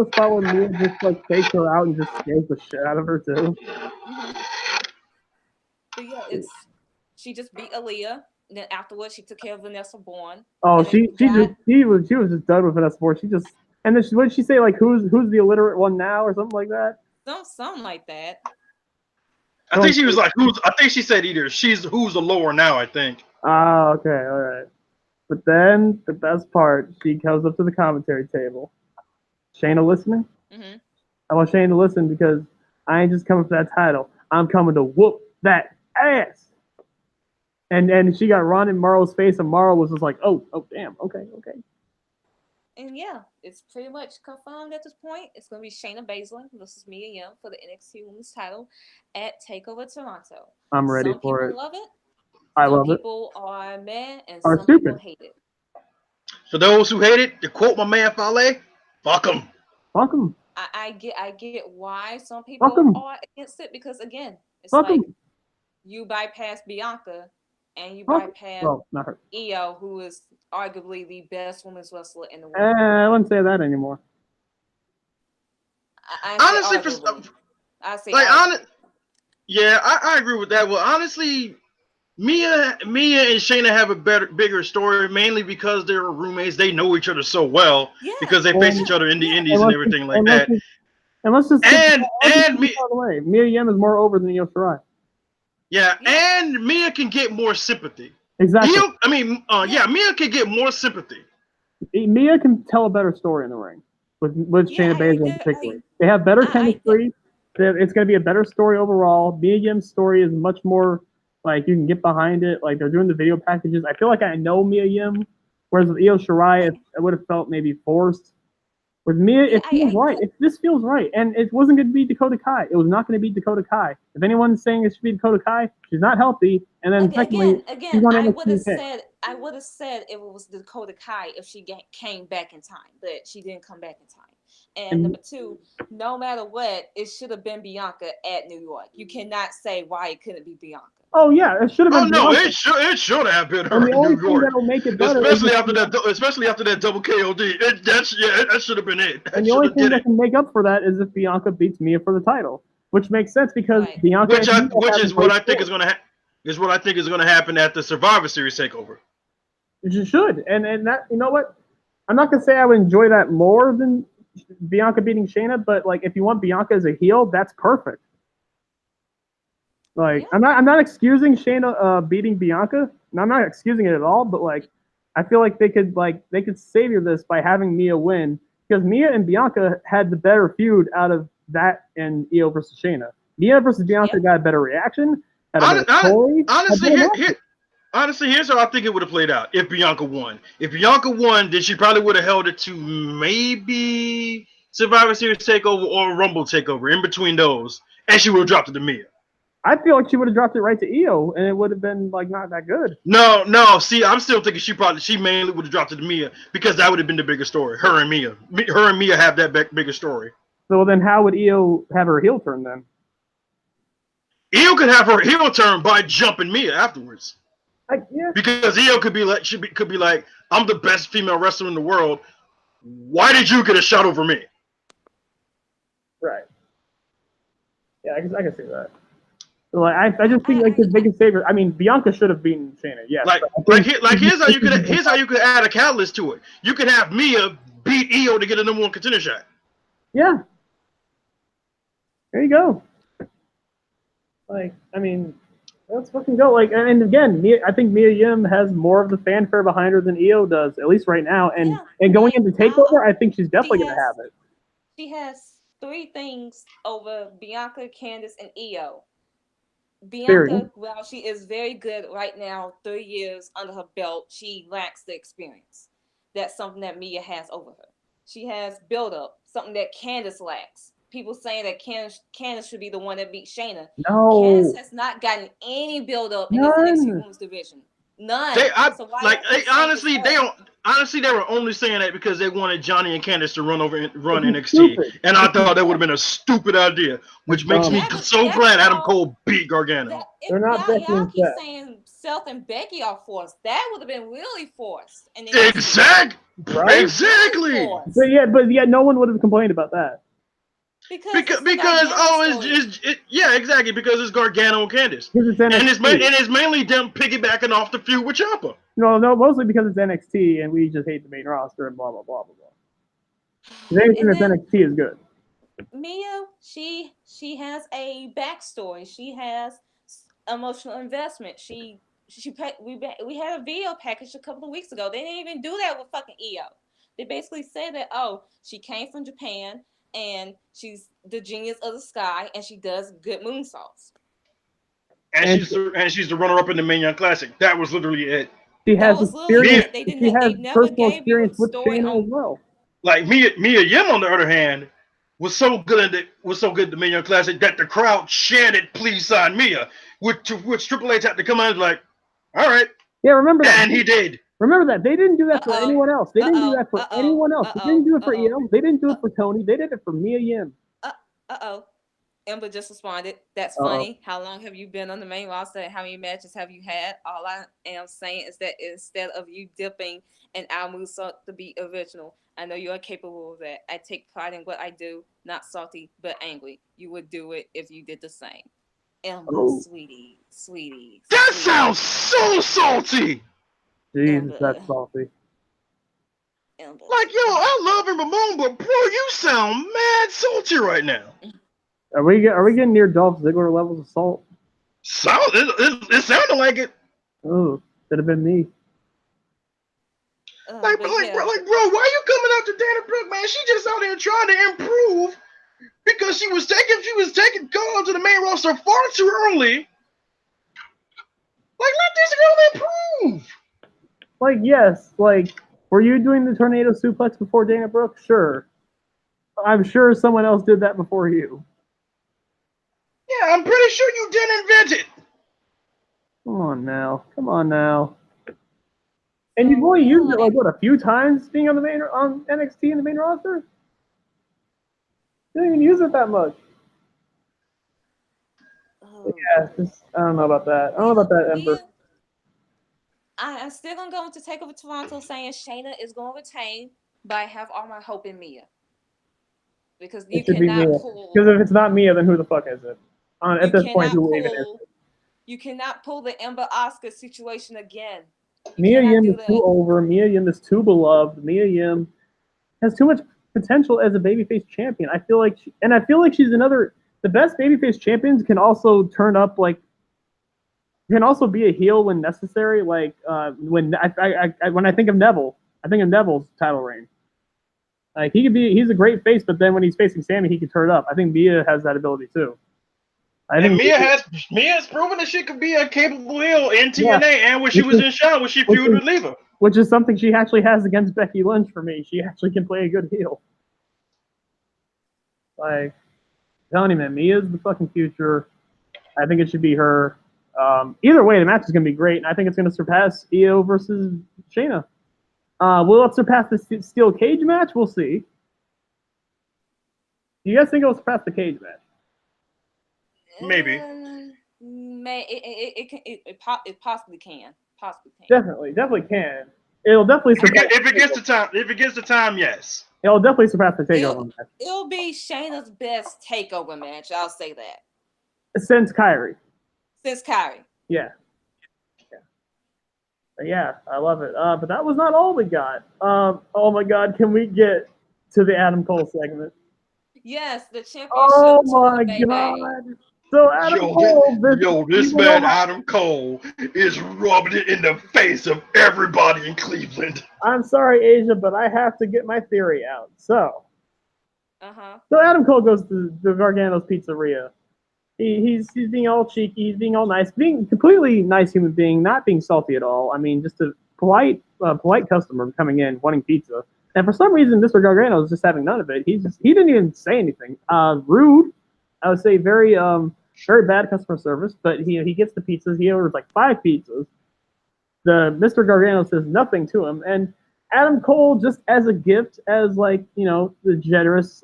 spot when Mia just like takes her out and just scares the shit out of her too. Mm-hmm. But yeah, she just beat Aaliyah. Then afterwards, she took care of Vanessa Bourne. Oh, she was just done with Vanessa Bourne. And then what did she say? Like, who's the illiterate one now, or something like that? Something like that. I think she was like, I think she said either who's the lower now. I think. Oh, okay, all right. But then the best part, she comes up to the commentary table. Shayna listening? Mm-hmm. I want Shayna to listen because I ain't just coming for that title. I'm coming to whoop that ass. and she got run in Morrow's face, and Morrow was just like, oh damn, okay. And yeah, it's pretty much confirmed at this point. It's going to be Shayna Baszler versus Mia Yim for the NXT Women's title at Takeover Toronto. I'm ready Some for people it. love it. I Some love it. people are mad, and Are some people stupid. hate it. For those who hate it, to quote my man Fale, fuck them. Fuck them. I get why some Fuck people 'em. are against it because again, it's Fuck like them. you bypass Bianca and you Fuck. bypass Well, not her. Io, who is arguably the best women's wrestler in the world. I wouldn't say that anymore. I Honestly, say arguably. I say like arguably. yeah, I agree with that. Well, honestly, Mia and Shayna have a bigger story, mainly because they were roommates. They know each other so well Yeah, because they face each other in the yeah. indies and everything like that. And let's just skip And me, out of the way. Mia Yim is more over than Io Shirai. yeah, Yeah. and Mia can get more sympathy. Exactly. Mia can get more sympathy. Mia can tell a better story in the ring with Yeah, Shayna Baszler in particular. They have better I chemistry. It's going to be a better story overall. Mia Yim's story is much more like you can get behind it. Like they're doing the video packages. I feel like I know Mia Yim, whereas with Io Shirai, it would have felt maybe forced. With Mia, Yeah, it feels right. This feels right, and it wasn't going to be Dakota Kai. It was not going to be Dakota Kai. If anyone's saying it should be Dakota Kai, she's not healthy. And then secondly, she's on I would have NXT. said it was Dakota Kai if she came back in time, but she didn't come back in time. And And- number two, no matter what, it should have been Bianca at New York. You cannot say why it couldn't be Bianca. Oh yeah, it should have been. Oh no, Bianca. it should have been her And the in only New thing York, that'll make it better, especially after that double KOD. That should have been it. and the only thing that can make up for that is if Bianca beats Mia for the title, which makes sense because Right. Bianca. Which is what I think is going to happen at the Survivor Series takeover. She should, and that, you know what? I'm not gonna say I would enjoy that more than Bianca beating Shayna, but like if you want Bianca as a heel, that's perfect. Like Yeah. I'm not excusing Shayna beating Bianca. And I'm not excusing it at all, but like I feel like they could savor this by having Mia win because Mia and Bianca had the better feud out of that and Io versus Shayna. Mia versus Bianca got a better reaction. Honestly, here's how I think it would have played out if Bianca won. If Bianca won, then she probably would have held it to maybe Survivor Series takeover or Rumble takeover in between those, and she would have dropped it to Mia. I feel like she would have dropped it right to Io, and it would have been like not that good. No. See, I'm still thinking she mainly would have dropped it to Mia because that would have been the bigger story. Her and Mia have that bigger story. So then, how would Io have her heel turn then? Io could have her heel turn by jumping Mia afterwards. Yeah. Because Io could be like, I'm the best female wrestler in the world. Why did you get a shot over me? Right. Yeah, I can see that. So like, I just think like the biggest favorite. I mean, Bianca should have beaten Shayna. Yes. Here's how you could add a catalyst to it. You could have Mia beat Io to get a number one contender shot. Yeah. There you go. Like, I mean, let's fucking go. Like, and again, I think Mia Yim has more of the fanfare behind her than Io does, at least right now. And going into Takeover, I think she's definitely gonna have it. She has 3 things over Bianca, Candice, and Io. Bianca, while she is very good right now, 3 years under her belt, she lacks the experience. That's something that Mia has over her. She has build-up, something that Candice lacks. People saying that Candice should be the one that beat Shayna. No. Candice has not gotten any build-up in this NXT Women's division. None. Honestly, they were only saying that because they wanted Johnny and Candice to run NXT, and I thought that would have been a stupid idea, which makes me so glad Adam Cole beat Gargano. They're not y'all keep saying Seth and Becky are forced. That would have been really forced. Exactly. But no one would have complained about that. Because exactly, because it's Gargano and Candice, and it's mainly them piggybacking off the feud with Ciampa. No, mostly because it's NXT and we just hate the main roster and blah blah blah blah blah. Anything that's NXT is good. Mia, she has a backstory. She has emotional investment. We had a video package a couple of weeks ago. They didn't even do that with fucking Io. They basically said that she came from Japan. And she's the genius of the sky, and she does good moonsaults. And And she's the runner-up in the Main Young Classic. That was literally it. she That has was literally Mia, experience. it. She has They never personal gave you a experience with story Shayna as on. well. like Mia Yim, on the other hand, was so good at the Main Young Classic that the crowd chanted, "Please sign Mia," which Triple H had to come out and be like, "All right," Yeah, remember that. and he did. Remember that. They didn't do that Uh for oh. anyone else. They Uh didn't do oh. that for Uh oh. anyone else. Uh They didn't oh. do it Uh for oh. EO. They didn't do Uh it for Tony. They did it for Mia Yim. oh. Ember just responded. That's Uh-oh. funny. How long have you been on the main roster and how many matches have you had? All I am saying is that instead of you dipping and our move salt to be original, I know you are capable of that. I take pride in what I do, not salty, but angry. You would do it if you did the same. Ember, Oh, sweetie. That sounds so salty. Jesus, Ember, that's salty. Ember. Like, yo, I love him, Ramon, but bro, you sound mad salty right now. Are we getting near Dolph Ziggler levels of salt? It sounded like it. Oh, could have been me. Like, But like, yeah, bro, why you coming after Dana Brooke, man? She just out there trying to improve because she was taking calls to the main roster far too early. Like, let this girl improve. Like, yes, like, were you doing the tornado suplex before Dana Brooke? Sure. I'm sure someone else did that before you. Yeah, I'm pretty sure you didn't invent it. Come on now. And you've only used it like what, a few times being on the main on NXT in the main roster? You didn't even use it that much. Yeah, just I don't know about that. I don't know about that, Ember. I'm still gonna go into Takeover Toronto saying Shayna is gonna retain, but I have all my hope in Mia. Because you It should be cannot Mia. pull Because if it's not Mia, then who the fuck is it? At this point, who even is it? you cannot pull the Ember Oscar situation again. You Mia cannot Yim do is that. too over. Mia Yim is too beloved. Mia Yim has too much potential as a babyface champion. I feel like, she's another. The best babyface champions can also turn up like, can also be a heel when necessary. Like when when I think of Neville, I think of Neville's title reign. Like he's a great face, but then when he's facing Sammy, he can turn it up. I think Mia has that ability too. And Mia's proven that she could be a capable heel in TNA and when she was in Shaw, when she feuded with Leva. Which is something she actually has against Becky Lynch for me. She actually can play a good heel. Like, I'm telling you, man, Mia's the fucking future. I think it should be her. Either way, the match is going to be great, and I think it's going to surpass Io versus Shayna. Will it surpass the steel cage match? We'll see. Do you guys think it will surpass the cage match? Maybe. It possibly can. Definitely can. It'll definitely surpass. If it gets the time, yes. It'll definitely surpass the takeover match. It'll be Shayna's best takeover match. I'll say that. Since Kyrie. Yeah. But yeah, I love it. But that was not all we got. Oh my God, can we get to the Adam Cole segment? Yes, the championship. Oh my God. So Adam Cole, this man Adam Cole is rubbing it in the face of everybody in Cleveland. I'm sorry, Asia, but I have to get my theory out. So Adam Cole goes to the Gargano's Pizzeria. He's being all cheeky, he's being all nice, being completely nice human being, not being salty at all. I mean, just a polite customer coming in wanting pizza. And for some reason, Mr. Gargano is just having none of it. He didn't even say anything. Rude. I would say very bad customer service. But he gets the pizzas. He orders like 5 pizzas. The Mr. Gargano says nothing to him, and Adam Cole, just as a gift, as like the generous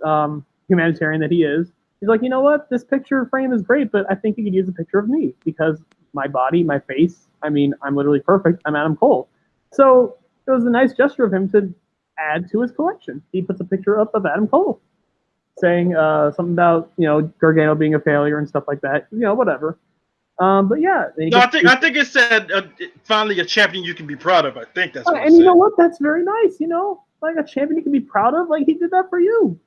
humanitarian that he is, he's like, you know what, this picture frame is great, but I think you could use a picture of me because my body, my face. I mean, I'm literally perfect. I'm Adam Cole. So it was a nice gesture of him to add to his collection. He puts a picture up of Adam Cole, saying something about Gargano being a failure and stuff like that. Whatever. But yeah. No, I think it said finally a champion you can be proud of. I think that's what it and said. You know what? That's very nice. Like a champion you can be proud of. Like he did that for you.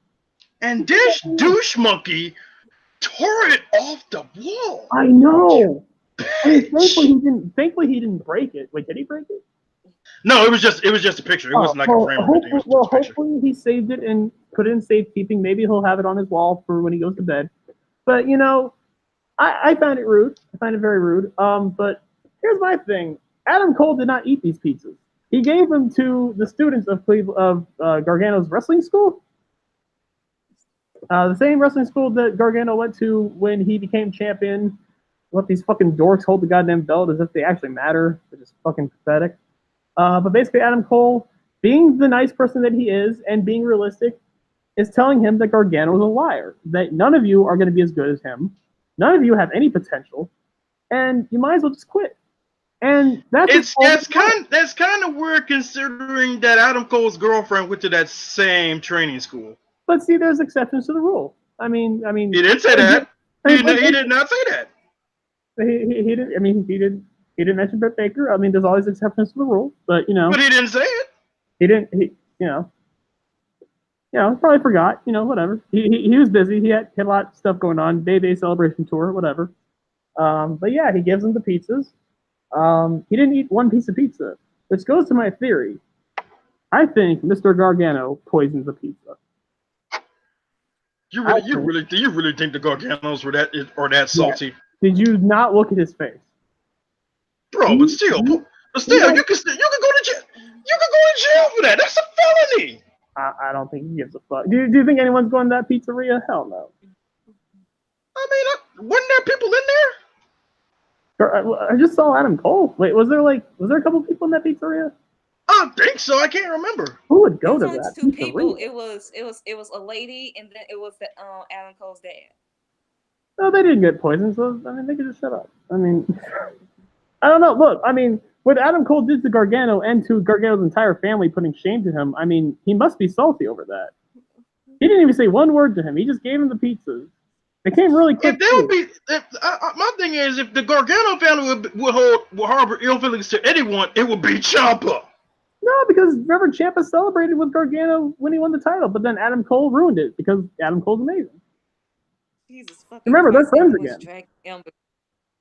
And this douche monkey tore it off the wall. I know. I mean, thankfully he didn't break it. Wait, did he break it? No, it was just a picture. It wasn't like a frame or anything. Hopefully he saved it and put it in safekeeping. Maybe he'll have it on his wall for when he goes to bed. But I found it rude. I find it very rude. But here's my thing: Adam Cole did not eat these pizzas. He gave them to the students of Gargano's wrestling school. The same wrestling school that Gargano went to when he became champion. Let these fucking dorks hold the goddamn belt as if they actually matter, which is fucking pathetic. But basically, Adam Cole, being the nice person that he is and being realistic, is telling him that Gargano is a liar. That none of you are going to be as good as him. None of you have any potential, and you might as well just quit. And that's kind of weird considering that Adam Cole's girlfriend went to that same training school. But see, there's exceptions to the rule. I mean, he didn't say that. He did not say that. He didn't. I mean, he didn't. He didn't mention Britt Baker. I mean, there's always exceptions to the rule, but you know. But he didn't say it. He didn't. Probably forgot. Whatever. He was busy. He had a lot of stuff going on. Day celebration tour, whatever. But yeah, he gives them the pizzas. He didn't eat one piece of pizza, which goes to my theory. I think Mr. Gargano poisoned the pizza. You really think the Garganos were that salty? Yeah. Did you not look at his face, bro? But still, you can go to jail. You can go to jail for that. That's a felony. I don't think he gives a fuck. Do you think anyone's going to that pizzeria? Hell no. I mean, wasn't there people in there? I just saw Adam Cole. Wait, was there a couple people in that pizzeria? I don't think so. I can't remember. Who would go to that? Two people. It was a lady, and then it was the Adam Cole's dad. No, they didn't get poisoned, so I mean, they could just shut up. I mean, I don't know. Look, I mean, what Adam Cole did to Gargano and to Gargano's entire family, putting shame to him. I mean, he must be salty over that. He didn't even say one word to him. He just gave him the pizzas. It came really quick. My thing is, if the Gargano family would harbor ill feelings to anyone, it would be Ciampa. No, because remember, Ciampa celebrated with Gargano when he won the title, but then Adam Cole ruined it because Adam Cole's amazing. Jesus fucking remember, they're friends again.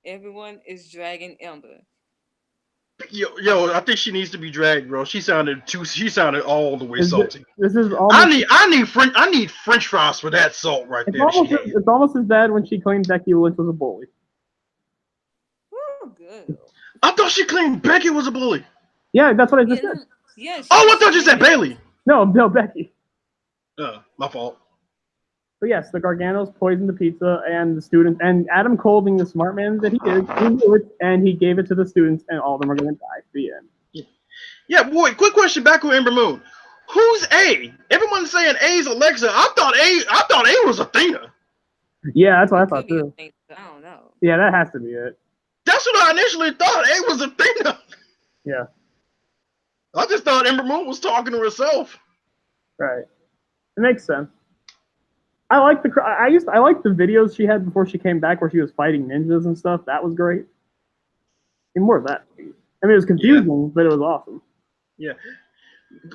Everyone is dragging Ember. Yo, I think she needs to be dragged, bro. She sounded all the way salty. This is almost, I need French fries for that salt right there. It's almost as bad when she claimed Becky Lynch was a bully. Oh, good. I thought she claimed Becky was a bully. Yeah, that's what I just said. Yeah. I thought you said Bailey. No, Becky. My fault. But yes, the Garganos poisoned the pizza, and the students, and Adam Cole, being the smart man that he is, he knew it, and he gave it to the students, and all of them are going to die. The end. Yeah, boy. Quick question back with Ember Moon. Who's A? Everyone's saying A's Alexa. I thought A was Athena. Yeah, that's what I thought too. I don't know. Yeah, that has to be it. That's what I initially thought. A was Athena. Yeah. I just thought Ember Moon was talking to herself. Right. It makes sense. I like the videos she had before she came back where she was fighting ninjas and stuff. That was great. And more of that. I mean, it was confusing, but it was awesome. Yeah.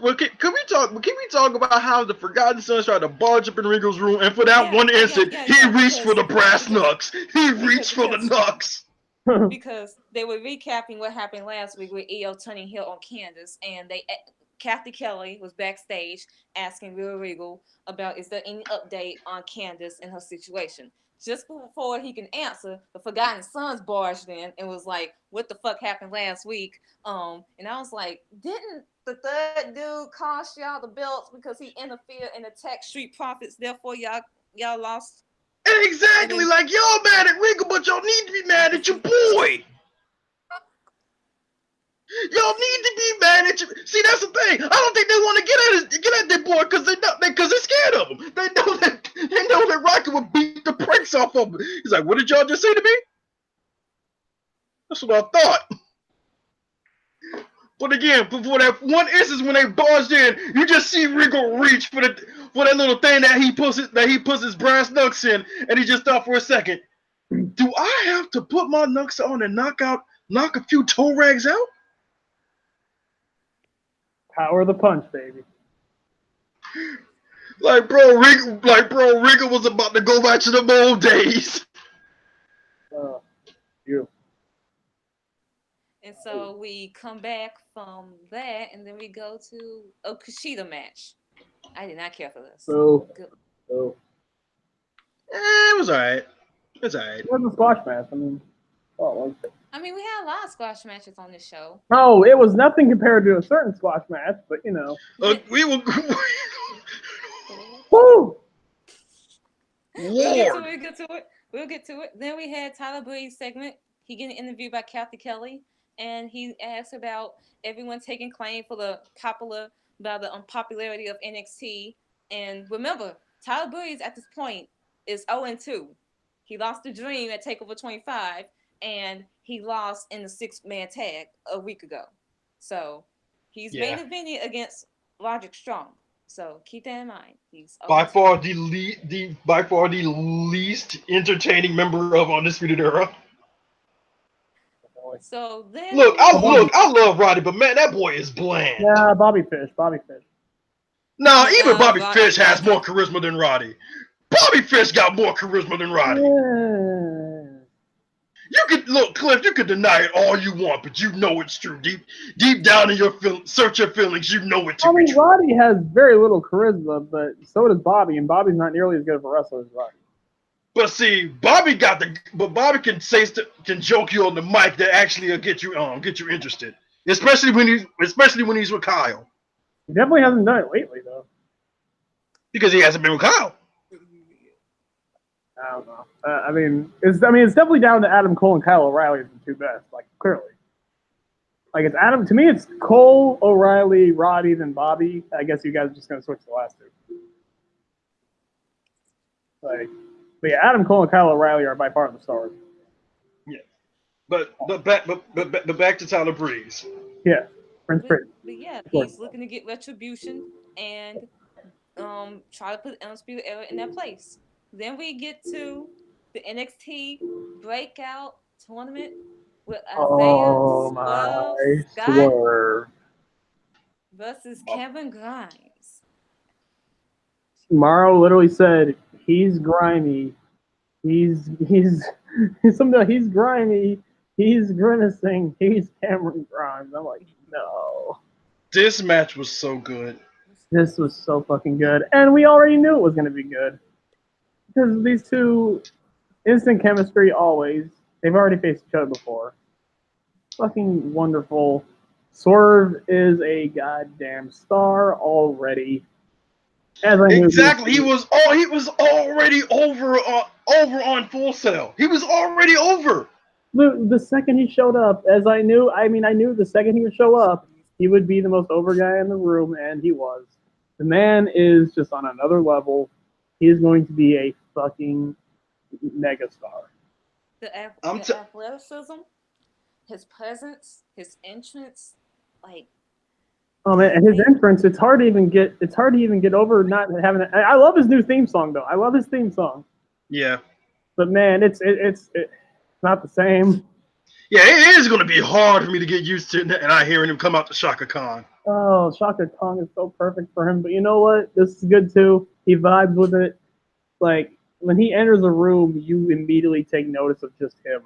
Well, can we talk about how the Forgotten Sons tried to barge up in Regal's room, and for that one instant, he reached for the brass knucks. He reached for the knucks. Because they were recapping what happened last week with EO turning heel on Candace, and Kathy Kelly was backstage asking Real Regal about, is there any update on Candace and her situation? Just before he can answer, the Forgotten Sons barged in and was like, what the fuck happened last week? And I was like, didn't the third dude cost y'all the belts because he interfered and attacked Street Profits, therefore y'all lost? Exactly, like y'all mad at Regal, but y'all need to be mad at your boy. Y'all need to be mad at you. See, that's the thing. I don't think they want to get at their boy because they're scared of him. They know that Rocky would beat the brakes off of him. He's like, what did y'all just say to me? That's what I thought. But again, before that one instance when they barged in, you just see Regal reach for that little thing that he puts his brass knucks in, and he just thought for a second, do I have to put my knucks on and knock a few toe rags out? Power of the punch, baby. Like bro, Regal was about to go back to the old days. You. And so we come back from that, and then we go to a Kushida match. I did not care for this. So. It was alright. It's alright. It was a squash match. I mean, oh, I mean, we had a lot of squash matches on this show. no, it was nothing compared to a certain squash match, but you know. We will. Woo! We'll get to Lord. it. We'll get to it. Then we had Tyler Breeze's segment. He getting interviewed by Kathy Kelly, and he asked about everyone taking claim for the unpopularity of NXT. And remember, Tyler Breeze at this point is 0-2. He lost the Dream at Takeover 25, and he lost in the 6-man tag a week ago. So he's main eventing against Roderick Strong. So keep that in mind. He's by far the least entertaining member of Undisputed Era. So then I love Roddy, but man, that boy is bland. Yeah, Bobby Fish. Nah, even Bobby Fish has more charisma than Roddy. Bobby Fish got more charisma than Roddy. Yeah. You could look, Cliff. You could deny it all you want, but you know it's true. Deep down in your search your feelings, you know it to be true. Roddy has very little charisma, but so does Bobby, and Bobby's not nearly as good of a wrestler as Roddy. But see, Bobby can joke you on the mic that actually get you interested, especially when he's with Kyle. He definitely hasn't done it lately, though. Because he hasn't been with Kyle. I don't know. It's definitely down to Adam Cole and Kyle O'Reilly as the two best, like clearly. Like it's Adam. To me, it's Cole, O'Reilly, Roddy, then Bobby. I guess you guys are just gonna switch the last two. But yeah, Adam Cole and Kyle O'Reilly are by far the stars. Yeah, but back to Tyler Breeze. Yeah, Prince Prince. But yeah, he's looking to get retribution and try to put Undisputed Era in their place. Then we get to the NXT Breakout Tournament with Isaiah Scott versus Kevin Grimes. Morrow literally said he's grimy. He's grimy. He's grimacing. He's Cameron Grimes. I'm like, no. This match was so good. This was so fucking good, and we already knew it was going to be good. Because these two, instant chemistry always. They've already faced each other before. Fucking wonderful. Swerve is a goddamn star already. Exactly. He was already over on Full Sail. He was already over. The second he showed up, I knew the second he would show up, he would be the most over guy in the room, and he was. The man is just on another level. He is going to be a fucking megastar. The athleticism, his presence, his entrance, like. Oh man, and his entrance, it's hard to even get over not having it. I love his new theme song though. I love his theme song. Yeah. But man, it's not the same. Yeah, it is going to be hard for me to get used to not hearing him come out to Shaka Khan. Oh, Shaka Khan is so perfect for him. But you know what? This is good too. He vibes with it. Like when he enters a room, you immediately take notice of just him.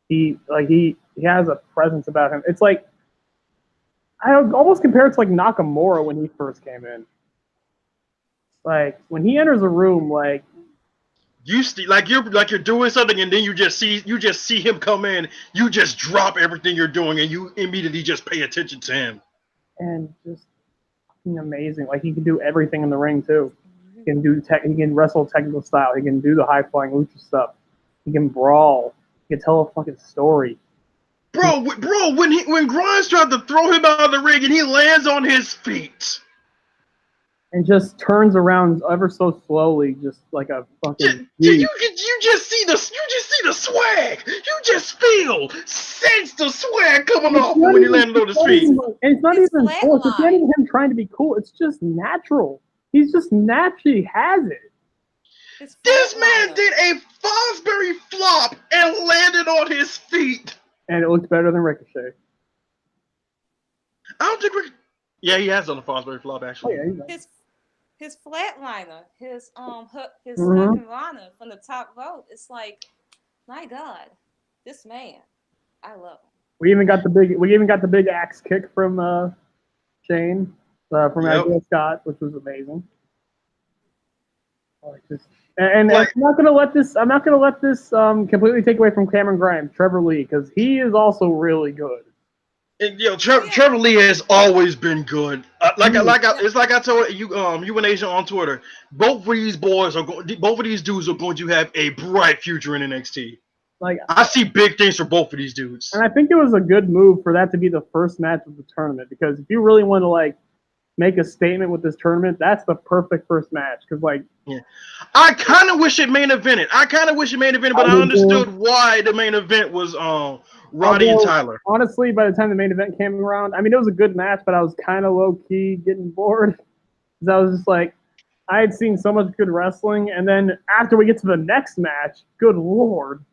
He has a presence about him. It's like I would almost compare it to like Nakamura when he first came in. Like when he enters a room, like you're doing something, and then you just see him come in. You just drop everything you're doing, and you immediately just pay attention to him. And just fucking amazing. Like he can do everything in the ring too. He can wrestle technical style. He can do the high flying lucha stuff. He can brawl. He can tell a fucking story. Bro, when Grimes tried to throw him out of the ring and he lands on his feet. And just turns around ever so slowly, just like a fucking. You just see the swag. You just sense the swag coming off when he landed on his feet. And it's not even forced. It's not even him trying to be cool. It's just natural. He's just naturally has it. This man did a Fosbury flop and landed on his feet. And it looked better than Ricochet. I don't think yeah, he has done a Fosbury flop actually. Oh, yeah, his flatliner, his Hurricanrana from the top rope. It's like, my God, this man, I love him. We even got the big axe kick from Shane from Isaiah Scott, which was amazing. And Like, I'm not gonna let this. I'm not gonna let this completely take away from Cameron Grimes, Trevor Lee, because he is also really good. and, Yeah. Trevor Lee has always been good. Yeah. It's like I told you, you and Asia on Twitter. Both of these both of these dudes are going to have a bright future in NXT. Like, I see big things for both of these dudes. and I think it was a good move for that to be the first match of the tournament because if you really want to like make a statement with this tournament, that's the perfect first match. Because like, Yeah. I kind of wish it main evented. But I I did too. understood why the main event was Roddy and Although Tyler. honestly, by the time the main event came around, I mean it was a good match, but I was kind of low key getting bored because I was just like, I had seen so much good wrestling, and then after we get to the next match, good lord.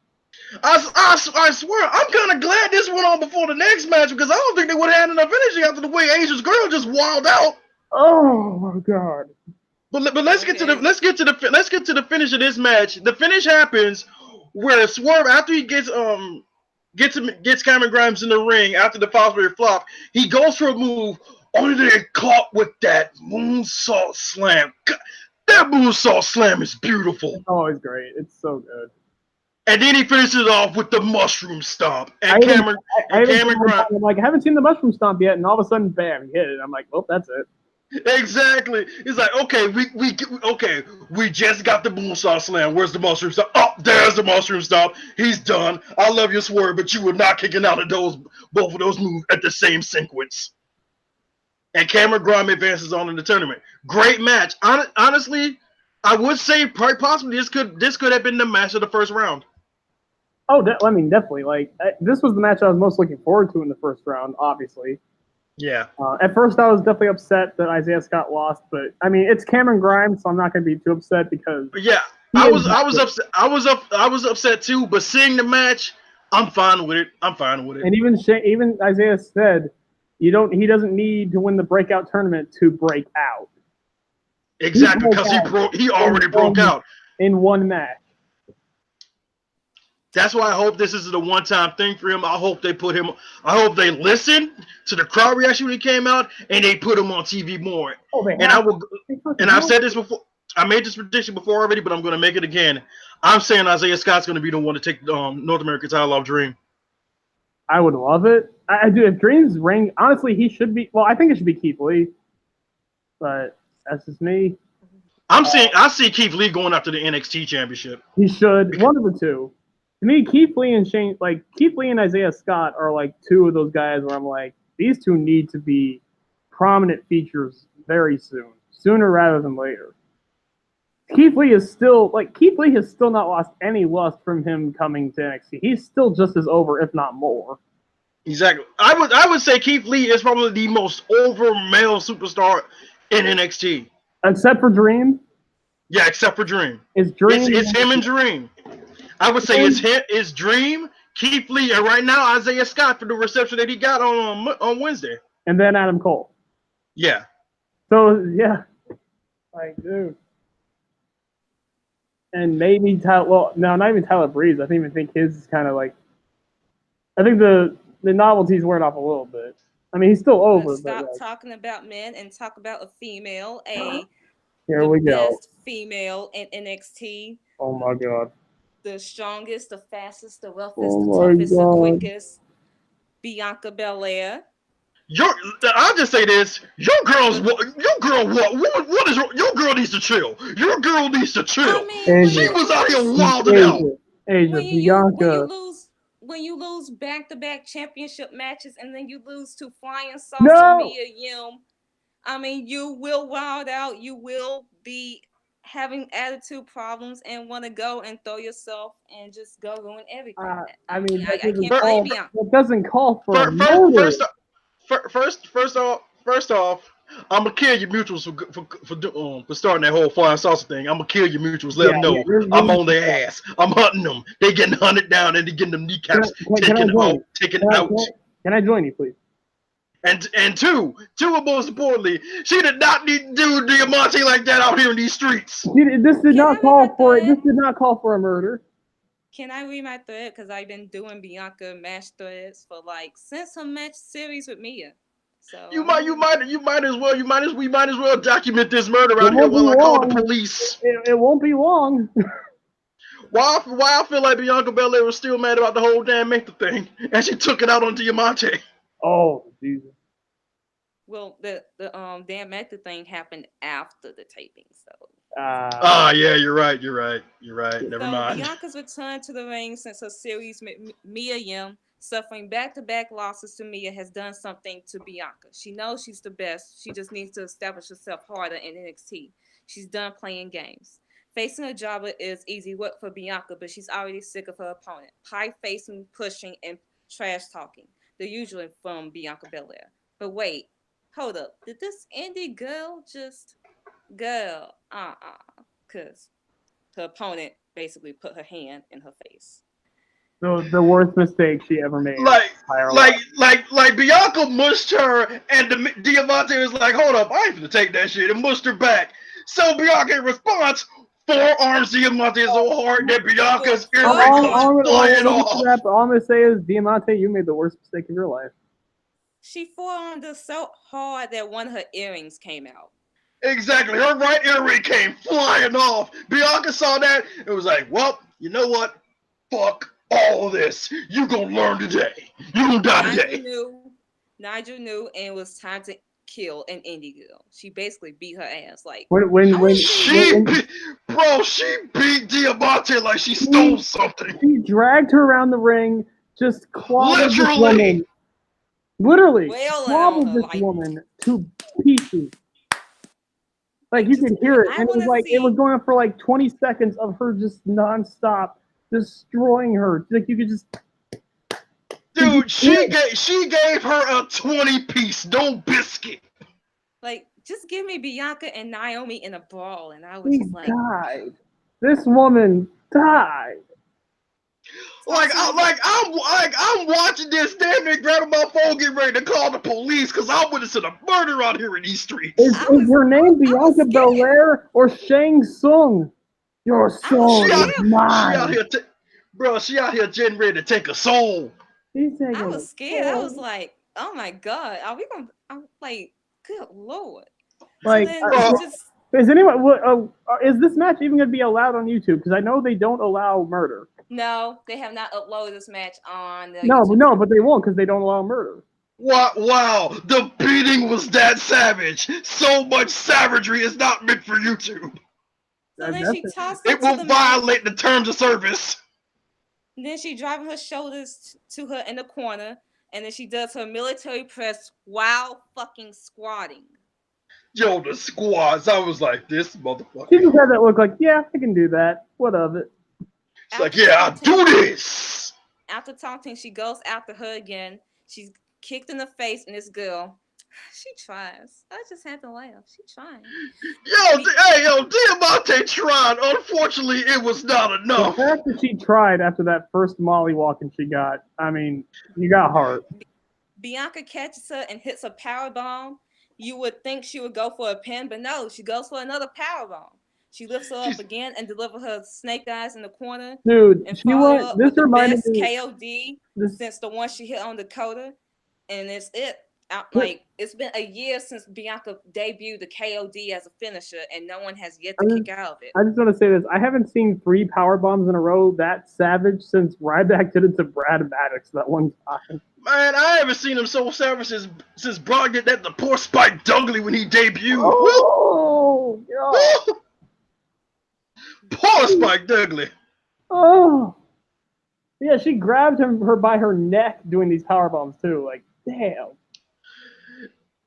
I swear, I'm kind of glad this went on before the next match because I don't think they would have had enough energy after the way Asia's girl just wilded out. Oh my god. But let's get to the Okay. let's get to the finish of this match. The finish happens where Swerve after he gets Cameron Grimes in the ring after the Fosbury flop, he goes for a move only to get caught with that moonsault slam. That moonsault slam is beautiful. It's always great. It's so good. And then he finishes it off with the mushroom stomp. I And even Cameron I and even Cameron Grimes. I'm like, I haven't seen the mushroom stomp yet, and all of a sudden, bam, he hit it. I'm like, well, that's it. Exactly. It's like, okay, we just got the moonsault slam. Where's the mushroom stomp? Oh, there's the mushroom stomp. He's done. I love your Swerve, but you were not kicking out of both of those moves at the same sequence. And Cameron Grimes advances on in the tournament. Great match. Honestly, I would say possibly this could have been the match of the first round. Oh, I mean, definitely. Like, this was the match I was most looking forward to in the first round. Obviously, Yeah. at first I was definitely upset that Isaiah Scott lost, but I mean, it's Cameron Grimes, so I'm not going to be too upset because But yeah, he I is was I was upset. I was upset too. But seeing the match, I'm fine with it. I'm fine with it. And even Isaiah said, he doesn't need to win the breakout tournament to break out. He Exactly, broke because out he already broke out. in one match. That's why I hope this is the one time thing for him. I hope they listen to the crowd reaction when he came out and they put him on TV more. Oh, they And have. I've said this before. I made this prediction before already, but I'm going to make it again. I'm saying Isaiah Scott's going to be the one to take North American title off Dream. I would love it. I do. If Dream's ring, honestly, he should be. Well, I think it should be Keith Lee, but that's just me. I see Keith Lee going after the NXT championship. He should. One of the two. To me, Keith Lee and Isaiah Scott are like two of those guys where I'm like, these two need to be prominent features very soon, sooner rather than later. Keith Lee has still not lost any lust from him coming to NXT. He's still just as over, if not more. Exactly. I would say Keith Lee is probably the most over male superstar in NXT. Except for Dream. Yeah, except for Dream. It's Dream. It's him and Dream. I would say it's Dream, Keith Lee, and right now Isaiah Scott for the reception that he got on Wednesday. And then Adam Cole. Yeah. So yeah, like dude. And maybe not even Tyler Breeze. I even think his is kind of like. I think the novelty's wearing off a little bit. I mean, he's still over. Let's stop but, talking about men and talk about a female, here the we go. best female in NXT. Oh my god. The strongest, the fastest, the roughest, Oh the my toughest, God. the quickest. Bianca Belair. I'll just say this: your girl, what is your girl needs to chill. Your girl needs to chill. I mean, She was out here wilding out. Asia, Bianca. When you lose back-to-back championship matches and then you lose to Flying Saucer No! Mia Yim, I mean, you will wild out. You will be having attitude problems and want to go and throw yourself and just go ruin everything. I mean, I can't blame Bianca. It doesn't call for a murder. First off, I'm gonna kill your mutuals for starting that whole flying saucer thing. I'm gonna kill your mutuals. Let them know I'm on their ass. I'm hunting them. They getting hunted down and they getting them kneecaps taken out. Can I join you, please? And two, most importantly, she did not need to do Diamante like that out here in these streets. This did not call for a murder. Can I read my thread? Because I've been doing Bianca match threads for since her match series with Mia. So You might we might as well document this murder out It here won't be while I call the long. police. It won't be long. Why I feel like Bianca Belair was still mad about the whole damn Manta thing, and she took it out on Diamante. Oh, Jesus. well, the Diamante thing happened after the taping, so. Yeah, you're right. Never So mind. Bianca's returned to the ring since her series with Mia Yim, suffering back-to-back losses to Mia, has done something to Bianca. She knows she's the best. She just needs to establish herself harder in NXT. She's done playing games. Facing a jobber is easy work for Bianca, but she's already sick of her opponent. Pie-facing, pushing, and trash-talking. The usual from Bianca Belair. But wait, hold up. Did this indie girl just... Girl, because her opponent basically put her hand in her face. The worst mistake she ever made. Like Bianca mushed her, and Diamante was like, "Hold up, I ain't gonna take that shit," and mushed her back. So Bianca, in response, forearms Diamante so hard that Bianca's earring comes flying off. All I'm gonna say is, Diamante, you made the worst mistake of your life. She forearmed her so hard that one of her earrings came out. Exactly, her right earring came flying off. Bianca saw that. It was like, well, you know what? Fuck all this. You gonna learn today. You gonna die today. Nigel knew, and it was time to kill an indie girl. She basically beat her ass. Like she beat Diamante like she stole something. She dragged her around the ring, just clobbered this woman. Literally, clobbered this woman to pieces. Like you can hear it, and it was going on for like 20 seconds of her just nonstop destroying her. Like you could just. Dude, she gave her a 20-piece, no biscuit. Like, just give me Bianca and Naomi in a brawl, and I was just like, died. This woman died. I'm watching this, damn near grabbing my phone, getting ready to call the police because I'm witnessing a murder out here in these streets. Is her name Bianca Belair or Shang Tsung? Your soul is mine. She out here getting ready to take a soul. I was scared. I was like, oh my God, are we gonna? I'm like, good Lord. Like, is this match even going to be allowed on YouTube? Because I know they don't allow murder. No, they have not uploaded this match on the YouTube. But they won't because they don't allow murder. Wow, the beating was that savage. So much savagery is not meant for YouTube. So then she tossed it will violate the terms of service. And then she driving her shoulders to her in the corner, and then she does her military press while fucking squatting. Yo, the squats. I was like, this motherfucker. She just had that look like, yeah, I can do that. What of it? She's like, yeah, I'll do this. After taunting, she goes after her again. She's kicked in the face, and this girl, she tries. I just had to laugh. She trying. Yo, Diamante tried. Unfortunately, it was not enough. The fact that she tried after that first molly walking she got, I mean, you got heart. Bianca catches her and hits a power bomb. You would think she would go for a pin, but no, she goes for another power bomb. She lifts her up again and delivers her snake eyes in the corner. Dude, and she went. This reminded me KOD since the one she hit on Dakota, and it's it. It's been a year since Bianca debuted the KOD as a finisher, and no one has yet to kick out of it. I just want to say this: I haven't seen 3 power bombs in a row that savage since Ryback did it to Brad Maddox that one time. Man, I haven't seen him so savage since Brock did that to poor Spike Dudley when he debuted. Oh, God. Poor Spike Dudley. Oh. Yeah, she grabbed her by her neck doing these power bombs too. Like, damn.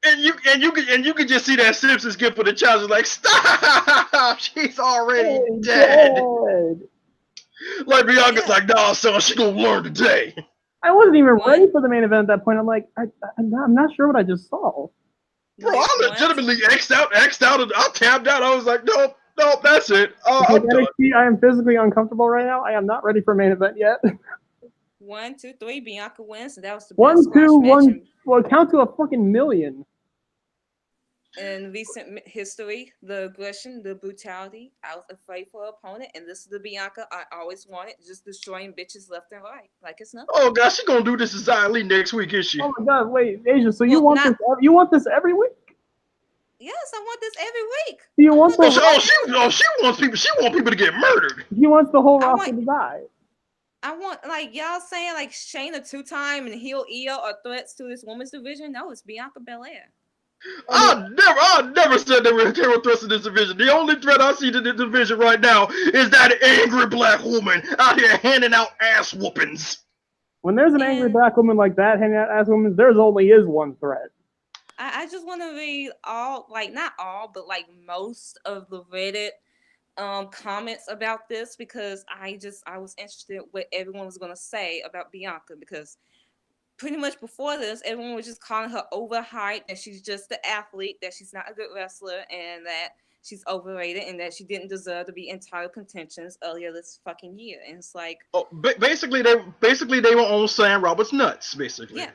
And you can just see that Simpsons gift for the child. Like, stop! She's already dead. Like Bianca's like, nah, son, she gonna learn today. I wasn't even ready for the main event at that point. I'm like, I'm not sure what I just saw. Bro, I legitimately X'd out. I tapped out. I was like, nope, that's it. I'm done. I am physically uncomfortable right now. I am not ready for a main event yet. 1, 2, 3, Bianca wins. And that was the 1, best 2, 1. Well, count to a fucking million. In recent history, the aggression, the brutality, I was afraid for her opponent, and this is the Bianca I always wanted, just destroying bitches left and right, like it's nothing. Oh gosh, she gonna do this to Xia Li next week, is she? Oh my God! Wait, Asia. So you Well, want not this? You want this every week? yes, I want this every week. You I want want the? Oh, this every week. she wants people. She want people to get murdered. He wants the whole I roster want to die. I want like y'all saying like Shayna 2-time and heel Io are threats to this women's division. No, it's Bianca Belair. I mean, I never said there were threats in this division. The only threat I see to the division right now is that angry black woman out here handing out ass whoopings. when there's an angry And black woman like that hanging out as women, there's only is one threat. I just want to read all like not all, but like most of the Reddit comments about this because I was interested in what everyone was gonna say about Bianca because pretty much before this, everyone was just calling her overhyped, that she's just an athlete, that she's not a good wrestler, and that she's overrated, and that she didn't deserve to be in title contentions earlier this fucking year. And it's like, Oh, basically they were on Sam Roberts nuts, basically. yeah.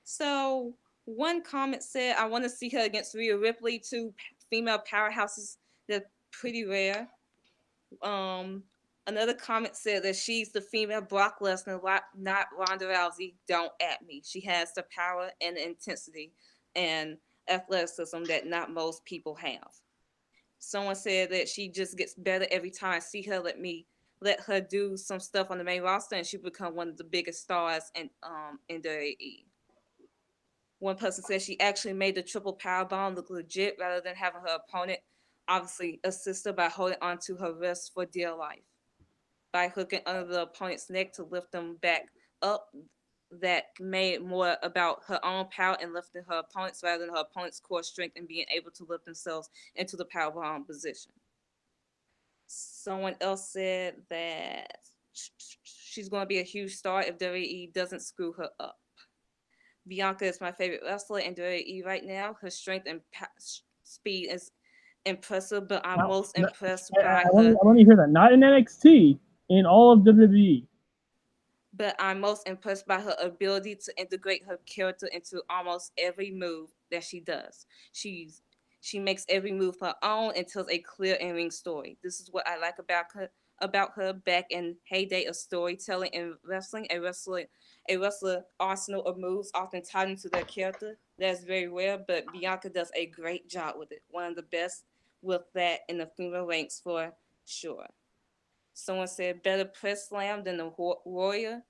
So one comment said, "I want to see her against Rhea Ripley, two female powerhouses that are pretty rare." Another comment said that she's the female Brock Lesnar, not Ronda Rousey. Don't at me. She has the power and the intensity and athleticism that not most people have. Someone said that she just gets better every time I see her. Let her do some stuff on the main roster, and she become one of the biggest stars in WWE. One person said she actually made the triple power bomb look legit rather than having her opponent obviously assist her by holding onto her wrist for dear life. By hooking under the opponent's neck to lift them back up, that made more about her own power and lifting her opponents rather than her opponent's core strength and being able to lift themselves into the powerbomb position. Someone else said that she's going to be a huge star if WWE doesn't screw her up. Bianca is my favorite wrestler in WWE right now. Her strength and speed is impressive, but I'm most impressed by her. I want to hear that. Not in NXT, in all of WWE. But I'm most impressed by her ability to integrate her character into almost every move that she does. She makes every move her own and tells a clear in-ring story. This is what I like about her back in heyday of storytelling and wrestling. A wrestler arsenal of moves often tied into their character. That's very rare, but Bianca does a great job with it. One of the best with that in the female ranks for sure. Someone said better press slam than the Warrior.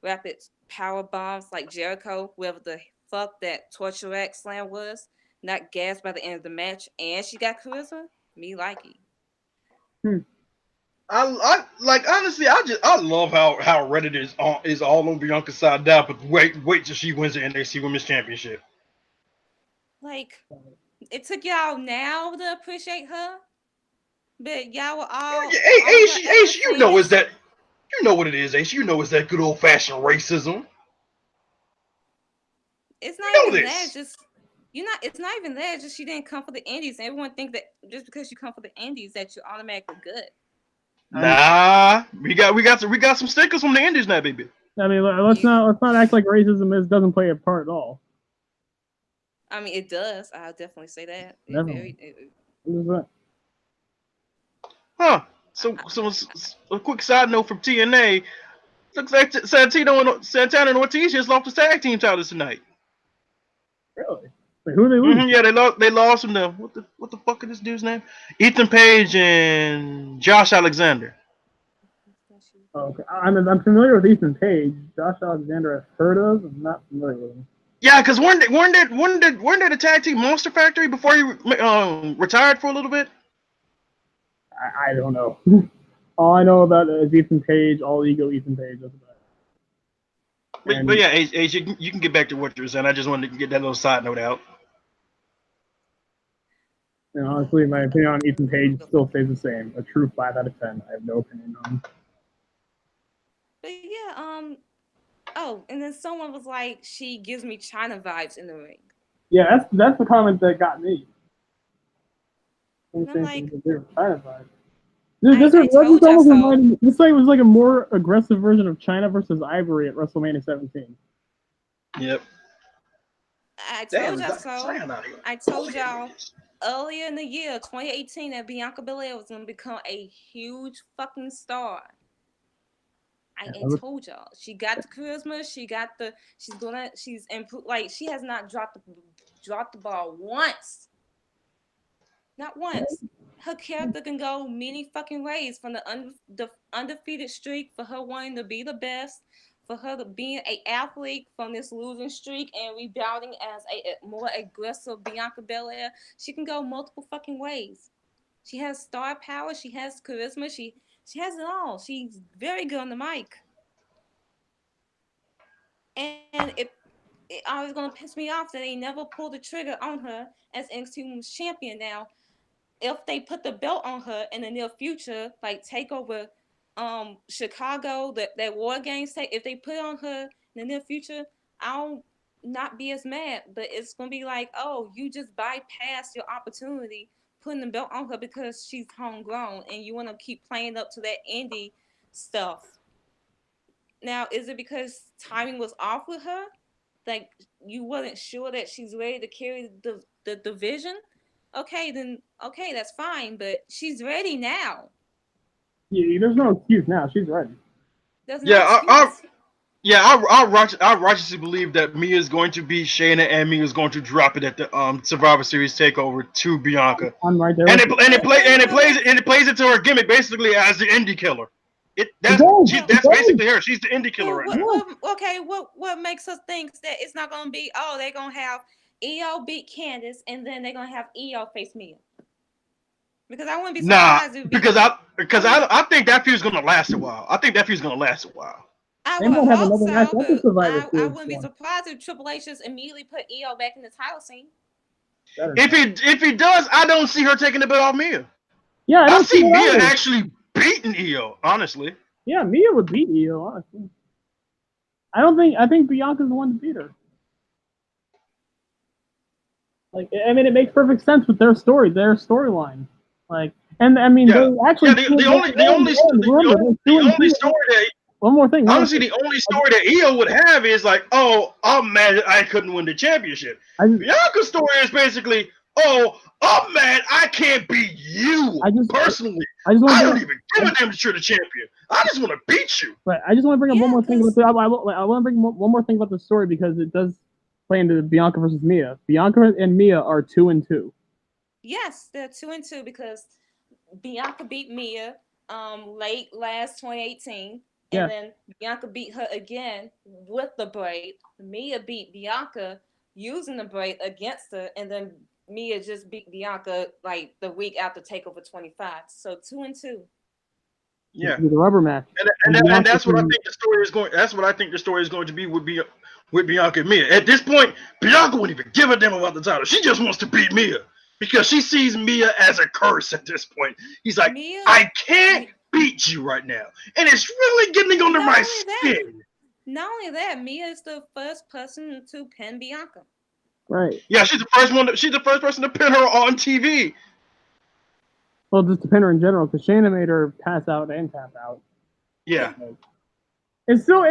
Rapid power bombs like Jericho, whoever the fuck that torture rack slam was. Not gassed by the end of the match, and she got charisma. Me likey. I like honestly. I love how Reddit is all on Bianca's side now. But wait till she wins the NXT Women's Championship. Like it took y'all now to appreciate her, but y'all were all. Yeah, all Ace, you know is that you know what it is, Ace. You know it's that good old fashioned racism. It's You not know even that. this. Just It's not even that. Just she didn't come for the Indies. Everyone think that just because you come for the Indies that you're automatically good. Nah, we got some stickers from the Indies now, baby. I mean, let's not act like racism doesn't play a part at all. I mean, it does. I'll definitely say that. Huh. So a quick side note from TNA. Looks like Santana and Ortiz just lost the tag team titles tonight. Really? Wait, who are they losing? Yeah, they lost from them. What the fuck is this dude's name? Ethan Page and Josh Alexander. Oh, okay. I'm familiar with Ethan Page. Josh Alexander I've heard of. I'm not familiar with him. Yeah, because weren't they the tag team Monster Factory before he retired for a little bit? I don't know. All I know about is Ethan Page, all ego Ethan Page. That's about it. But yeah, Age, you can get back to what you were saying. I just wanted to get that little side note out. And honestly, my opinion on Ethan Page still stays the same. A true 5 out of 10. I have no opinion on him. But yeah, oh, and then someone was like, she gives me China vibes in the ring. Yeah, that's the comment that got me. And I'm like, China vibes. This was like a more aggressive version of China versus Ivory at WrestleMania 17. Yep. I Damn, told it's y'all Dr. so. Cyan out here. I told y'all earlier in the year, 2018, that Bianca Belair was gonna become a huge fucking star. I told y'all. She got the charisma. She's improved. Like, she has not dropped the ball once. Not once. Her character can go many fucking ways, from the undefeated streak, for her wanting to be the best, for her to being a athlete from this losing streak and rebounding as a more aggressive Bianca Belair. She can go multiple fucking ways. She has star power. She has charisma. She has it all. She's very good on the mic. And it always gonna piss me off that they never pulled the trigger on her as NXT Women's Champion. Now, if they put the belt on her in the near future, like take over Chicago, that War Games take, if they put it on her in the near future, I'll not be as mad. But it's gonna be like, oh, you just bypassed your opportunity putting the belt on her because she's homegrown and you wanna keep playing up to that indie stuff. Now, is it because timing was off with her? Like, you wasn't sure that she's ready to carry the division? Okay, then okay, that's fine, but she's ready now. Yeah, there's no excuse now. She's ready. There's no Yeah, excuse. I righteously believe that Mia is going to beat Shayna, and Mia is going to drop it at the Survivor Series takeover to Bianca, I'm right there. and With you. it plays into her gimmick basically as the indie killer. It does. That's basically her. She's the indie killer Well, right now. what makes us think that it's not gonna be? Oh, they're gonna have EO beat Candice, and then they're gonna have EO face Mia. Because I wouldn't be Nah, surprised if I think that feud's gonna last a while. I think that feud's gonna last a while. I They would might have hope another match so, at the but Survivor I Series wouldn't be one. surprised if Triple H just immediately put EO back in the title scene. If he does, I don't see her taking the belt off Mia. Yeah, I I don't see see it Mia either. actually beating EO, honestly. Yeah, Mia would beat Io, honestly. I think Bianca's the one to beat her. Like, I mean, it makes perfect sense with their storyline. Like, and I mean, Yeah, they actually. yeah. The only story that One more thing. honestly, the only story that EO would have is like, oh, I'm mad I couldn't win the championship. Bianca's story is basically, oh, I'm mad I can't beat you personally. I don't even give a damn that you're the champion. I just want to beat you. Right. I just want to bring up one more thing about I want to bring one more thing about the story because it does play into Bianca versus Mia. Bianca and Mia are 2-2. Yes, they're 2-2 because Bianca beat Mia late last 2018. And then Bianca beat her again with the braid. Mia beat Bianca using the braid against her, and then Mia just beat Bianca like the week after Takeover 25. So 2-2. Yeah, the rubber match, and that's what I think the story is going. That's what I think the story is going to be with Bianca and Mia. At this point, Bianca wouldn't even give a damn about the title. She just wants to beat Mia because she sees Mia as a curse. At this point, he's like, I can't beat you right now, and it's really getting under my skin. Not only that, Mia is the first person to pin Bianca. Right. Yeah, she's the first one. She's the first person to pin her on TV. Well, just to pin her in general, because Shayna made her pass out and tap out. Yeah. It's still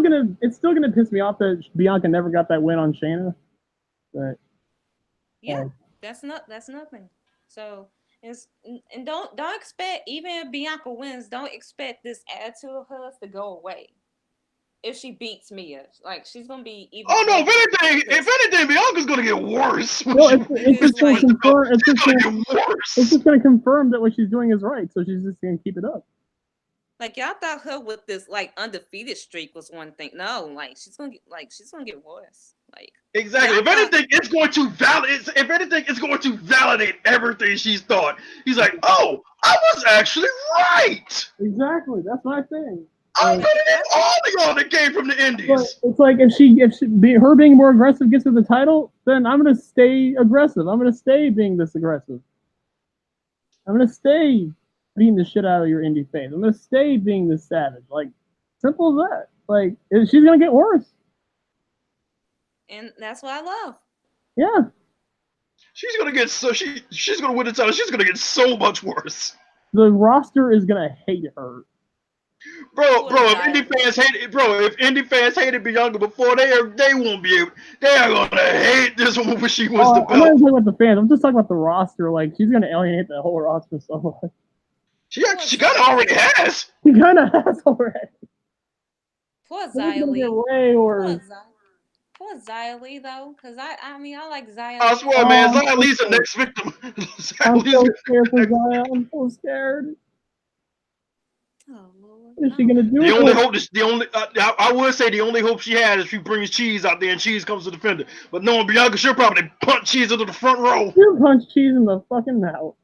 gonna piss me off that Bianca never got that win on Shayna. But yeah, that's nothing. So and don't expect, even if Bianca wins, don't expect this attitude of hers to go away. If she beats Mia, like, she's gonna be even. Oh no! If anything, Bianca's gonna get worse. No, it's just gonna confirm. It's just gonna confirm that what she's doing is right. So she's just gonna keep it up. Like, y'all thought her with this like undefeated streak was one thing. No, like she's gonna get worse. Like, exactly. If anything, it's going to validate. If anything, it's going to validate everything she's thought. He's like, oh, I was actually right. Exactly. That's my thing. I'm better than all the y'all that came from the Indies. It's like if her being more aggressive gets her the title, then I'm gonna stay aggressive. I'm gonna stay being this aggressive. I'm gonna stay beating the shit out of your indie face. I'm gonna stay being this savage. Like, simple as that. Like, she's gonna get worse. And that's what I love. Yeah. She's gonna get she's gonna win the title. She's gonna get so much worse. The roster is gonna hate her. Bro, if Indie fans hated Bianca before, they won't be able. They are gonna hate this woman when she wins the I'm not belt. even talking about the fans. I'm just talking about the roster. Like, she's gonna alienate the whole roster so much. She kind of already has. She kind of has already. Poor It's gonna Xia get Li. way worse. Poor Xia Li though, because I mean I like Xia I Li. swear, man, I'm Xia so Li's the scared. next victim. I'm Xia Li's so gonna scared be for the next. Zaya. I'm so scared. Oh Lord. What is she gonna do? The with only her? hope, the only I would say the only hope she had is she brings Cheese out there and Cheese comes to defend her. But knowing Bianca, she'll probably punch Cheese into the front row. You punch Cheese in the fucking mouth.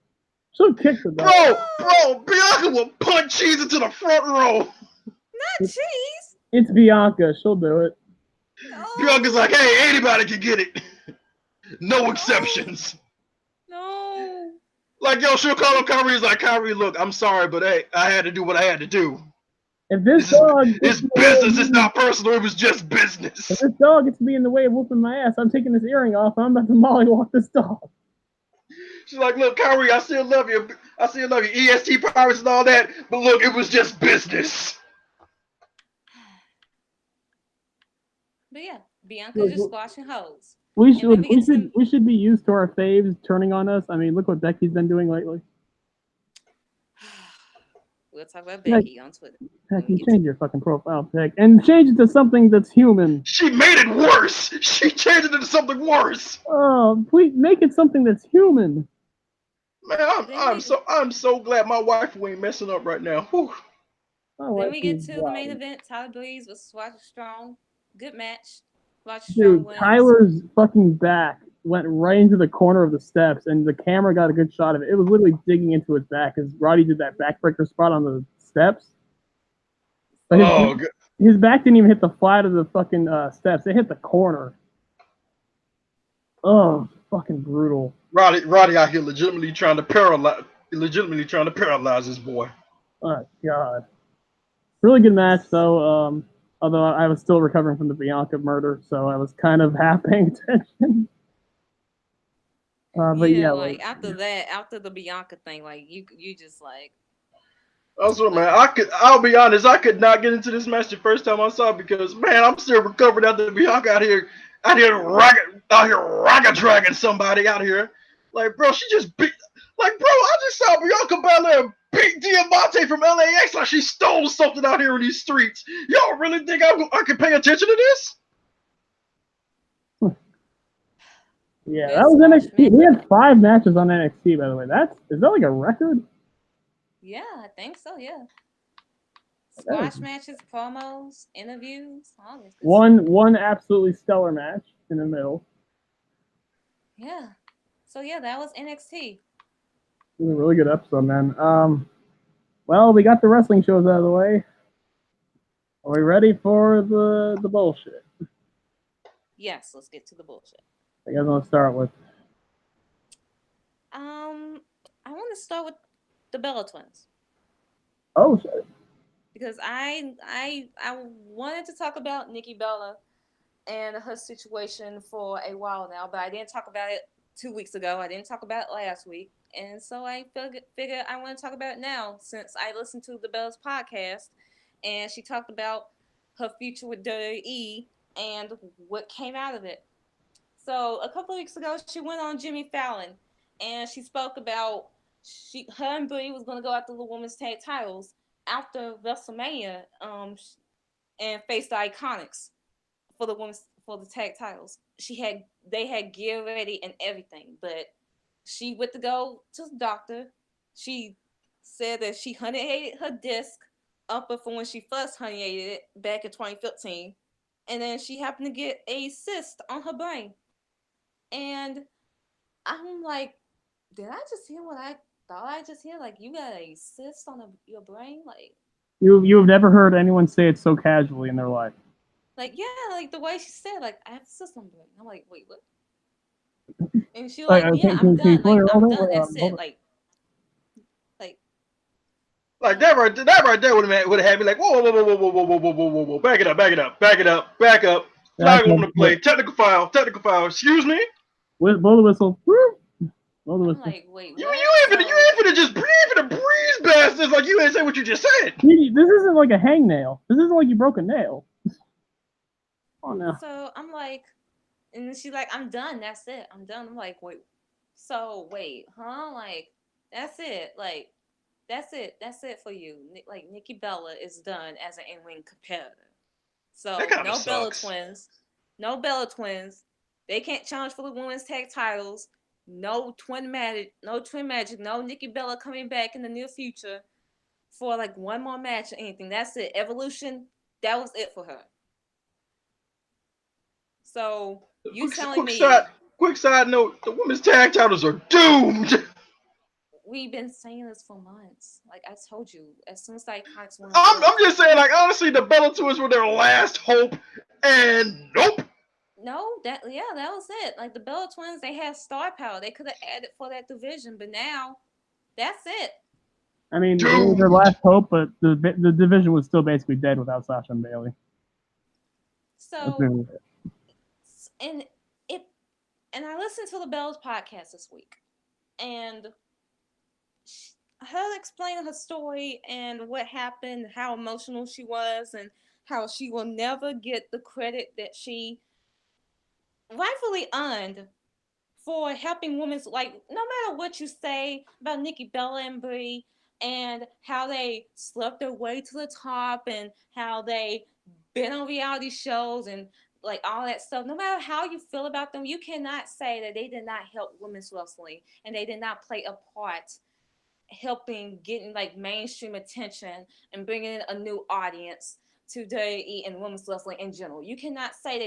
She'll kick the dog. Bro, Bianca will punch Cheese into the front row. Not Cheese. It's Bianca. She'll do it. Bianca's like, hey, anybody can get it. No No. exceptions. No. Like, yo, she'll call up Kyrie. He's like, Kyrie, look, I'm sorry, but hey, I had to do what I had to do. If this dog It's business. It's not personal. It was just business. If this dog gets to be in the way of whooping my ass, I'm taking this earring off. I'm about to mollywalk this dog. She's like, look, Kyrie, I still love you. I still love you. EST Pirates and all that. But look, it was just business. But yeah, Bianca's just squashing hoes. We should be used to our faves turning on us. I mean, look what Becky's been doing lately. We'll talk about Becky on Twitter. Becky, change your fucking profile pic and change it to something that's human. She made it worse. She changed it into something worse. Oh, please make it something that's human. Man, I'm so glad my wife ain't messing up right now. Whew. Then we get to the main event. Tyler Breeze versus Roger Strong. Good match. Roger Strong Dude, wins. Tyler's fucking back went right into the corner of the steps, and the camera got a good shot of it. It was literally digging into his back because Roddy did that backbreaker spot on the steps. But his back didn't even hit the flat of the fucking steps. It hit the corner. Oh, fucking brutal. Roddy out here legitimately trying to paralyze this boy. Oh god. Really good match though. Although I was still recovering from the Bianca murder, so I was kind of half paying attention. But yeah, like after the Bianca thing, like you just like. Also, man, I'll be honest, I could not get into this match the first time I saw it because, man, I'm still recovering after Bianca out here rocket dragging somebody out here. Like, bro, she just beat. Like, bro, I just saw Bianca Belair beat Diamante from LAX like she stole something out here in these streets. Y'all really think I can pay attention to this? Yeah, that was NXT. We had 5 matches on NXT, by the way. Is that like a record? Yeah, I think so. Yeah. Squash matches, promos, interviews, all this. One absolutely stellar match in the middle. Yeah. So yeah, that was NXT. It was a really good episode, man. Well, we got the wrestling shows out of the way. Are we ready for the bullshit? Yes, let's get to the bullshit. I guess I'll start with. I want to start with the Bella Twins. Oh shit. Because I wanted to talk about Nikki Bella and her situation for a while now, but I didn't talk about it 2 weeks ago. I didn't talk about it last week. And so I figured I want to talk about it now since I listened to the Bella's podcast and she talked about her future with WWE and what came out of it. So a couple of weeks ago, she went on Jimmy Fallon and she spoke about her and Brie was going to go after the women's tag titles after WrestleMania and face the Iconics for the tag titles. They had gear ready and everything, but she went to go to the doctor. She said that she herniated her disc upper from when she first herniated it back in 2015, and then she happened to get a cyst on her brain. And I'm like, did I just hear what I thought I just hear? Like, you got a cyst on your brain? Like, you've never heard anyone say it so casually in their life. Like, yeah, like the way she said, like, I have a cyst on my brain. I'm like, wait, what? And she like, yeah, I'm done. Like, I'm done. That's it. Like that right there would have had me like, whoa, back it up. Flag on the play, technical foul, excuse me. Blow the whistle. I'm like, wait, You what? ain't finna breeze bastards like you ain't say what you just said. This isn't like a hangnail. This isn't like you broke a nail. Oh no. So I'm like, and then she's like, I'm done. That's it. I'm done. I'm like, wait. So wait, huh? Like, that's it. Like, that's it. That's it for you. Like, Nikki Bella is done as an in-ring competitor. That So kind of no Bella sucks. twins. No Bella twins. They can't challenge for the women's tag titles. No twin magic. No twin magic. No Nikki Bella coming back in the near future for like one more match or anything. That's it. Evolution. That was it for her. So you telling me Quick side note: the women's tag titles are doomed. we've been saying this for months. Like I told you, as soon as the Iconics went on I'm Twitter. just saying, like honestly, the Bella Twins were their last hope, and nope. No, that was it. Like the Bella Twins, they had star power. They could have added for that division, but now that's it. I mean, it was their Doomed. last hope, but the division was still basically dead without Sasha and Bailey. That's So really it. and it and I listened to the Bellas podcast this week, and her explaining her story and what happened, how emotional she was, and how she will never get the credit that she rightfully earned for helping women. Like no matter what you say about Nikki Bella and Brie and how they slept their way to the top and how they been on reality shows and like all that stuff, no matter how you feel about them, you cannot say that they did not help women's wrestling and they did not play a part helping getting like mainstream attention and bringing in a new audience to WWE and women's wrestling in general. You cannot say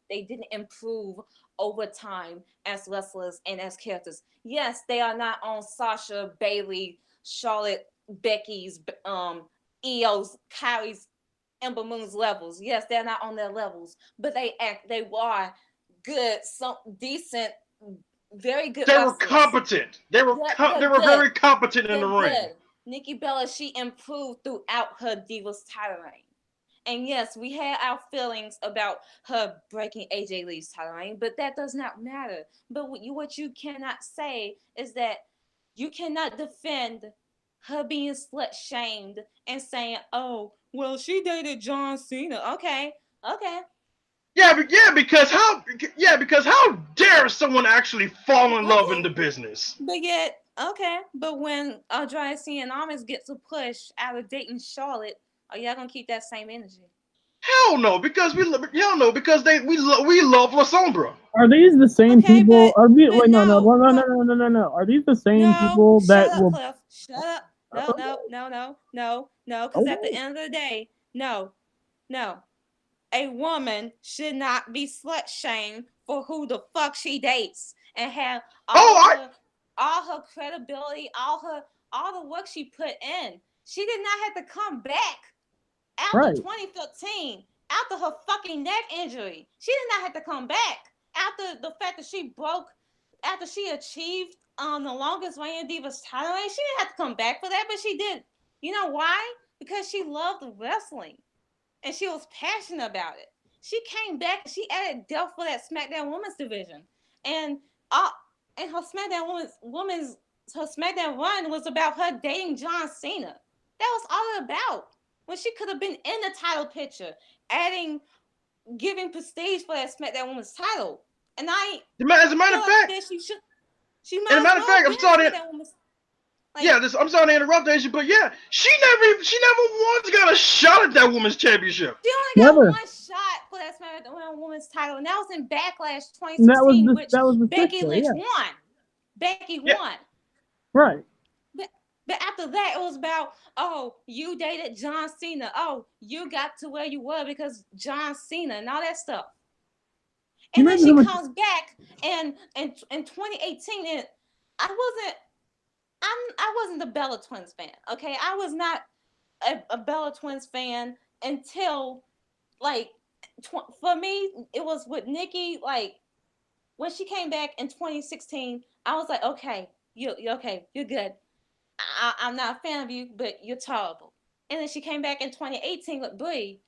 they didn't improve over time as wrestlers and as characters. Yes, they are not on Sasha, Bailey, Charlotte, Becky's, Io's, Kyrie's, Ember Moon's levels. Yes, they're not on their levels, but they are good, some decent, very good They were wrestlers. competent. They were Good. very competent in the They're ring. good. Nikki Bella, she improved throughout her Divas title reign. And yes, we had our feelings about her breaking AJ Lee's title reign, but that does not matter. But what you cannot say is that you cannot defend her being slut shamed and saying, "Oh, well, she dated John Cena." Okay. Because how dare someone actually fall in love in Okay. the business? But yet, okay. But when Andrade Cien Almas gets a push out of dating Charlotte, are y'all gonna keep that same energy? Hell no, because we love La Sombra. Are these the same Okay, people? Are these but wait no no no, no no no, no no no no? Are these the same no. people Shut that up, will? Cliff. Shut up. No, no, no, no, no, no. Because at the Okay, end of the day, no, no. A woman should not be slut shamed for who the fuck she dates and have Oh, all her credibility, all the work she put in. She did not have to come back after right. 2015 after her fucking neck injury. She did not have to come back after the fact that after she achieved the longest reign Divas title reign. She didn't have to come back for that, but she did. You know why? Because she loved wrestling and she was passionate about it. She came back and she added depth for that SmackDown Women's division, and uh, and her SmackDown her SmackDown run was about her dating John Cena. That was all it about. When she could have been in the title picture, giving prestige for that SmackDown Women's title, and I as a matter feel of like fact, that she might as well I'm win sorry. SmackDown Women's. Like I'm sorry to interrupt, Asia, but yeah, she never once got a shot at that woman's championship. she only got Never. one shot for that SmackDown Women's title, and that was in Backlash And 2016, which that was the Becky stipulation. Lynch Yeah. won. Becky Yeah, won. Right. But after that, it was about, oh, you dated John Cena. Oh, you got to where you were because John Cena and all that stuff. You And then imagine she how much? comes back and in 2018, and I wasn't I wasn't the Bella Twins fan. Okay, I was not a Bella Twins fan until like for me it was with Nikki. Like when she came back in 2016, I was like, okay, you're okay, you're good. I'm not a fan of you, but you're tolerable. And then she came back in 2018 with Brie,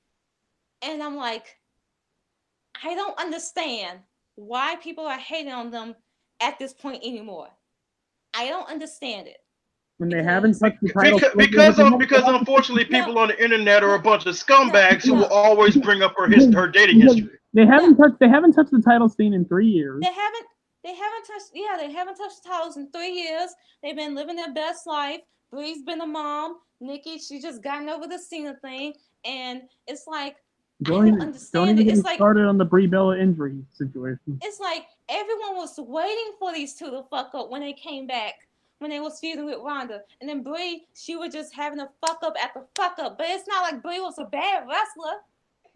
and I'm like, I don't understand why people are hating on them at this point anymore. I don't understand it. When they Because- haven't touched the title. Because unfortunately people on the internet are a bunch of scumbags who will always bring up her dating history. They haven't touched the title scene in 3 years. They haven't touched the titles in 3 years. They've been living their best life. Bree's been a mom. Nikki, she just gotten over the Cena thing, and it's like I don't understand even it. get It's me like started on the Brie Bella injury situation. it's like everyone was waiting for these two to fuck up when they came back, when they was feuding with Ronda. And then Brie, she was just having a fuck up after fuck up. But it's not like Brie was a bad wrestler.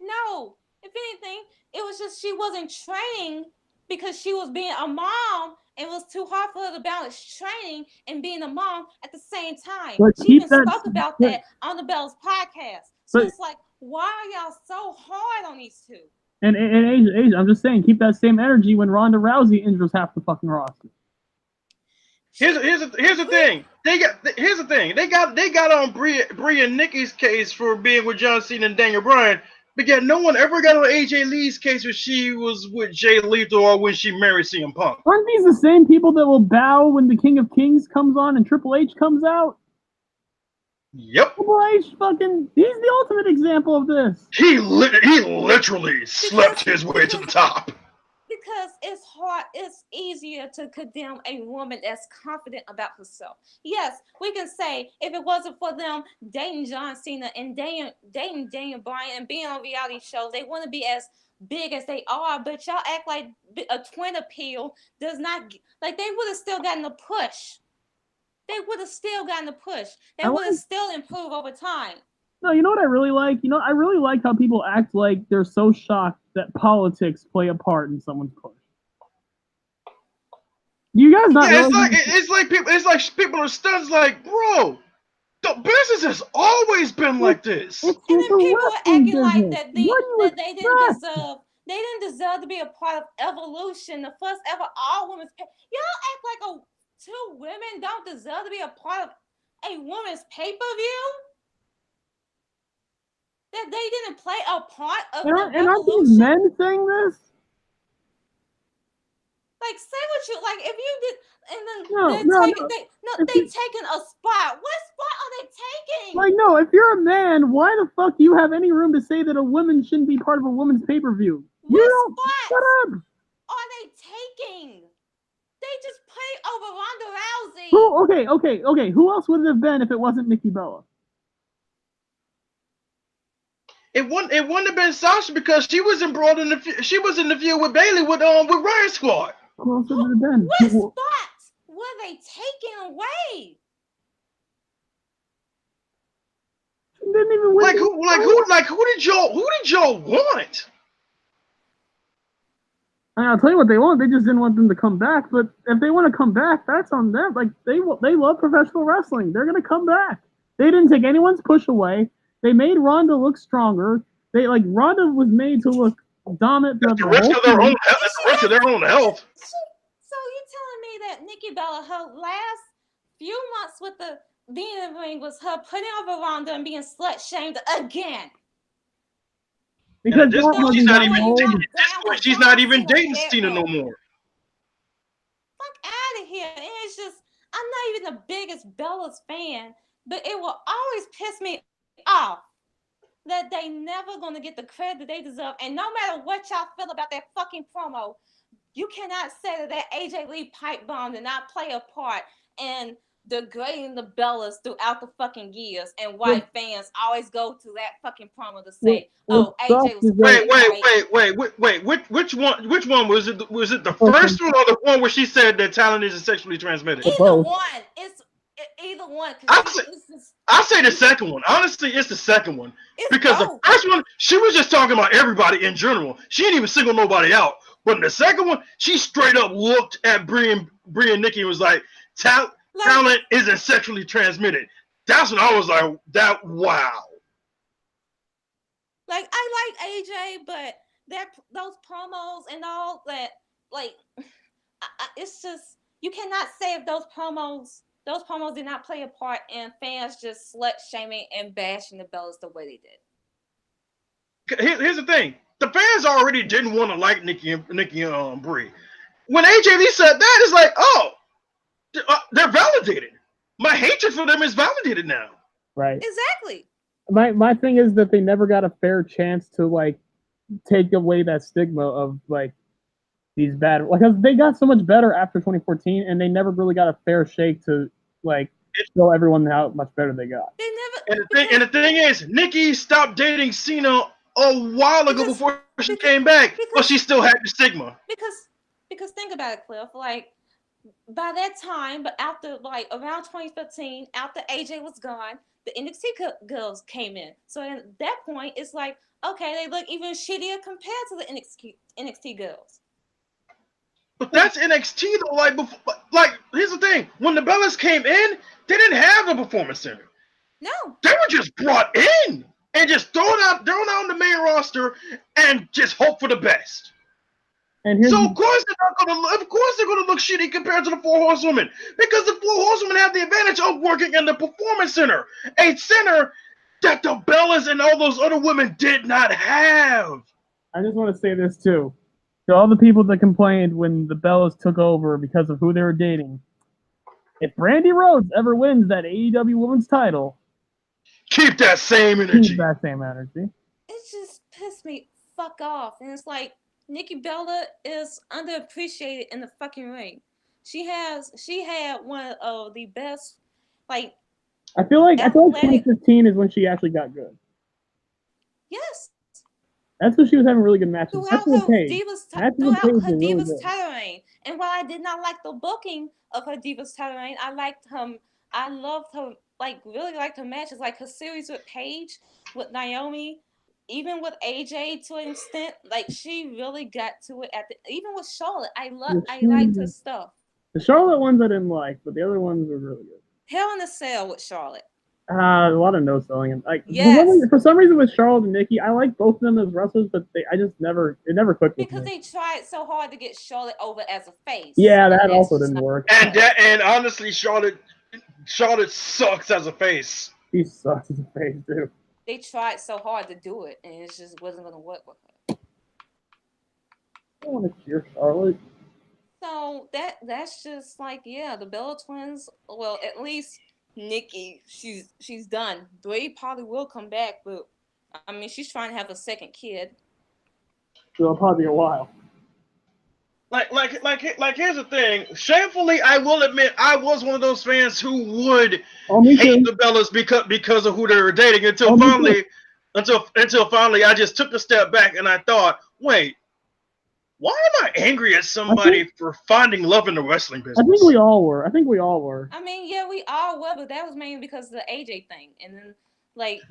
No. If anything, it was just she wasn't training because she was being a mom and it was too hard for her to balance training and being a mom at the same time. But She even spoke about that on the Bells podcast. So it's like, why are y'all so hard on these two? And Asia, I'm just saying, keep that same energy when Ronda Rousey injures half the fucking roster. Here's the thing. They got on Brie and Nikki's case for being with John Cena and Daniel Bryan, but yet no one ever got on AJ Lee's case when she was with Jay Lethal or when she married CM Punk. Aren't these the same people that will bow when the King of Kings comes on and Triple H comes out? Yep. Triple H he's the ultimate example of this. He literally slept his way to the top. Because it's hard, it's easier to condemn a woman that's confident about herself. Yes, we can say if it wasn't for them dating John Cena and dating Daniel Bryan and being on reality shows, they wouldn't be as big as they are. But y'all act like a twin appeal does not, like they would have still gotten the push. They would have still gotten the push. They would have still improved over time. No, you know what I really like? I really like how people act like they're so shocked that politics play a part in someone's push. You guys not? Yeah, it's like people are stunned. Like, bro, the business has always been like this. And then people are acting like that they didn't deserve to be a part of Evolution, the first ever all women's. Y'all act like two women don't deserve to be a part of a women's pay-per-view. That they didn't play a part of the and aren't these men saying this? Like, say what you like. If you did, and then they taking a spot. What spot are they taking? Like, no, if you're a man, why the fuck do you have any room to say that a woman shouldn't be part of a woman's pay-per-view? What spots shut up. are they taking? They just played over Ronda Rousey. Okay. Who else would it have been if it wasn't Nikki Bella? It wouldn't have been Sasha because she wasn't brought in she was in the feud with Bayley with Riot Squad. Who else would it have been? What spots were they taking away? She didn't even win. Who did y'all want? I'll tell you what they want. They just didn't want them to come back. But if they want to come back, that's on them. Like they love professional wrestling. They're gonna come back. They didn't take anyone's push away. They made Ronda look stronger. Ronda was made to look dominant. At the risk of their own health. So you telling me that Nikki Bella, her last few months with the being in the ring was her putting over Ronda and being slut shamed again? Because she's not even dating Cena no more. Fuck out of here. And it's just, I'm not even the biggest Bella's fan, but it will always piss me off that they never gonna get the credit that they deserve. And no matter what y'all feel about that fucking promo, you cannot say that AJ Lee pipe bomb did not play a part in degrading the Bellas throughout the fucking years. And white fans always go to that fucking promo to say, AJ was wait. Which one was it? Was it the first one or the one where she said that talent isn't sexually transmitted? Either one. It's either one. I say the second one. Honestly, it's the second one. Because the first one, she was just talking about everybody in general. She didn't even single nobody out. But in the second one, she straight up looked at Brie and Nikki and was like, talent isn't sexually transmitted. That's when I was like, wow. Like, I like AJ, but those promos and all that, it's just, you cannot say if those promos did not play a part in fans just slut shaming and bashing the Bellas the way they did. Here's the thing: the fans already didn't want to like Nikki and Brie. when AJ Lee said that, it's like, oh, they're validated. My hatred for them is validated now. Right. Exactly. My thing is that they never got a fair chance to like take away that stigma of like these bad, because they got so much better after 2014, and they never really got a fair shake to like show everyone how much better they got. They never. And the thing is, Nikki stopped dating Cena a while ago before she came back, but she still had the stigma. Because think about it, Cliff. Like by that time, but after like around 2015, after AJ was gone, the NXT girls came in. So at that point, it's like, okay, they look even shittier compared to the NXT girls. But that's NXT though. Like here's the thing: when the Bellas came in, they didn't have a performance center. No, they were just brought in and just thrown out on the main roster and just hope for the best. And so of course they're gonna look shitty compared to the Four Horsewomen, because the Four Horsewomen have the advantage of working in the performance center, a center that the Bellas and all those other women did not have. I just want to say this too. To all the people that complained when the Bellas took over because of who they were dating, if Brandy Rhodes ever wins that AEW Women's title, keep that same energy. It just pissed me fuck off. And it's like, Nikki Bella is underappreciated in the fucking ring. She had one of the best, like, I feel like 2015 is when she actually got good. Yes. That's when she was having really good matches. Throughout her Divas title reign. And while I did not like the booking of her Divas title reign, I loved her, like, really liked her matches. Like her series with Paige, with Naomi, even with AJ to an extent. Like, she really got to it even with Charlotte. I liked her stuff. The Charlotte ones I didn't like, but the other ones were really good. Hell in a Cell with Charlotte. A lot of no selling. Like, yes. For some reason with Charlotte and Nikki, I like both of them as wrestlers, but it never clicked. Because they tried so hard to get Charlotte over as a face. Yeah, that also didn't work. And honestly, Charlotte sucks as a face. She sucks as a face, too. They tried so hard to do it, and it just wasn't going to work with her. I don't want to cheer Charlotte. So that's just like, yeah, the Bella Twins. Well, at least Nikki, she's done. Brie probably will come back, but I mean, she's trying to have a second kid. So it'll probably be a while. Like here's the thing. Shamefully, I will admit I was one of those fans who would hate the Bellas because of who they were dating until finally I just took a step back and I thought, wait, why am I angry at somebody for finding love in the wrestling business? I think we all were. I mean, yeah, we all were, but that was mainly because of the AJ thing, and then like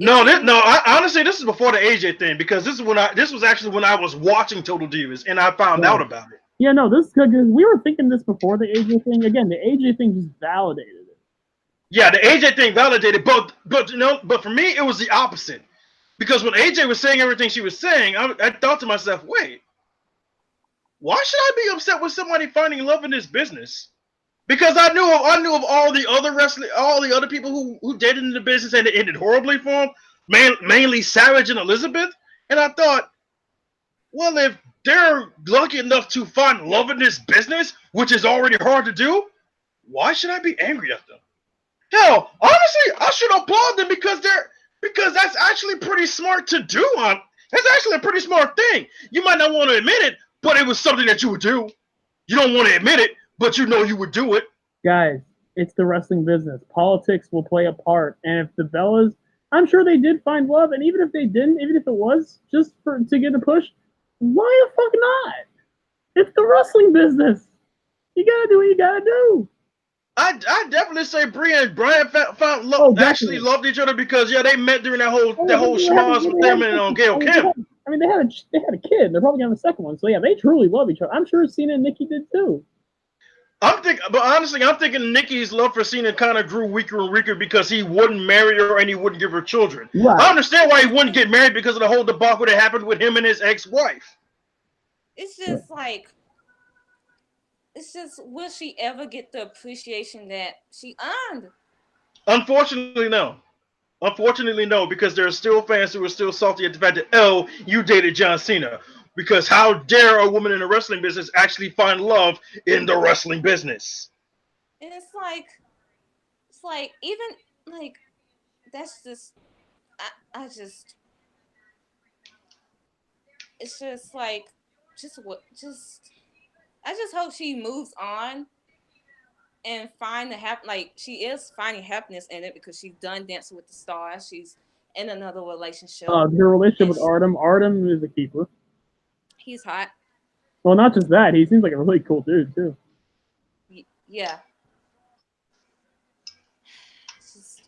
honestly, this is before the AJ thing, because this was actually when I was watching Total Divas and I found out about it. Yeah, no, this because we were thinking this before the AJ thing. Again, the AJ thing just validated it. Yeah, the AJ thing validated, but for me it was the opposite, because when AJ was saying everything she was saying, I thought to myself, wait, why should I be upset with somebody finding love in this business? Because I knew of all the other people who dated in the business and it ended horribly for them, mainly Savage and Elizabeth, and I thought, well, if they're lucky enough to find love in this business, which is already hard to do, why should I be angry at them? Hell, honestly, I should applaud them because that's actually pretty smart to do. That's actually a pretty smart thing. You might not want to admit it, but it was something that you would do. You don't want to admit it, but you know you would do it. Guys, it's the wrestling business. Politics will play a part. And if the Bellas, I'm sure they did find love. And even if they didn't, even if it was just to get a push, why the fuck not? It's the wrestling business. You gotta do what you gotta do. I definitely say Brie and Brian found love, actually loved each other, because they met during that whole schmoz with them and Gail Kim. I mean, they had a kid. They're probably gonna have a second one. So yeah, they truly love each other. I'm sure Cena and Nikki did too. I'm thinking Nikki's love for Cena kind of grew weaker and weaker because he wouldn't marry her and he wouldn't give her children. Right. I understand why he wouldn't get married because of the whole debacle that happened with him and his ex-wife. It's just like, will she ever get the appreciation that she earned? Unfortunately, no. Because there are still fans who are still salty at the fact that, you dated John Cena. Because how dare a woman in the wrestling business actually find love in the wrestling business? And it's like even like that's just I just it's just like just what just I just hope she moves on and find the like she is finding happiness in it because she's done Dancing with the Stars. She's in another relationship. Her relationship with And Artem. Artem is a keeper. he's hot. Well, not just that. He seems like a really cool dude too. Yeah. It's just,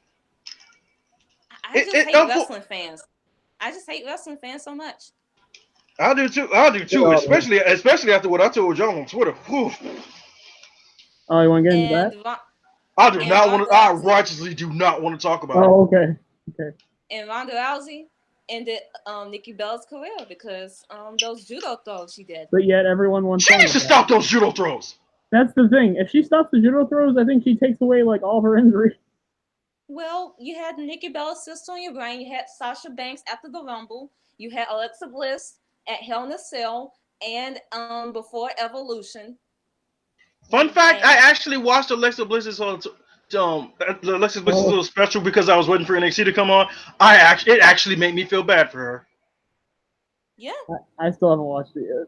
I just hate wrestling fans. I just hate wrestling fans so much. I do too. I do too. Especially after what I told y'all on Twitter. Whew. Oh, you want to get into that? I do not want to. I righteously do not want to talk about it. Oh, okay. Okay. And Ronda Rousey ended Nikki Bella's career because those judo throws she did. But yet everyone wants. She needs to stop those judo throws. That's the thing. If she stops the judo throws, I think she takes away like all of her injury. Well, you had Nikki Bella cyst on your brain. You had Sasha Banks after the Rumble. You had Alexa Bliss at Hell in a Cell and before Evolution. Fun fact: I actually watched Alexa Bliss's little special because I was waiting for NXT to come on. It actually made me feel bad for her. Yeah. I still haven't watched it yet.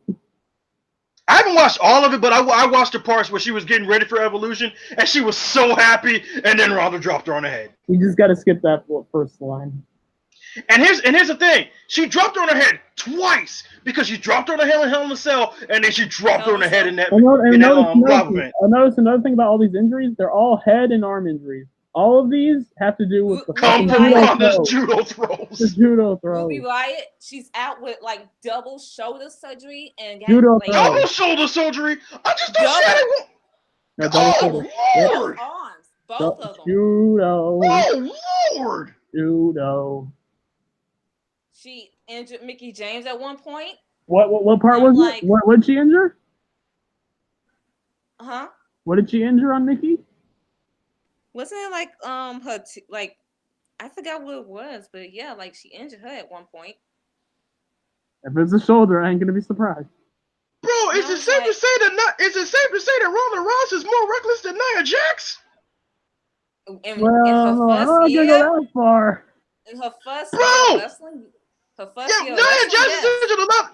I haven't watched all of it, but I watched the parts where she was getting ready for Evolution, and she was so happy, and then Ronda dropped her on the head. You just got to skip that first line. And here's the thing: she dropped her on her head twice because she dropped her on the Hell in a Cell, and then she dropped her on the head in that live event. I noticed another thing about all these injuries: they're all head and arm injuries. All of these have to do with the judo throws. The judo throws. Ruby Riott, she's out with like double shoulder surgery and judo like, double shoulder surgery. I just don't see it. Oh Lord! Arms, both of them. Judo. Oh Lord! Judo. She injured Mickie James at one point. What part was it? What did she injure? Huh? What did she injure on Mickie? Wasn't it like her like I forgot what it was, but yeah, like she injured her at one point. If it's a shoulder, I ain't gonna be surprised. Bro, is it safe to say that Ronda Rousey is more reckless than Nia Jax? In her first year, go that far. In her first year of wrestling, Nia Jax is injured a lot.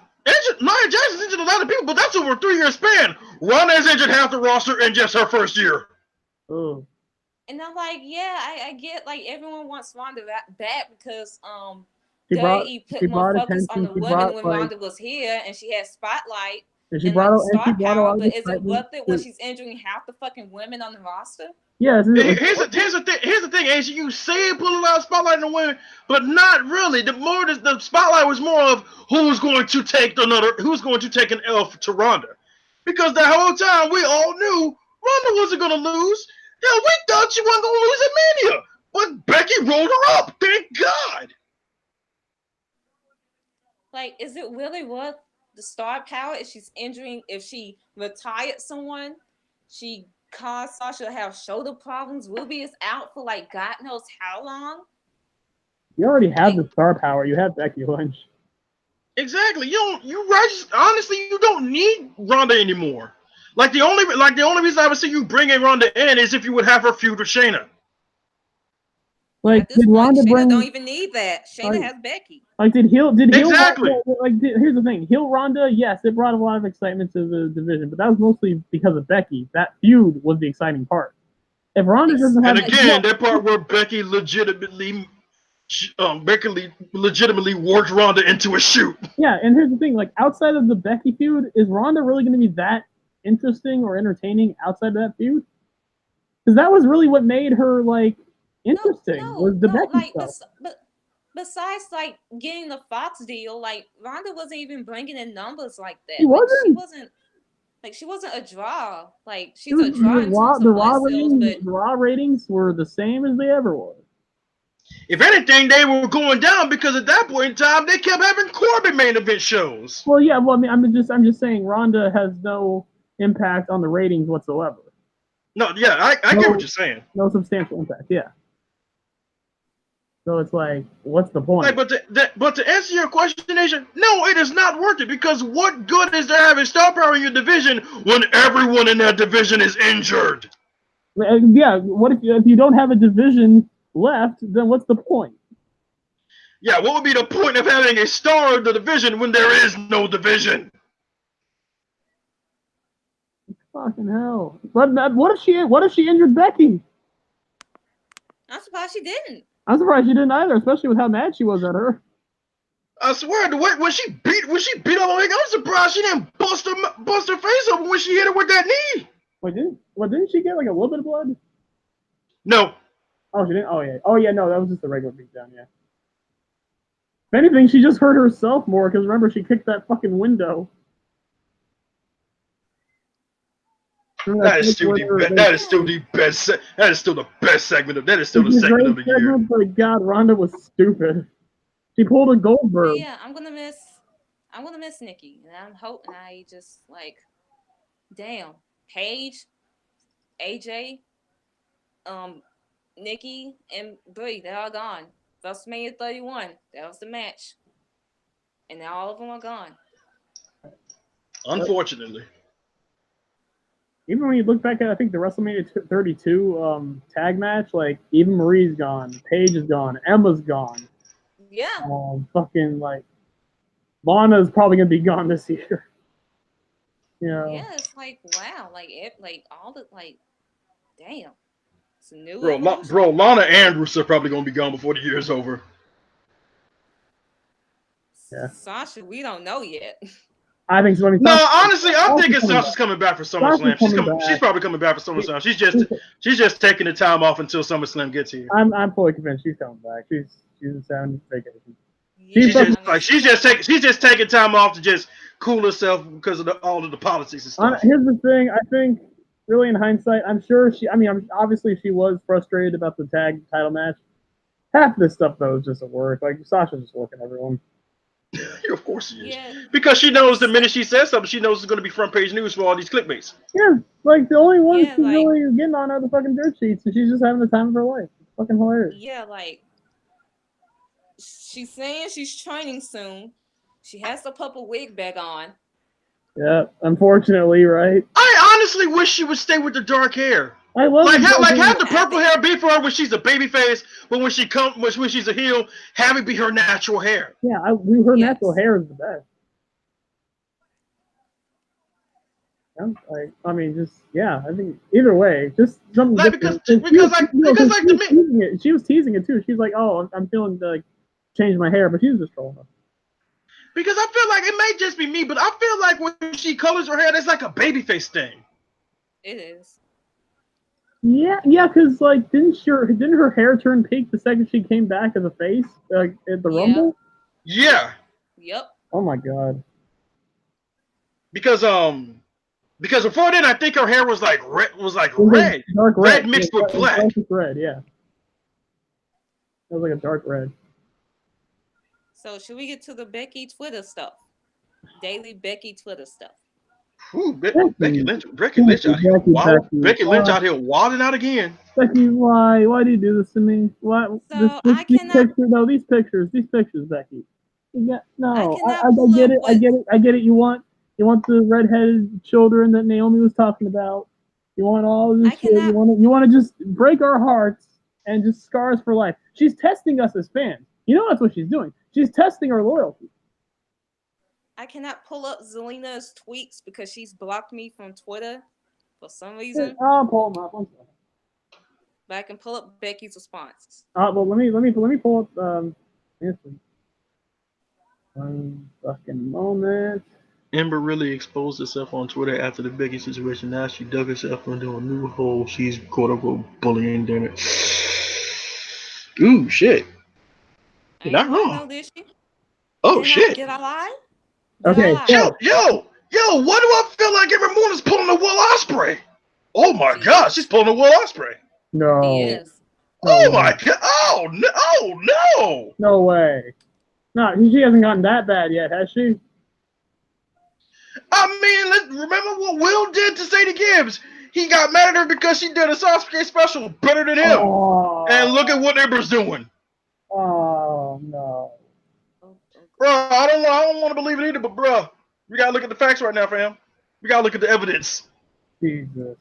Nia Jax has injured a lot of people, but that's over a 3-year span. Ronda has injured half the roster in just her first year. Oh. And I'm like, yeah, I get like everyone wants Ronda back because they put more focus on the women when Ronda was here and she had spotlight and star power. But is it worth it when she's injuring half the fucking women on the roster? Yeah. Here's the thing, Ace. You say put a lot of spotlight on the women, but not really. The spotlight was more of who's going to take an L to Ronda, because the whole time we all knew Ronda wasn't going to lose. Yeah, we thought she wasn't going to lose at Mania, but Becky rolled her up. Thank God. Like, is it really worth the star power if she retired someone? She caused Sasha to have shoulder problems. Ruby is out for like God knows how long. You already have the star power. You have Becky Lynch. Exactly. Honestly, you don't need Ronda anymore. Like the only reason I would see you bringing Ronda in is if you would have her feud with Shayna. Like, did Ronda Shayna don't even need that. Shayna has Becky. Like, did heel exactly? Here's the thing: heel Ronda, yes, it brought a lot of excitement to the division, but that was mostly because of Becky. That feud was the exciting part. If Ronda doesn't have, and again, that part where Becky legitimately worked Ronda into a shoot. Yeah, and here's the thing: like, outside of the Becky feud, is Ronda really going to be that interesting or entertaining outside of that feud? Because that was really what made her like interesting. Was the Becky stuff. But besides like getting the Fox deal, like Ronda wasn't even bringing in numbers like that. She wasn't a draw. Like she's a draw in terms of the Raw ratings were the same as they ever were. If anything, they were going down because at that point in time they kept having Corbin main event shows. Well, yeah. Well, I mean, I'm just saying Ronda has no impact on the ratings whatsoever. No, yeah, I get what you're saying. No substantial impact. Yeah. So it's like, what's the point? But to answer your question, Nation, no, it is not worth it because what good is there having star power in your division when everyone in that division is injured? Yeah, what if you don't have a division left? Then what's the point? Yeah, what would be the point of having a star in the division when there is no division? Fucking hell! What if she injured Becky? I'm surprised she didn't. I'm surprised she didn't either, especially with how mad she was at her. I swear, the way when she beat up Omega, I'm surprised she didn't bust her face open when she hit her with that knee. Wait, didn't she get like a little bit of blood? No. Oh, she didn't. Oh yeah, no, that was just a regular beatdown. Yeah. If anything, she just hurt herself more because remember she kicked that fucking window. That is still the best. That is still the best segment of. That is still the segment of the year. But God, Ronda was stupid. She pulled a Goldberg. Yeah, I'm gonna miss Nikki, and I'm hoping I just like, damn, Paige, AJ, Nikki, and Brie, they're all gone. WrestleMania 31, that was the match, and now all of them are gone. Unfortunately. Even when you look back at, I think the WrestleMania 32 tag match, like even Marie's gone, Paige is gone, Emma's gone. Yeah. Fucking like, Lana's probably gonna be gone this year. Yeah, it's like wow, like all the damn. It's a new bro, Lana and Rusev are probably gonna be gone before the year's over. Yeah. Sasha, we don't know yet. I think so. No, honestly, I'm thinking Sasha's coming back for SummerSlam. She's probably coming back for SummerSlam. She's just taking the time off until SummerSlam gets here. I'm fully convinced she's coming back. She's just having vacation. She's just taking time off to just cool herself because of all of the politics and stuff. Here's the thing. I think, really, in hindsight, I'm sure obviously she was frustrated about the tag title match. Half of this stuff though is just at work. Like Sasha's just working everyone. Of course she is. Yeah. Because she knows the minute she says something, she knows it's going to be front page news for all these clickbaits. Yeah, like the only ones she's really getting on are the fucking dirt sheets, and she's just having the time of her life. It's fucking hilarious. Yeah, like she's saying she's training soon. She has to put a wig back on. Yeah, unfortunately, right? I honestly wish she would stay with the dark hair. I love have the purple hair be for her when she's a baby face, but when she's a heel, have it be her natural hair. Yeah, her natural hair is the best. I think either way, just something because she was teasing it too. She's like, "Oh, I'm feeling to like change my hair," but she was just trolling her. Because I feel like it may just be me, but I feel like when she colors her hair, that's like a babyface thing. It is. Yeah, because like didn't her hair turn pink the second she came back as a face at the Rumble? Yeah. Yep. Oh my god. Because before then I think her hair was like red, dark red mixed with black. Dark red, yeah. It was like a dark red. So should we get to the Becky Twitter stuff? Daily Becky Twitter stuff. Ooh, Becky Lynch out here wild. Becky Lynch out here wilding out again. Becky, why do you do this to me? Why? So these pictures, Becky. I get it. You want the redheaded children that Naomi was talking about. You want all this shit. You want to just break our hearts and just scar us for life. She's testing us as fans. You know that's what she's doing. She's testing our loyalty. I cannot pull up Zelina's tweets because she's blocked me from Twitter for some reason. I'll pull them up. But I can pull up Becky's responses. Well, let me pull up. One fucking moment. Ember really exposed herself on Twitter after the Becky situation. Now she dug herself into a new hole. She's quote unquote bullying Dana. Ooh, shit. You're not wrong. Oh, shit. Did I lie? Okay. Yo, why do I feel like every morning's pulling a Will Ospreay? Oh my god, she's pulling a Will Ospreay. No. He is. Oh my god. Oh no. No way. No, she hasn't gotten that bad yet, has she? I mean, let's remember what Will did to Sadie Gibbs. He got mad at her because she did a Ospreay special better than him. Oh. And look at what Ember's doing. Oh no. Oh, Bro, I don't want to believe it either, but bro, we gotta look at the facts right now, fam. We gotta look at the evidence. Jesus.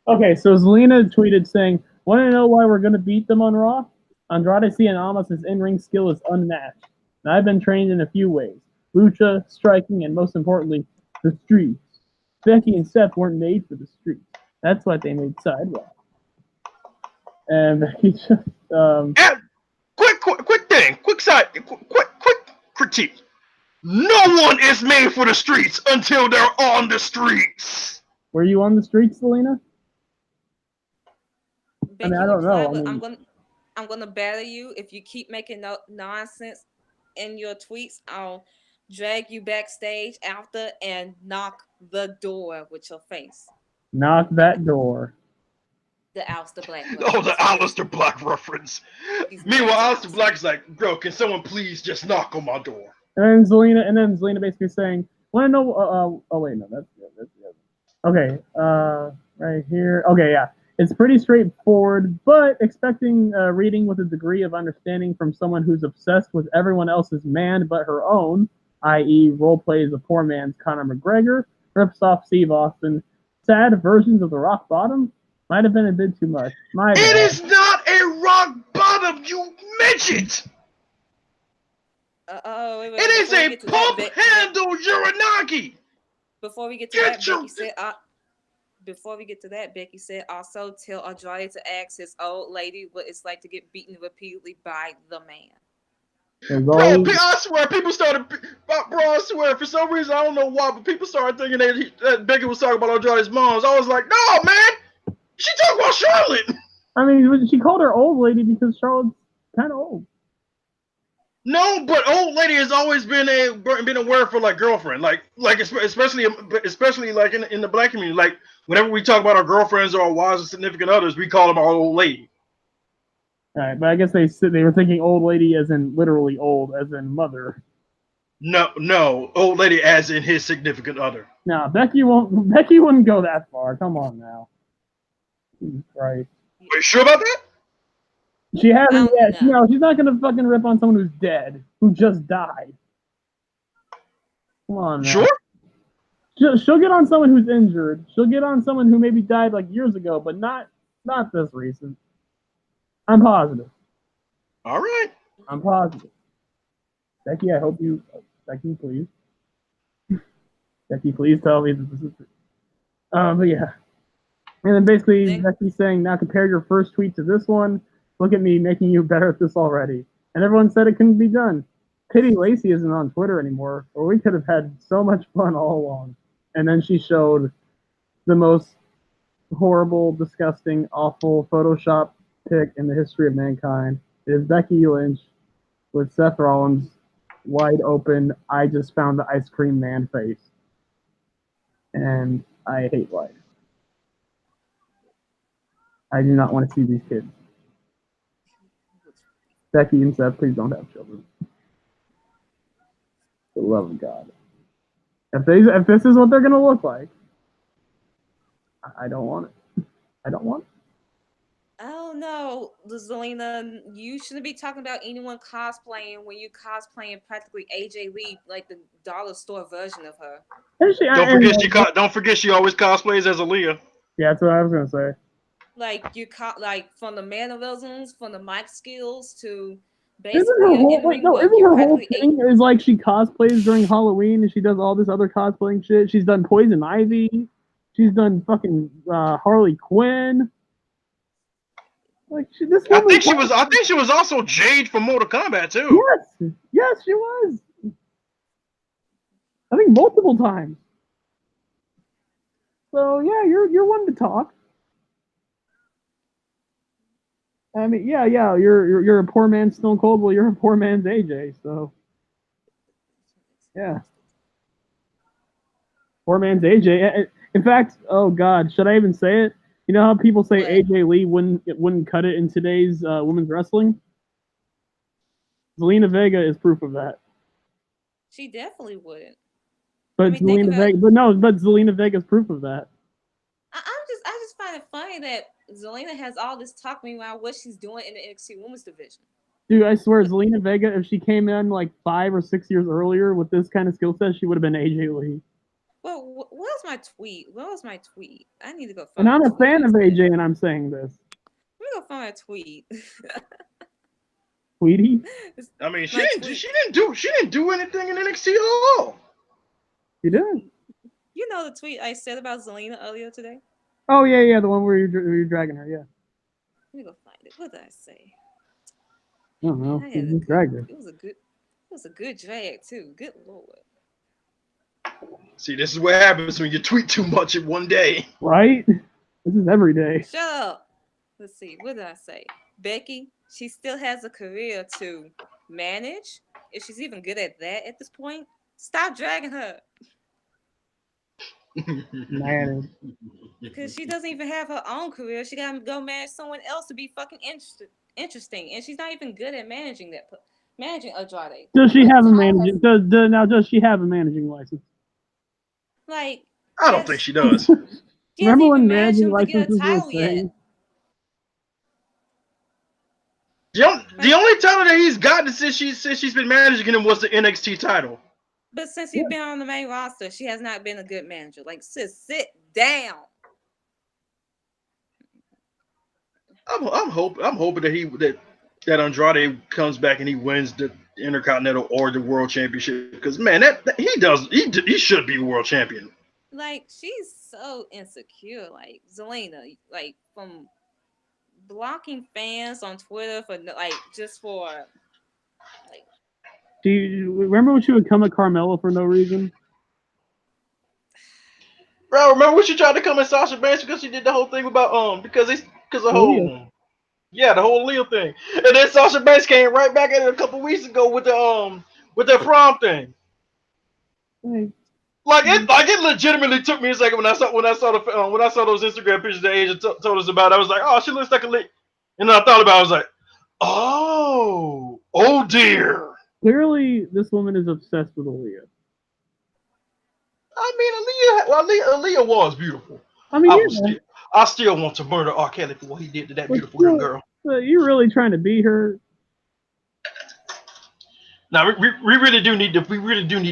Okay, so Zelina tweeted saying, "Want to know why we're going to beat them on Raw? Andrade Cien Almas' in-ring skill is unmatched, and I've been trained in a few ways: lucha, striking, and most importantly, the streets. Becky and Seth weren't made for the streets. That's why they made Sidewalk." And Becky just, And quick thing, quick critique. No one is made for the streets until they're on the streets. were you on the streets, Zelina? Becky, I don't reply, know. but I'm gonna battle you if you keep making nonsense in your tweets. I'll drag you backstage after and knock the door with your face. Knock that door. The Alistair Black Oh, reference. the Alistair Black reference. He's Meanwhile, married to Alistair Black is like, bro, can someone please just knock on my door? And then Zelina basically saying, "Want to know? Oh wait, no, that's good. That's good. Okay, right here. Okay, yeah, it's pretty straightforward, but expecting reading with a degree of understanding from someone who's obsessed with everyone else's man but her own, i.e., role plays a poor man's Conor McGregor, rips off Steve Austin, sad versions of the Rock Bottom, might have been a bit too much. My It bad. is not a rock bottom, you midget! Wait, It is before we a get to pump that, handle Uranagi! before we get to Get that, your... Becky said, before we get to that, Becky said, also tell Andrade to ask his old lady what it's like to get beaten repeatedly by the man. There's Bro, always I swear, people started... Bro, I swear, for some reason, I don't know why, but people started thinking that Becky was talking about Andrade's moms. I was like, no, man! She talking about Charlotte! I mean, she called her old lady because Charlotte's kind of old. No, but old lady has always been a word for like girlfriend, like especially like in the black community. Like whenever we talk about our girlfriends or our wives or significant others, we call them our old lady. All right, but I guess they were thinking old lady as in literally old, as in mother. No, old lady as in his significant other. No, Becky wouldn't go that far. Come on now. Jesus Christ. Are you sure about that? She hasn't yet. No. No, she's not gonna fucking rip on someone who's dead, who just died. Come on now. Sure. She'll get on someone who's injured. She'll get on someone who maybe died like years ago, but not this recent. I'm positive. All right. I'm positive. Becky, I hope you. Becky, please. Becky, please tell me that this is true. But yeah. And then basically, Becky's saying, now compare your first tweet to this one. Look at me making you better at this already. And everyone said it couldn't be done. Pity Lacey isn't on Twitter anymore, or we could have had so much fun all along. And then she showed the most horrible, disgusting, awful Photoshop pic in the history of mankind. It is Becky Lynch with Seth Rollins wide open, I just found the ice cream man face. And I hate life. I do not want to see these kids. Becky and Seth, please don't have children. For the love of God. If this is what they're going to look like, I don't want it. I don't want it. Oh no, Zelina, you shouldn't be talking about anyone cosplaying when you cosplaying practically AJ Lee, like the dollar store version of her. Don't forget she always cosplays as Aaliyah. Yeah, that's what I was gonna say. Like like from the mannerisms, from the mic skills to Isn't her whole thing is like she cosplays during Halloween and she does all this other cosplaying shit. She's done Poison Ivy. She's done fucking Harley Quinn. Like I think she was also Jade from Mortal Kombat too. Yes, she was. I think multiple times. So yeah, you're one to talk. I mean, yeah, you're a poor man's Stone Cold. Well, you're a poor man's AJ. So yeah, poor man's AJ. In fact, oh God, should I even say it? You know how people say AJ Lee wouldn't cut it in today's women's wrestling? Zelina Vega is proof of that. She definitely wouldn't. But Zelina Vega is proof of that. I just find it funny that Zelina has all this talk. Meanwhile, what she's doing in the NXT Women's division. Dude, I swear, Zelina Vega, if she came in like 5 or 6 years earlier with this kind of skill set, she would have been AJ Lee. Well, what was my tweet? What was my tweet? I need to go And find. I'm my a tweet fan of yesterday. AJ, and I'm saying this. Let me go find my tweet. Tweety? I mean, My she tweet. didn't do anything in NXT at all. You did? You know the tweet I said about Zelina earlier today? Oh, yeah, the one where you're dragging her, yeah. Let me go find it. What did I say? I don't know. I You had a just good. dragged her. It was a good drag too. Good lord. See, this is what happens when you tweet too much in one day. Right? This is every day. Shut up. Let's see. What did I say? Becky, she still has a career to manage. If she's even good at that at this point, stop dragging her. Man. Because she doesn't even have her own career. She got to go manage someone else to be fucking interesting. And she's not even good at managing Andrade. Does she What have a title managing? has- Does she have a managing license? Like, I don't think she does. she hasn't Remember when even managed managing him to get a licenses were a title yet. thing? The only title that he's gotten since she's been managing him was the NXT title. But since he's been on the main roster, she has not been a good manager. Like, sis, sit down. I'm hoping that Andrade comes back and he wins the Intercontinental or the World Championship, because man, he should be the world champion. Like, she's so insecure. Like, Zelina, like, from blocking fans on Twitter for like just for like. Do you remember when she would come at Carmella for no reason? Bro, remember when she tried to come at Sasha Banks because she did the whole thing about because the whole the whole Leo thing, and then Sasha Banks came right back at it a couple weeks ago with the prom thing. Hey. Like it legitimately took me a second when I saw those Instagram pictures that Asia told us about. I was like, oh, she looks like a lick, and then I thought about it, I was like, oh dear. Clearly, this woman is obsessed with Aaliyah. I mean, Aaliyah was beautiful. I mean, I still want to murder R. Kelly for what he did to that beautiful young girl. You're really trying to beat her. Now we really do need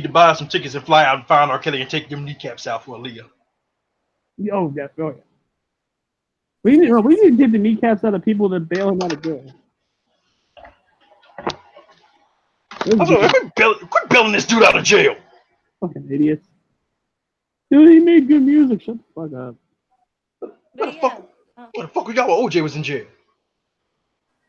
to buy some tickets and fly out and find R. Kelly and take them kneecaps out for Aaliyah. Oh yeah. We need to get the kneecaps out of people that bail him out of jail. Quit bailing this dude out of jail. Fucking idiots. Dude, he made good music. Shut the fuck up. What the fuck we got when OJ was in jail?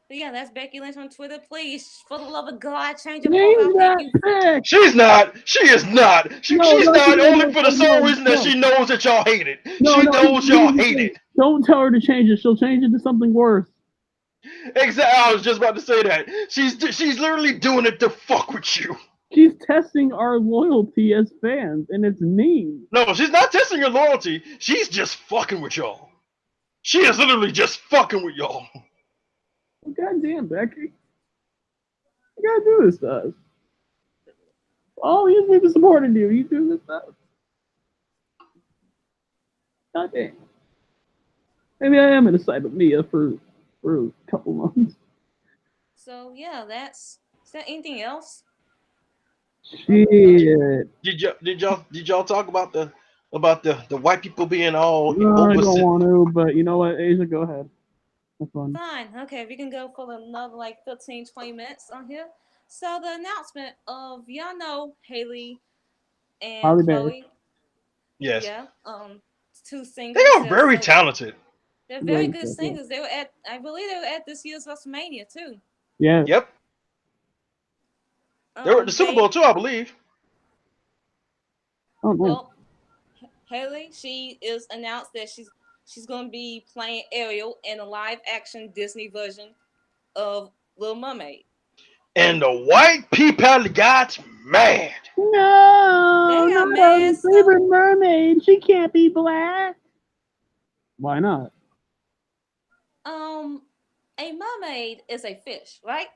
But yeah, that's Becky Lynch on Twitter. Please, for the love of God, change your profile. She's not. She is not. She's not only for the sole reason that she knows that y'all hate it. She knows y'all hate it. Don't tell her to change it. She'll change it to something worse. Exactly. I was just about to say that. She's literally doing it to fuck with you. She's testing our loyalty as fans, and it's mean. No, she's not testing your loyalty. She's just fucking with y'all. She is literally just fucking with y'all. God damn, Becky. You gotta do this stuff. Oh, he's been supporting you. You do this stuff. God damn. Maybe I am gonna side with Mia for a couple months. So yeah, is that anything else? Shit. Did y'all talk about the white people being all? No, I don't want to, but you know what, Asia, go ahead. That's fun. Fine. Okay, we can go for another like 15, 20 minutes on here. So the announcement of y'all know Haley and Holly Chloe. Berry. Yes. Yeah. Two singers. They are very talented. They're very good singers. They were I believe they were at this year's WrestleMania too. Yeah. Yep. They were at the Super Bowl too, I believe. Oh, man. Well, Haley, she is announced that she's going to be playing Ariel in a live-action Disney version of Little Mermaid. And the white people got mad. No, not our favorite mermaid. She can't be black. Why not? A mermaid is a fish, right?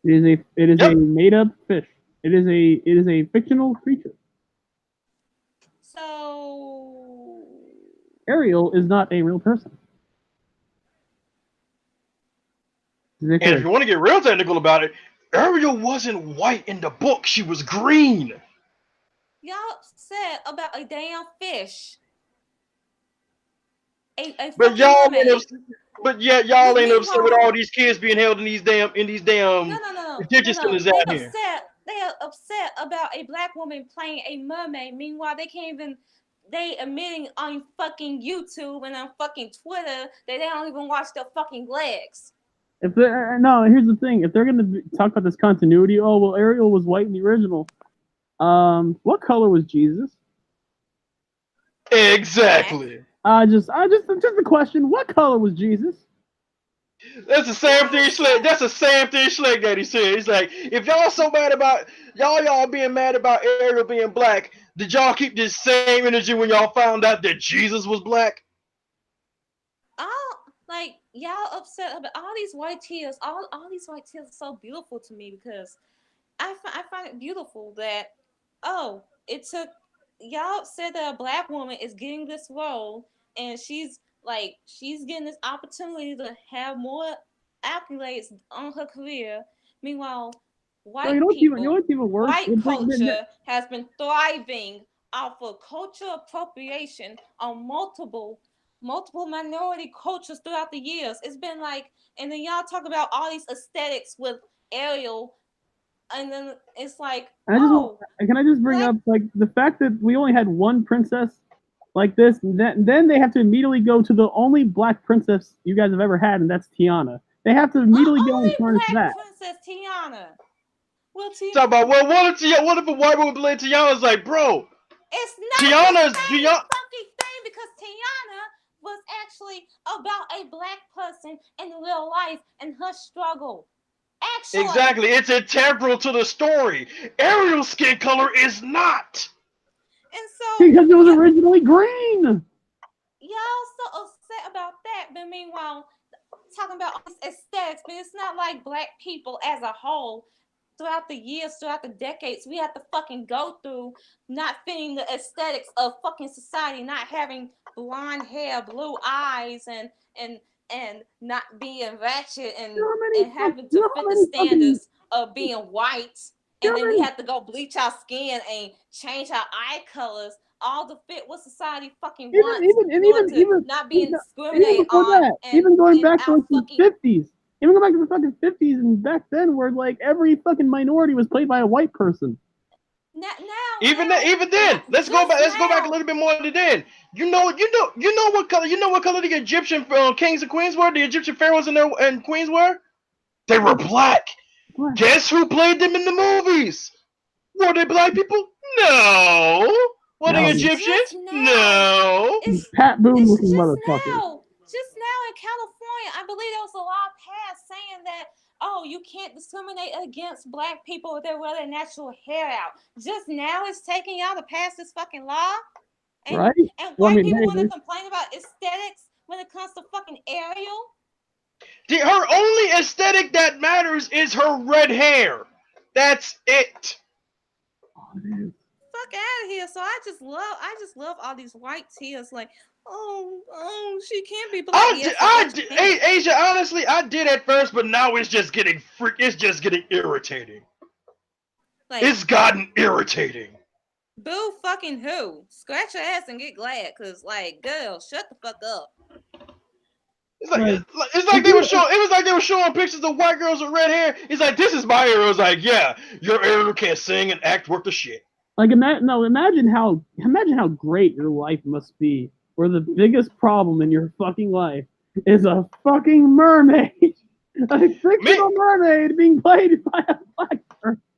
It is a made-up fish. It is a fictional creature. So Ariel is not a real person. It's And if you want to get real technical about it, Ariel wasn't white in the book; she was green. Y'all said about a damn fish. A But fucking mermaid. but yet y'all ain't upset with Meanwhile, all these kids being held in these damn detention centers They out here. upset. They are upset about a black woman playing a mermaid. Meanwhile, they can't even. They admitting on fucking YouTube and on fucking Twitter that they don't even watch their fucking legs. If they're no, here's the thing: if they're gonna talk about this continuity, oh well, Ariel was white in the original. What color was Jesus? Exactly. Just a question: what color was Jesus? That's the same thing Slick. That's the same thing Slick Daddy said. He's like, if y'all so mad about y'all being mad about Ariel being black, did y'all keep this same energy when y'all found out that Jesus was black? Like y'all upset about all these white tears. All these white tears are so beautiful to me because I find it beautiful that it took y'all said that a black woman is getting this role and she's getting this opportunity to have more accolades on her career. Meanwhile, white culture has been thriving off of cultural appropriation on multiple minority cultures throughout the years. It's been like, and then y'all talk about all these aesthetics with Ariel, and then it's like, can I just bring up like the fact that we only had one princess like this, and then they have to immediately go to the only black princess you guys have ever had, and that's Tiana. They have to immediately go and tarnish that. Princess Tiana. Well, Talk about what if a white woman played Tiana's like, bro? It's not Tiana's fucking thing because Tiana was actually about a black person in real life and her struggle. Actually, exactly, it's integral to the story. Ariel's skin color is not. And so because it was originally green. Y'all so upset about that, but meanwhile, talking about all this aesthetics, but it's not like black people as a whole. Throughout the years, throughout the decades, we have to fucking go through not fitting the aesthetics of fucking society, not having blonde hair, blue eyes, and not being ratchet and having to fit the standards of being white. And then we have to go bleach our skin and change our eye colors, all to fit what society fucking wants, even not being discriminated on. Even going back to the 50s. Even go back to the fucking 50s and back then where like every fucking minority was played by a white person. Even then, let's go back a little bit more to then. You know what color the Egyptian kings and queens were? The Egyptian pharaohs and queens were? They were black. What? Guess who played them in the movies? Were they black people? No. Were they Egyptians? No. It's Pat Boone looking motherfucker. Just now in California, I believe there was a law passed saying that you can't discriminate against black people if they wear their natural hair out. Just now it's taking y'all to pass this fucking law. And, right? And white people want to complain about aesthetics when it comes to fucking Ariel. Her only aesthetic that matters is her red hair. That's it. Fuck out of here. So I just love all these white tears. Like, she can't be black. Asia, honestly, I did at first, but now it's just getting irritating. Like, it's gotten irritating. Boo fucking who? Scratch your ass and get glad, cause like, girl, shut the fuck up. It's like they were showing pictures of white girls with red hair. It's like, this is my Ariel. It's like, yeah, your Ariel can't sing and act worth a shit. Like, imagine how great your life must be, where the biggest problem in your fucking life is a fucking mermaid, a fictional mermaid being played by a black person.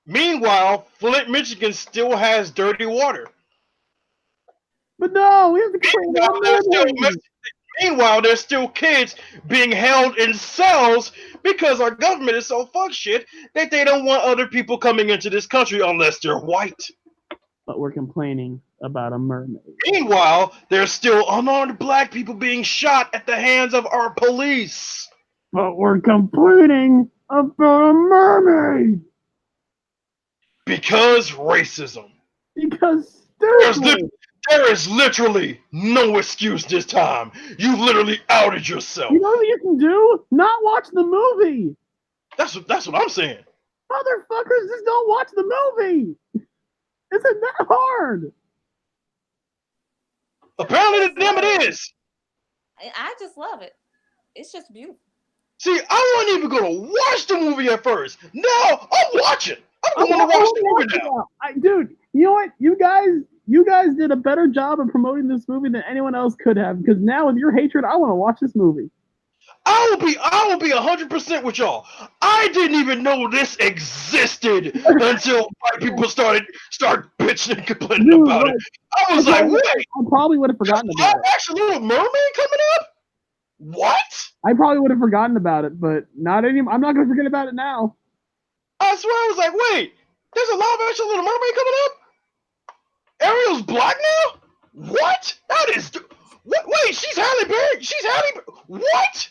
Meanwhile, Flint, Michigan still has dirty water. But no, we have to create Meanwhile, there's still kids being held in cells because our government is so fuck shit that they don't want other people coming into this country unless they're white. But we're complaining about a mermaid. Meanwhile, there's still unarmed black people being shot at the hands of our police. But we're complaining about a mermaid. Because racism. Because There is literally no excuse this time. You literally outed yourself. You know what you can do? Not watch the movie. That's what I'm saying. Motherfuckers, just don't watch the movie. Isn't that hard? Apparently, to them it is. I just love it. It's just beautiful. See, I wasn't even gonna watch the movie at first. Now I'm watching. I'm going to watch the movie now. Dude, you know what? You guys did a better job of promoting this movie than anyone else could have. Because now with your hatred, I want to watch this movie. I will be 100% with y'all. I didn't even know this existed until white people start bitching and complaining about it. I was like, wait. I probably would have forgotten about it. Actually, Little Mermaid coming up? What? I probably would have forgotten about it, but not anymore. I'm not going to forget about it now. I swear, I was like, wait, there's a live action Little Mermaid coming up? Ariel's black now? What? That is. Wait, she's Halle Berry. She's Halle. What?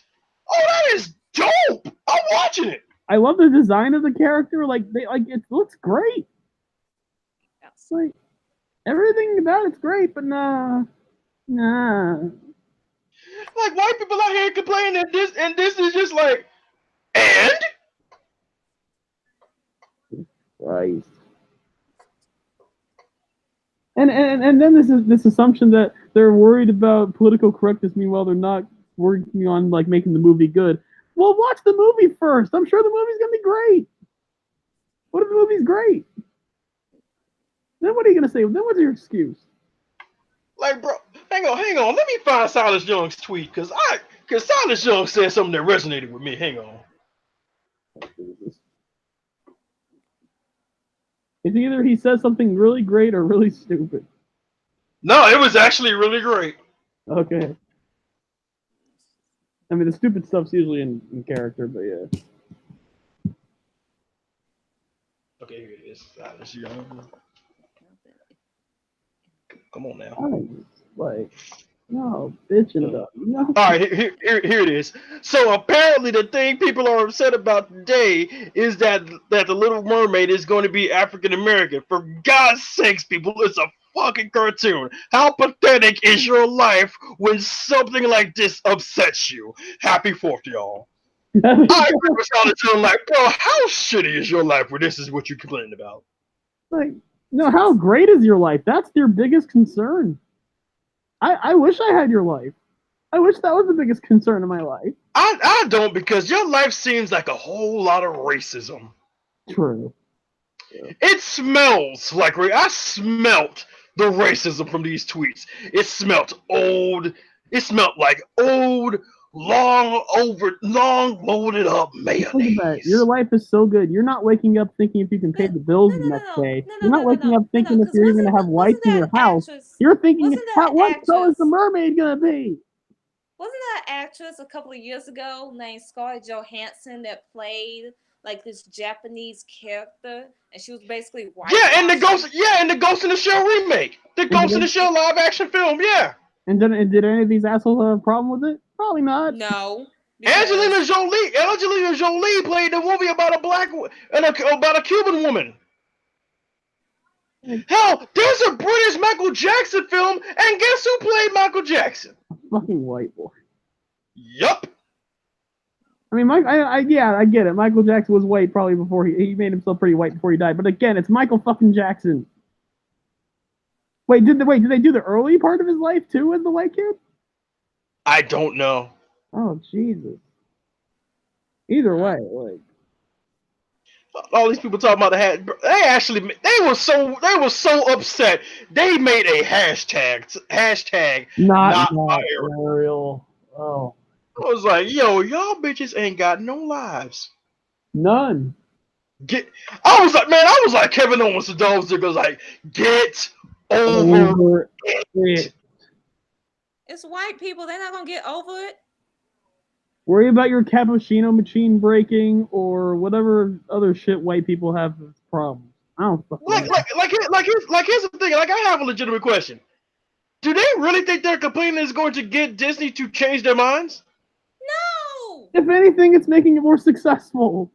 Oh, that is dope. I'm watching it. I love the design of the character. It looks great. It's like everything about it's great, but nah. Like white people out here complaining and this is just like, and. Christ. And then this assumption that they're worried about political correctness, meanwhile they're not working on like making the movie good. Well, watch the movie first. I'm sure the movie's gonna be great. What if the movie's great? Then what are you gonna say? Then what's your excuse? Like, bro, hang on. Let me find Silas Young's tweet because Silas Young said something that resonated with me. Hang on. It's either he says something really great or really stupid. No, it was actually really great. Okay. I mean, the stupid stuff's usually in character, but yeah. Okay, here it is. Silas Young. Come on now. Like, no, bitching about it. No. All right, here it is. So apparently, the thing people are upset about today is that the Little Mermaid is going to be African American. For God's sakes, people, it's a fucking cartoon. How pathetic is your life when something like this upsets you? Happy 4th, y'all. I agree with Solitude. Like, bro, how shitty is your life where this is what you're complaining about? Like, no, how great is your life? That's your biggest concern. I wish I had your life. I wish that was the biggest concern in my life. I don't, because your life seems like a whole lot of racism. True. Yeah. It smells like I smelt the racism from these tweets. It smelt old. It smelt like old, long loaded up mayonnaise. Your life is so good. You're not waking up thinking if you can pay the bills the next day. You're not waking up thinking if you're even going to have lights in your house. You're thinking, what color is the mermaid going to be? Wasn't that actress a couple of years ago named Scarlett Johansson that played like this Japanese character, and she was basically white? Yeah, and the Ghost in the Shell remake, the Ghost in the Shell live action film. Yeah. And did any of these assholes have a problem with it? Probably not. No. Angelina Jolie played the movie about about a Cuban woman. Hell, there's a British Michael Jackson film, and guess who played Michael Jackson? Fucking white boy. Yup. I mean, I get it. Michael Jackson was white probably before he made himself pretty white before he died. But again, it's Michael fucking Jackson. Wait, did they do the early part of his life too as the white kid? I don't know. Oh Jesus. Either way, like all these people talking about they were so upset. They made a hashtag not Ariel. Oh. I was like, yo, y'all bitches ain't got no lives. None. I was like Kevin Owens to those niggas, like, get over it. It's white people. They're not gonna get over it. Worry about your cappuccino machine breaking or whatever other shit white people have as problems. I don't fucking here's the thing. Like, I have a legitimate question. Do they really think their complaining is going to get Disney to change their minds? No. If anything, it's making it more successful.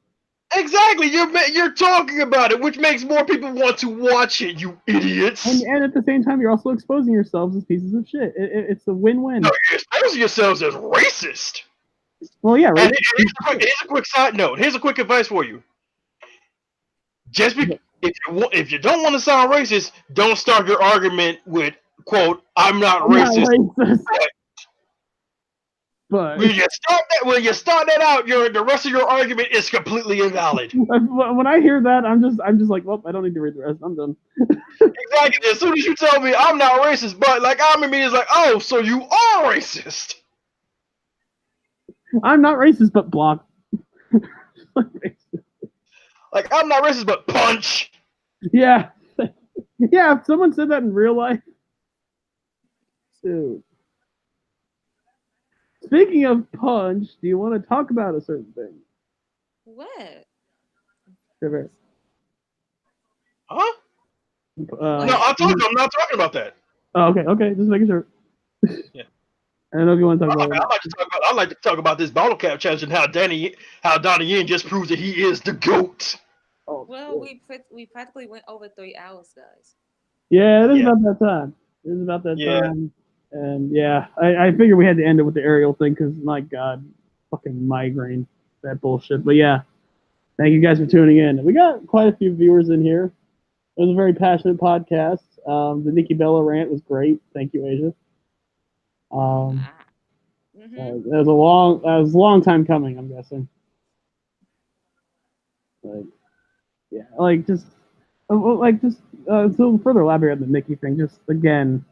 Exactly. You're talking about it, which makes more people want to watch it. You idiots. And at the same time, you're also exposing yourselves as pieces of shit. It's a win-win. No, you're exposing yourselves as racist. Well, yeah, right. And here's a quick side note. Here's a quick advice for you. Just if you don't want to sound racist, don't start your argument with quote "I'm not racist." racist. But when you start that out, the rest of your argument is completely invalid. when I hear that, I'm just like, well, I don't need to read the rest. I'm done. Exactly. As soon as you tell me I'm not racist, but like I'm immediately like, oh, so you are racist. I'm not racist, but block. Like I'm not racist, but punch. Yeah. Yeah, if someone said that in real life. Dude. Speaking of punch, do you want to talk about a certain thing? What? Sure. Huh? No, I'm not talking about that. Oh, okay, just making sure. Yeah. I don't know if you want to talk about it. I like to talk about this bottle cap challenge and how Donnie Yen just proves that he is the GOAT. Oh, well, we practically went over 3 hours, guys. Yeah, it is about that time. It is about that time. And yeah, I figured we had to end it with the aerial thing because, my God, fucking migraine, that bullshit. But yeah, thank you guys for tuning in. We got quite a few viewers in here. It was a very passionate podcast. The Nikki Bella rant was great. Thank you, Asia. It was a long time coming, I'm guessing. So further elaborate on the Nikki thing, just again,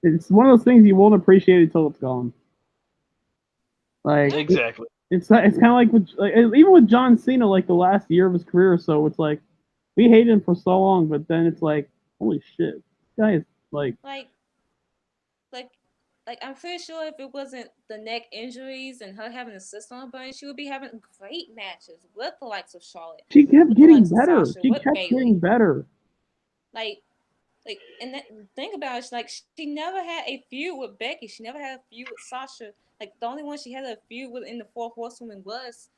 it's one of those things you won't appreciate until it's gone. Like exactly. It's kind of like even with John Cena, like the last year of his career or so, it's like we hated him for so long, but then it's like, holy shit, this guy is like I'm pretty sure if it wasn't the neck injuries and her having a cyst on her brain, she would be having great matches with the likes of Charlotte. She kept getting better. She kept getting better. And think about it, like she never had a feud with Becky. She never had a feud with Sasha. Like the only one she had a feud with in the Four Horsewomen was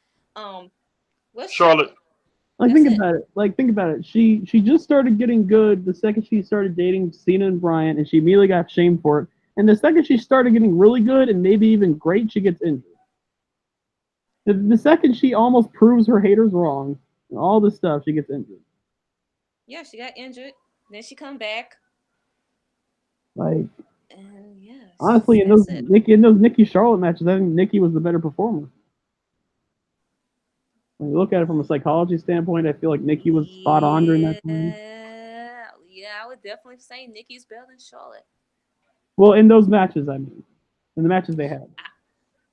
Charlotte. Think about it. She just started getting good the second she started dating Cena and Bryan, and she immediately got shamed for it. And the second she started getting really good and maybe even great, she gets injured. The second she almost proves her haters wrong and all this stuff, she gets injured. Yeah, she got injured. Then she come back. And yes, honestly, in those Nikki Charlotte matches, I think Nikki was the better performer. When you look at it from a psychology standpoint, I feel like Nikki was spot on during that time. Yeah, I would definitely say Nikki's better than Charlotte. Well, in those matches, I mean, in the matches they had.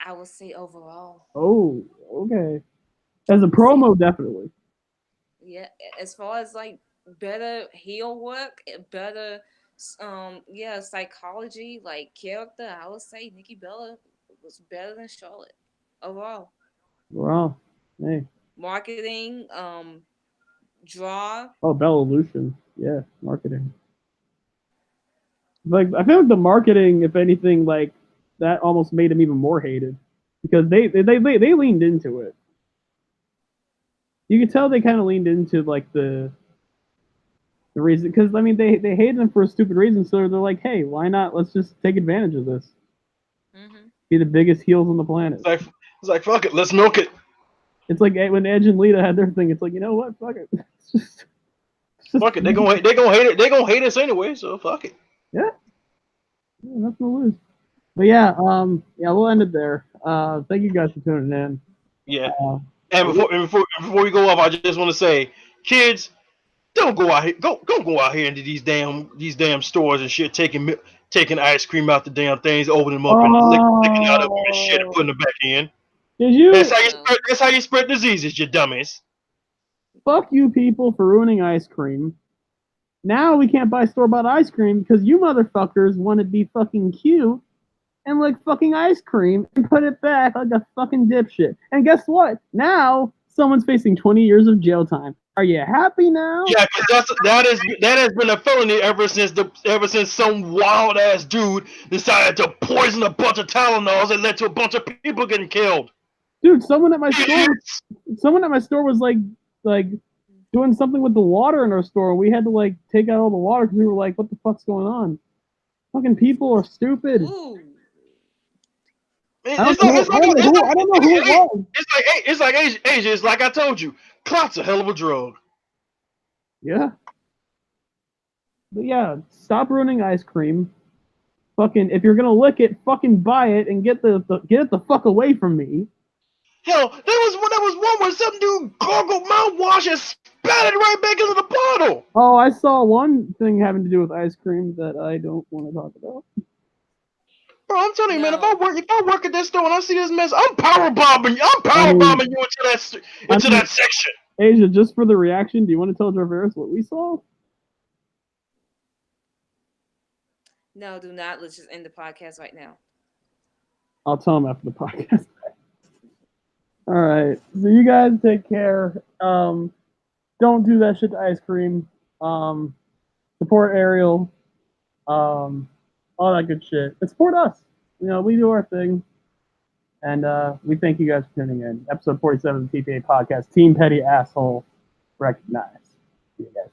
I would say overall. Oh, okay. As a promo, definitely. Yeah, as far as like better heel work, better, psychology, like character, I would say Nikki Bella was better than Charlotte overall. Wow. Hey. Marketing, draw. Oh, Bellalution. Yeah, marketing. Like I feel like the marketing, if anything, like that almost made him even more hated because they leaned into it. You could tell they kind of leaned into like the reason because I mean they hated him for a stupid reason, so they're like, hey, why not? Let's just take advantage of this. Mm-hmm. Be the biggest heels on the planet. It's like fuck it, let's milk it. It's like when Edge and Lita had their thing. It's like, you know what? Fuck it. It's just fuck it. They're gonna hate it. They're gonna hate us anyway. So fuck it. Yeah. Nothing to lose. But yeah, we'll end it there. Thank you guys for tuning in. Yeah. And before we go off, I just want to say, kids, don't go out here. Don't go out here into these damn stores and shit, taking ice cream out the damn things, opening them up and licking out of them and shit and putting them back in. Did you? That's how you spread diseases, you dummies. Fuck you people for ruining ice cream. Now we can't buy store-bought ice cream because you motherfuckers want to be fucking cute and lick fucking ice cream and put it back like a fucking dipshit. And guess what? Now someone's facing 20 years of jail time. Are you happy now? Yeah, because that has been a felony ever since some wild ass dude decided to poison a bunch of Tylenols and led to a bunch of people getting killed. Dude, someone at my store was like doing something with the water in our store. We had to like take out all the water because we were like, what the fuck's going on? Fucking people are stupid. Ooh. I don't know who it was. It's like Asia. It's like I told you. Clot's a hell of a drug. Yeah. But yeah, stop ruining ice cream. Fucking, if you're gonna lick it, fucking buy it and get it the fuck away from me. Hell, there was one where some dude gargled mouthwash and spat it right back into the bottle. Oh, I saw one thing having to do with ice cream that I don't want to talk about. Bro, I'm telling you, man, No. if I work at that store and I see this mess, I'm power bombing you into that section. Asia, just for the reaction, do you want to tell Jarvarus what we saw? No, do not. Let's just end the podcast right now. I'll tell him after the podcast. All right. So you guys take care. Don't do that shit to ice cream. Support Ariel. All that good shit. And support us. You know, we do our thing. And we thank you guys for tuning in. Episode 47 of the TPA podcast. Team Petty Asshole recognized. See you guys.